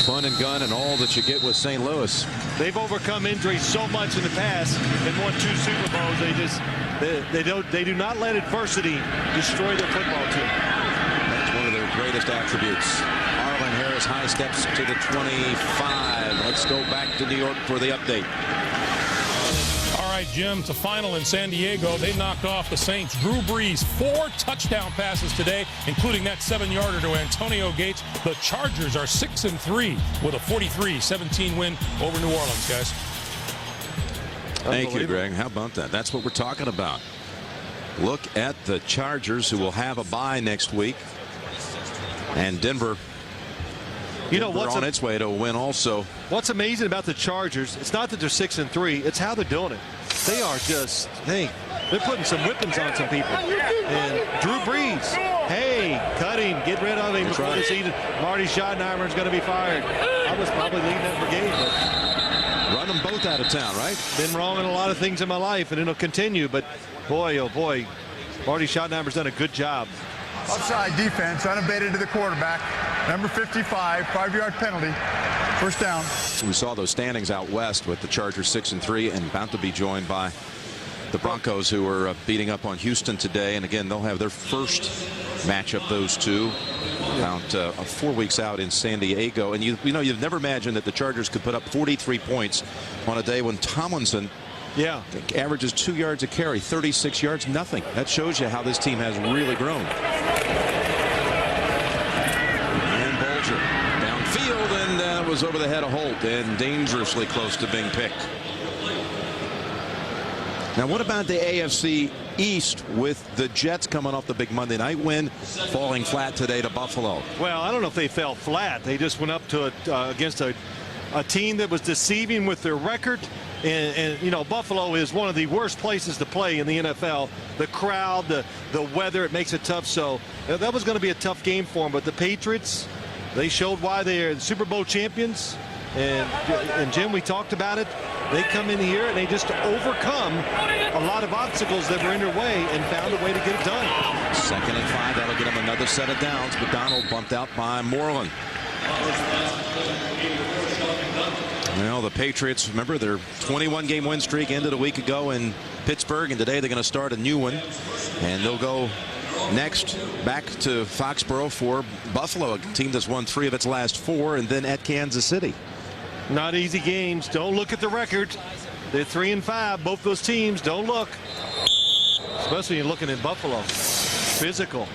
fun and gun and all that you get with St. Louis. They've overcome injuries so much in the past and won 2 Super Bowls. They do not let adversity destroy their football team. That's one of their greatest attributes. Arlen Harris high steps to the 25. Let's go back to New York for the update. All right, Jim, to final in San Diego. They knocked off the Saints. Drew Brees, 4 touchdown passes today, including that 7-yarder to Antonio Gates. The Chargers are 6-3 with a 43-17 win over New Orleans, guys. Thank you, Greg. How about that? That's what we're talking about. Look at the Chargers, who will have a bye next week. And Denver, what's on its way to a win also. What's amazing about the Chargers, it's not that they're 6-3, it's how they're doing it. They are just, they're putting some whippings on some people. And Drew Brees, hey, cut him, get rid of him before the season. Marty Schottenheimer is going to be fired. I was probably leading that brigade, but run them both out of town, right? Been wrong in a lot of things in my life, and it'll continue. But boy, oh boy, Marty Schottenheimer's done a good job. Offside defense, unabated to the quarterback. Number 55, 5-yard penalty. First down. We saw those standings out west with the Chargers 6-3 and about to be joined by the Broncos, who are beating up on Houston today. And again, they'll have their first matchup, those two, about 4 weeks out in San Diego. And you've never imagined that the Chargers could put up 43 points on a day when Tomlinson averages 2 yards a carry, 36 yards, nothing. That shows you how this team has really grown. And Bulger downfield, and that was over the head of Holt and dangerously close to being picked. Now, what about the AFC East with the Jets coming off the big Monday night win, falling flat today to Buffalo? Well, I don't know if they fell flat. They just went up to against a team that was deceiving with their record. And Buffalo is one of the worst places to play in the NFL. The crowd, the weather, it makes it tough. So that was going to be a tough game for them. But the Patriots, they showed why they're the Super Bowl champions. And Jim, we talked about it. They come in here and they just overcome a lot of obstacles that were in their way and found a way to get it done. 2nd and 5. That'll get them another set of downs. But Donald bumped out by Moreland. Well, the Patriots, remember, their 21-game win streak ended a week ago in Pittsburgh, and today they're going to start a new one. And they'll go next back to Foxborough for Buffalo, a team that's won 3 of its last 4, and then at Kansas City. Not easy games. Don't look at the record. They're 3-5. Both those teams, don't look. Especially when you're looking at Buffalo. Physical.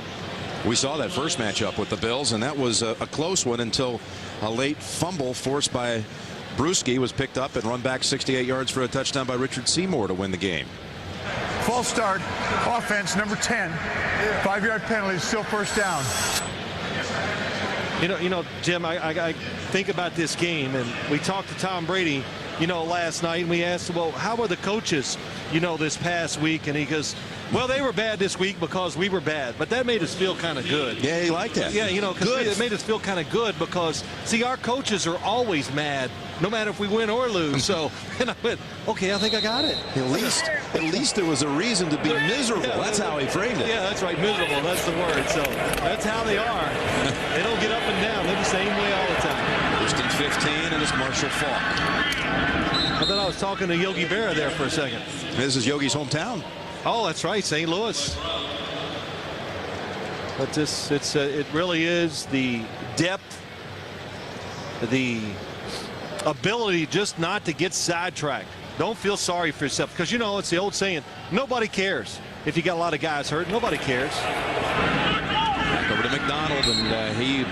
We saw that first matchup with the Bills, and that was a close one until a late fumble forced by Bruschi was picked up and run back 68 yards for a touchdown by Richard Seymour to win the game. False start. Offense, number 10. 5-yard penalty, still first down. Jim, I think about this game, and we talked to Tom Brady, last night, and we asked, well, how were the coaches, this past week? And he goes, well, they were bad this week because we were bad. But that made us feel kind of good. Yeah, he liked that. Yeah, because it made us feel kind of good because, see, our coaches are always mad, no matter if we win or lose. So, and I went, okay, I think I got it. At least there was a reason to be miserable. Yeah, that's how he framed it. Yeah, that's right, miserable. That's the word. So that's how they are. They don't get up and down. They're the same way all the time. First and 15, and it's Marshall Faulk. I thought I was talking to Yogi Berra there for a second. This is Yogi's hometown. Oh, that's right, St. Louis. But it really is the depth, the ability just not to get sidetracked. Don't feel sorry for yourself, because it's the old saying, nobody cares. If you got a lot of guys hurt, nobody cares. Back over to McDonald, and he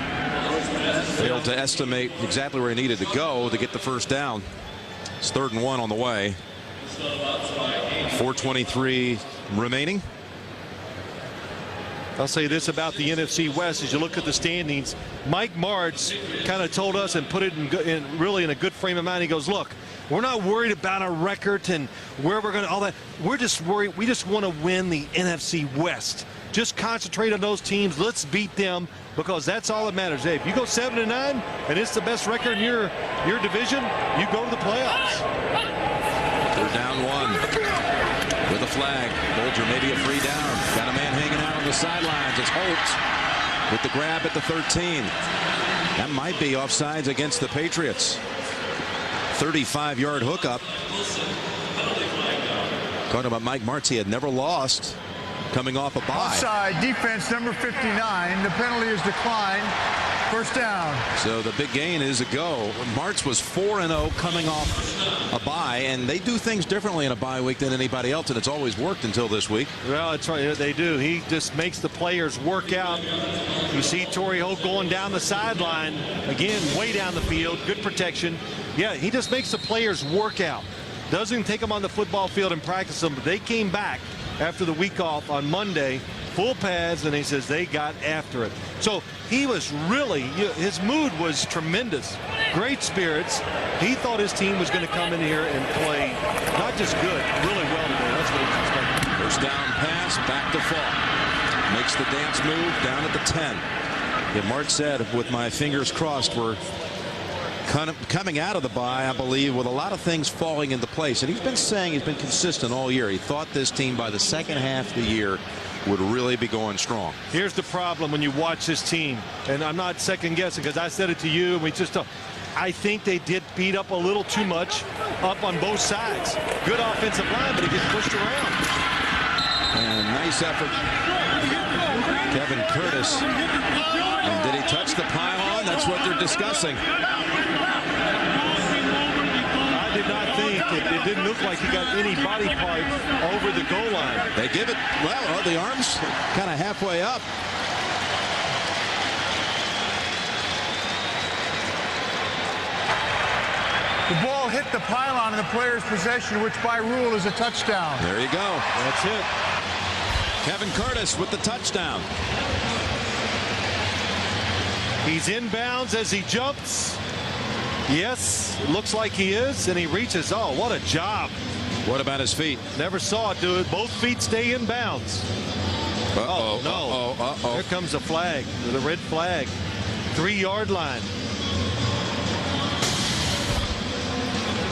failed to estimate exactly where he needed to go to get the first down. It's 3rd and 1 on the way. 4:23 remaining. I'll say this about the NFC West. As you look at the standings, Mike Marc kind of told us and put it really in a good frame of mind. He goes, look, we're not worried about our record and where we're going to all that. We're just worried. We just want to win the NFC West. just concentrate on those teams. Let's beat them, because that's all that matters. Hey, if you go 7-9 and it's the best record in your division, you go to the playoffs. They're down 1 with a flag. Bulger maybe a free down. Got a man hanging out on the sidelines. It's Holt with the grab at the 13. That might be offsides against the Patriots. 35-yard hookup. Talking about Mike Marc, he had never lost coming off a bye. Offside, defense number 59. The penalty is declined. First down. So the big gain is a go. March was 4-0 coming off a bye, and they do things differently in a bye week than anybody else, and it's always worked until this week. Well, that's right. They do. He just makes the players work out. You see Torrey Holt going down the sideline again, way down the field. Good protection. Yeah, he just makes the players work out. Doesn't take them on the football field and practice them. But they came back after the week off on Monday, full pads, and he says they got after it. So he was really, his mood was tremendous. Great spirits. He thought his team was going to come in here and play not just good, really well today. That's what he was expecting. First down pass, back to Falk. Makes the dance move down at the 10. Yeah, Marc said, with my fingers crossed, we're coming out of the bye, I believe, with a lot of things falling into place. And he's been saying, he's been consistent all year. He thought this team by the second half of the year would really be going strong. Here's the problem when you watch this team, and I'm not second guessing because I said it to you, and we just I think they did beat up a little too much up on both sides. Good offensive line, but it gets pushed around. And nice effort, Kevin Curtis. And did he touch the pylon? That's what they're discussing. I did not think it didn't look like he got any body part over the goal line. They give it, well, the arms kind of halfway up. The ball hit the pylon in the player's possession, which by rule is a touchdown. There you go. That's it. Kevin Curtis with the touchdown. He's inbounds as he jumps. Yes, it looks like he is, and he reaches. Oh, what a job. What about his feet? Never saw it do it. Both feet stay in bounds. Uh-oh, oh, no. uh-oh. Here comes the flag, the red flag. 3-yard line.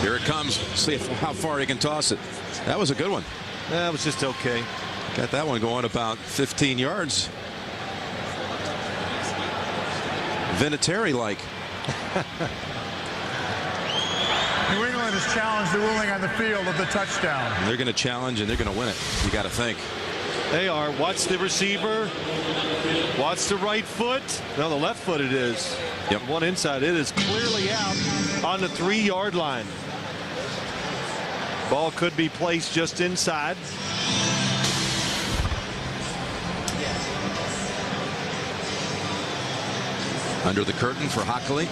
Here it comes. See how far he can toss it. That was a good one. That was just okay. Got that one going about 15 yards. Vinatieri-like. New England has challenged the ruling on the field of the touchdown. And they're going to challenge, and they're going to win it. You got to think. They are. Watch the receiver. Watch the right foot. No, the left foot it is. Yep. One inside. It is clearly out on the 3-yard line. Ball could be placed just inside. Under the curtain for Hockley.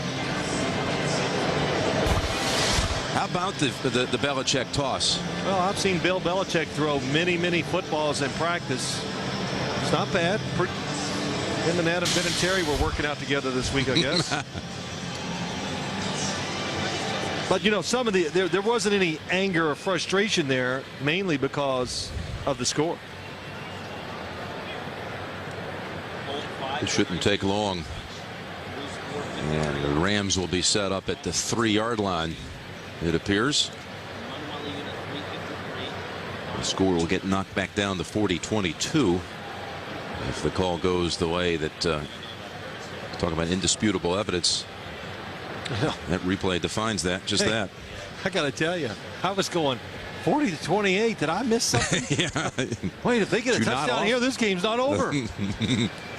How about the Belichick toss? Well, I've seen Bill Belichick throw many footballs in practice. It's not bad. Him and Adam Vinatieri were working out together this week, I guess. But, you know, some of there wasn't any anger or frustration there, mainly because of the score. It shouldn't take long. And the Rams will be set up at the 3-yard line, it appears. The score will get knocked back down to 40-22 if the call goes the way that talking about indisputable evidence. That replay defines that, just that. I got to tell you, I was going 40-28. Did I miss something? Yeah. Wait, if they get a touchdown here, this game's not over.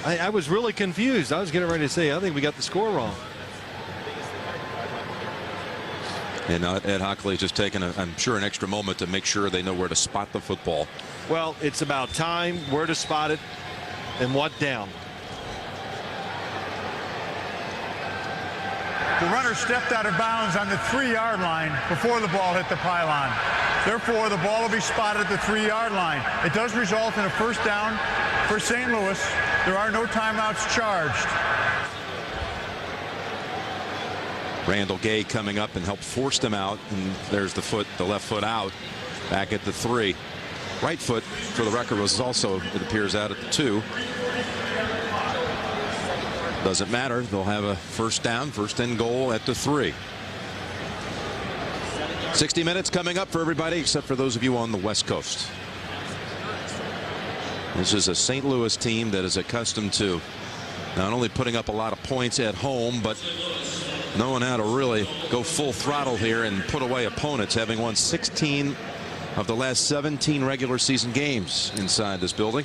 I was really confused. I was getting ready to say, I think we got the score wrong. And Ed Hockley just taking, I'm sure, an extra moment to make sure they know where to spot the football. Well, it's about time, where to spot it, and what down. The runner stepped out of bounds on the 3-yard line before the ball hit the pylon. Therefore, the ball will be spotted at the 3-yard line. It does result in a first down for St. Louis. There are no timeouts charged. Randall Gay coming up and helped force them out, and there's the left foot out back at the 3. right foot, for the record, was also, it appears, out at the 2. Doesn't matter. They'll have a first down, first and goal at the 3. 60 minutes coming up for everybody except for those of you on the West Coast. This is a St. Louis team that is accustomed to not only putting up a lot of points at home, but knowing how to really go full throttle here and put away opponents, having won 16 of the last 17 regular season games inside this building.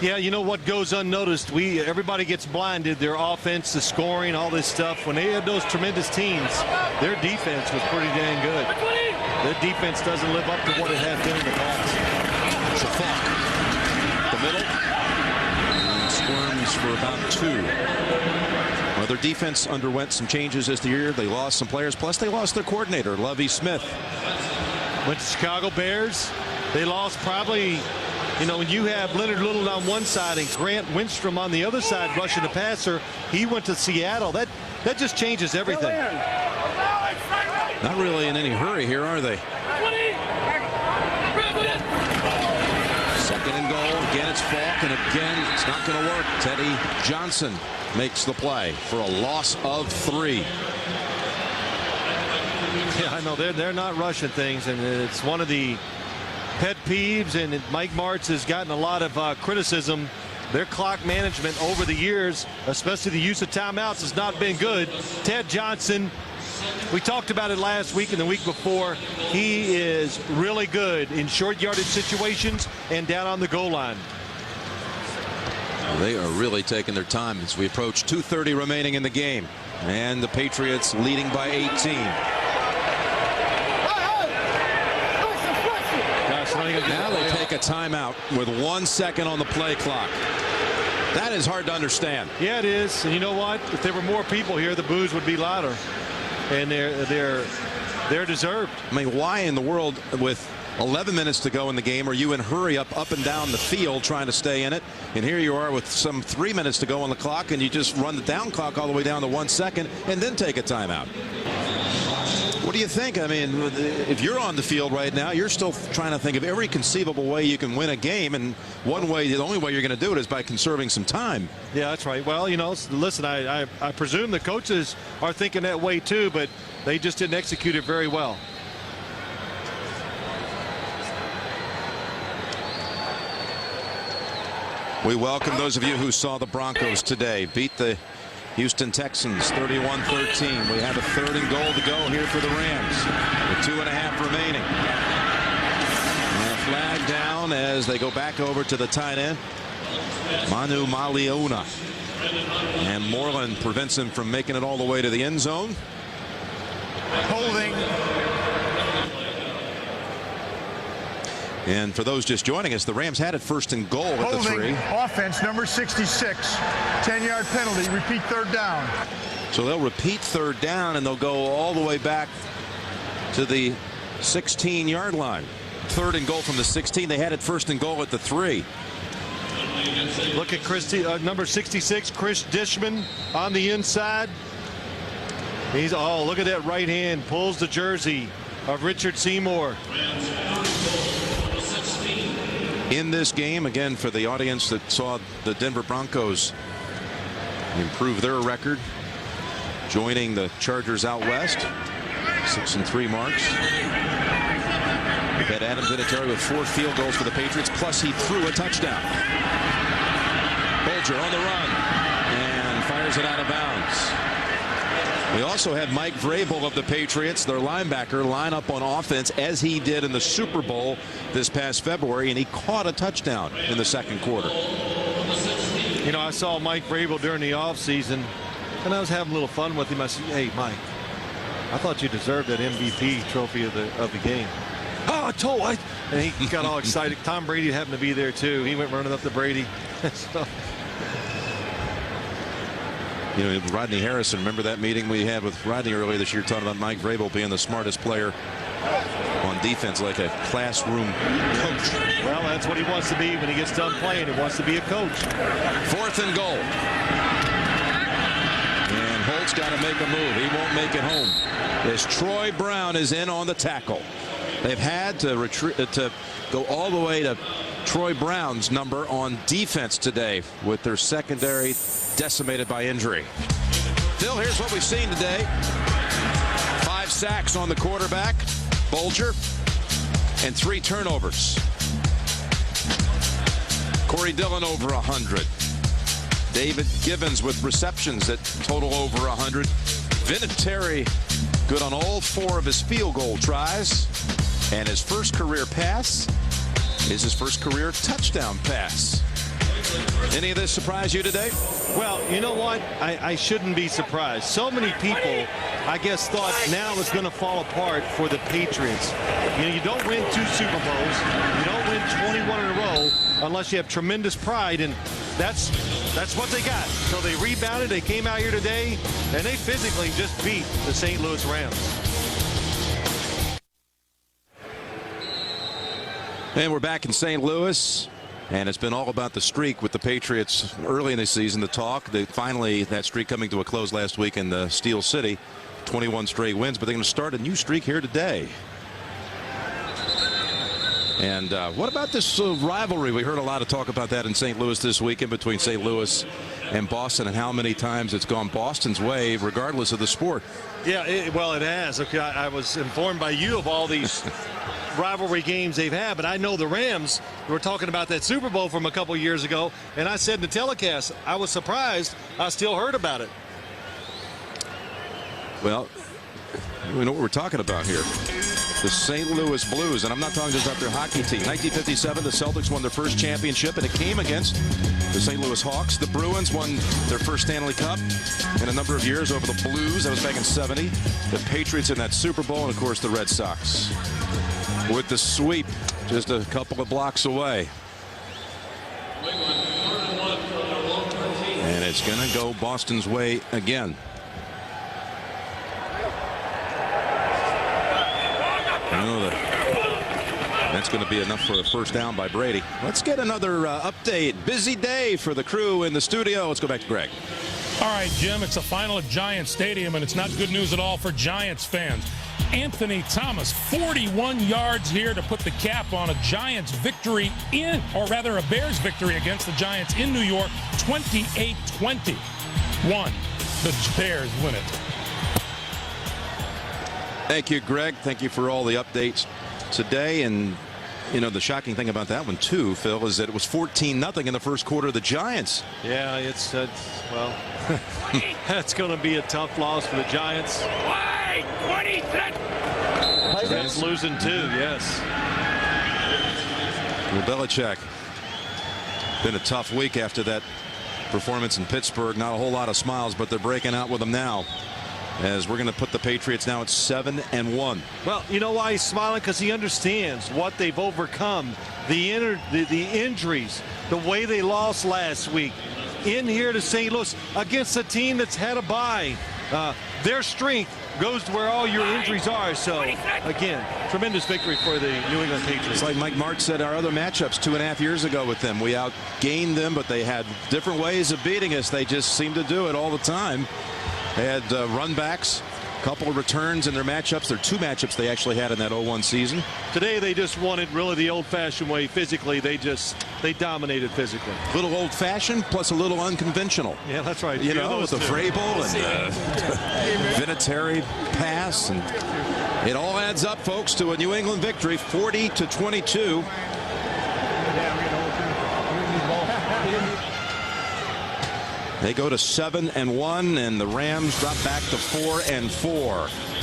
Yeah, you know what goes unnoticed? Everybody gets blinded. Their offense, the scoring, all this stuff. When they had those tremendous teams, their defense was pretty dang good. Their defense doesn't live up to what it has been in the past. Shafak, the middle, and squirms for about 2. Well, their defense underwent some changes this year. They lost some players, plus they lost their coordinator, Lovie Smith. Went to Chicago Bears. They lost probably, you know, when you have Leonard Little on one side and Grant Winstrom on the other side rushing the passer, he went to Seattle. That just changes everything. Not really in any hurry here, are they? Second and goal. Again, it's Falk, and again, it's not going to work. Teddy Johnson makes the play for a loss of 3. Yeah, I know they're not rushing things, and it's one of the pet peeves, and Mike Martz has gotten a lot of criticism. Their clock management over the years, especially the use of timeouts, has not been good. Ted Johnson, we talked about it last week and the week before. He is really good in short yardage situations and down on the goal line. They are really taking their time as we approach 2:30 remaining in the game, and the Patriots leading by 18. Now they take a timeout with 1 second on the play clock. That is hard to understand. Yeah, it is. And you know what? If there were more people here, the boos would be louder, and they're deserved. I mean, why in the world, with 11 minutes to go in the game, are you in hurry up and down the field trying to stay in it? And here you are with some 3 minutes to go on the clock, and you just run the down clock all the way down to 1 second and then take a timeout. What do you think? I mean, if you're on the field right now, you're still trying to think of every conceivable way you can win a game, and one way, the only way you're going to do it is by conserving some time. Yeah, that's right. Well, you know, listen, I presume the coaches are thinking that way too, but they just didn't execute it very well. We welcome those of you who saw the Broncos today beat the Houston Texans 31-13. We have a 3rd and goal to go here for the Rams with 2.5 remaining. And a flag down as they go back over to the tight end, Manu Maliona. And Moreland prevents him from making it all the way to the end zone. Holding. And for those just joining us, the Rams had it 1st and goal at the 3. Offense number 66. 10-yard penalty. Repeat 3rd down. So they'll repeat 3rd down, and they'll go all the way back to the 16-yard line. 3rd and goal from the 16. They had it 1st and goal at the 3. Look at number 66, Chris Dishman on the inside. Look at that right hand, pulls the jersey of Richard Seymour. In this game, again, for the audience that saw the Denver Broncos improve their record, joining the Chargers out west, 6-3 marks. We've had Adam Vinatieri with 4 field goals for the Patriots, plus he threw a touchdown. Bulger on the run and fires it out of bounds. We also had Mike Vrabel of the Patriots, their linebacker, line up on offense as he did in the Super Bowl this past February, and he caught a touchdown in the 2nd quarter. You know, I saw Mike Vrabel during the offseason, and I was having a little fun with him. I said, "Hey, Mike, I thought you deserved that MVP trophy of the game." "Oh, I told you." And he got all excited. Tom Brady happened to be there too. He went running up to Brady. So, you know, Rodney Harrison, remember that meeting we had with Rodney earlier this year talking about Mike Vrabel being the smartest player on defense, like a classroom coach. Well, that's what he wants to be when he gets done playing. He wants to be a coach. 4th and goal. And Holt's got to make a move. He won't make it home as Troy Brown is in on the tackle. They've had to retreat, to go all the way to Troy Brown's number on defense today with their secondary decimated by injury. Phil, here's what we've seen today. 5 sacks on the quarterback, Bulger, and 3 turnovers. Corey Dillon over 100. David Givens with receptions that total over 100. Vinatieri good on all 4 of his field goal tries. And his first career pass is his first career touchdown pass. Any of this surprise you today? Well, you know what? I shouldn't be surprised. So many people, I guess, thought now it's going to fall apart for the Patriots. You know, you don't win 2 Super Bowls. You don't win 21 in a row unless you have tremendous pride, and that's what they got. So they rebounded. They came out here today, and they physically just beat the St. Louis Rams. And we're back in St. Louis, and it's been all about the streak with the Patriots early in the season. The talk, finally that streak coming to a close last week in the Steel City, 21 straight wins, but they're going to start a new streak here today. And what about this rivalry? We heard a lot of talk about that in St. Louis this weekend between St. Louis and Boston, and how many times it's gone Boston's way regardless of the sport. Yeah, well, it has. Okay, I was informed by you of all these rivalry games they've had, but I know the Rams were talking about that Super Bowl from a couple years ago, and I said in the telecast, I was surprised I still heard about it. Well, we know what we're talking about here. The St. Louis Blues, and I'm not talking just about their hockey team. 1957, the Celtics won their first championship, and it came against the St. Louis Hawks. The Bruins won their first Stanley Cup in a number of years over the Blues. That was back in '70. The Patriots in that Super Bowl, and of course the Red Sox with the sweep just a couple of blocks away. And it's going to go Boston's way again. I know that's going to be enough for a first down by Brady. Let's get another update. Busy day for the crew in the studio. Let's go back to Greg. All right, Jim, it's the final at Giants Stadium, and it's not good news at all for Giants fans. Anthony Thomas, 41 yards here to put the cap on a Giants victory or rather a Bears victory against the Giants in New York, 28-21. The Bears win it. Thank you, Greg. Thank you for all the updates today. And, you know, the shocking thing about that one, too, Phil, is that it was 14-0 in the first quarter of the Giants. Yeah, it's well, that's going to be a tough loss for the Giants. Giants losing, too, yes. Well, Belichick, been a tough week after that performance in Pittsburgh. Not a whole lot of smiles, but they're breaking out with them now, as we're going to put the Patriots now at 7-1. Well, you know why he's smiling? Because he understands what they've overcome, the injuries, the way they lost last week in here to St. Louis against a team that's had a bye. Their strength goes to where all your injuries are. So, again, tremendous victory for the New England Patriots. It's like Marc said, our other matchups 2.5 years ago with them. We outgained them, but they had different ways of beating us. They just seem to do it all the time. They had run backs, a couple of returns in their matchups. There are 2 matchups they actually had in that 0-1 season. Today they just won it really the old-fashioned way. Physically, they dominated physically. A little old-fashioned plus a little unconventional. Yeah, that's right. You know, with the Vrabel and Vinatieri pass, and it all adds up, folks, to a New England victory, 40-22. They go to 7-1, and the Rams drop back to 4-4.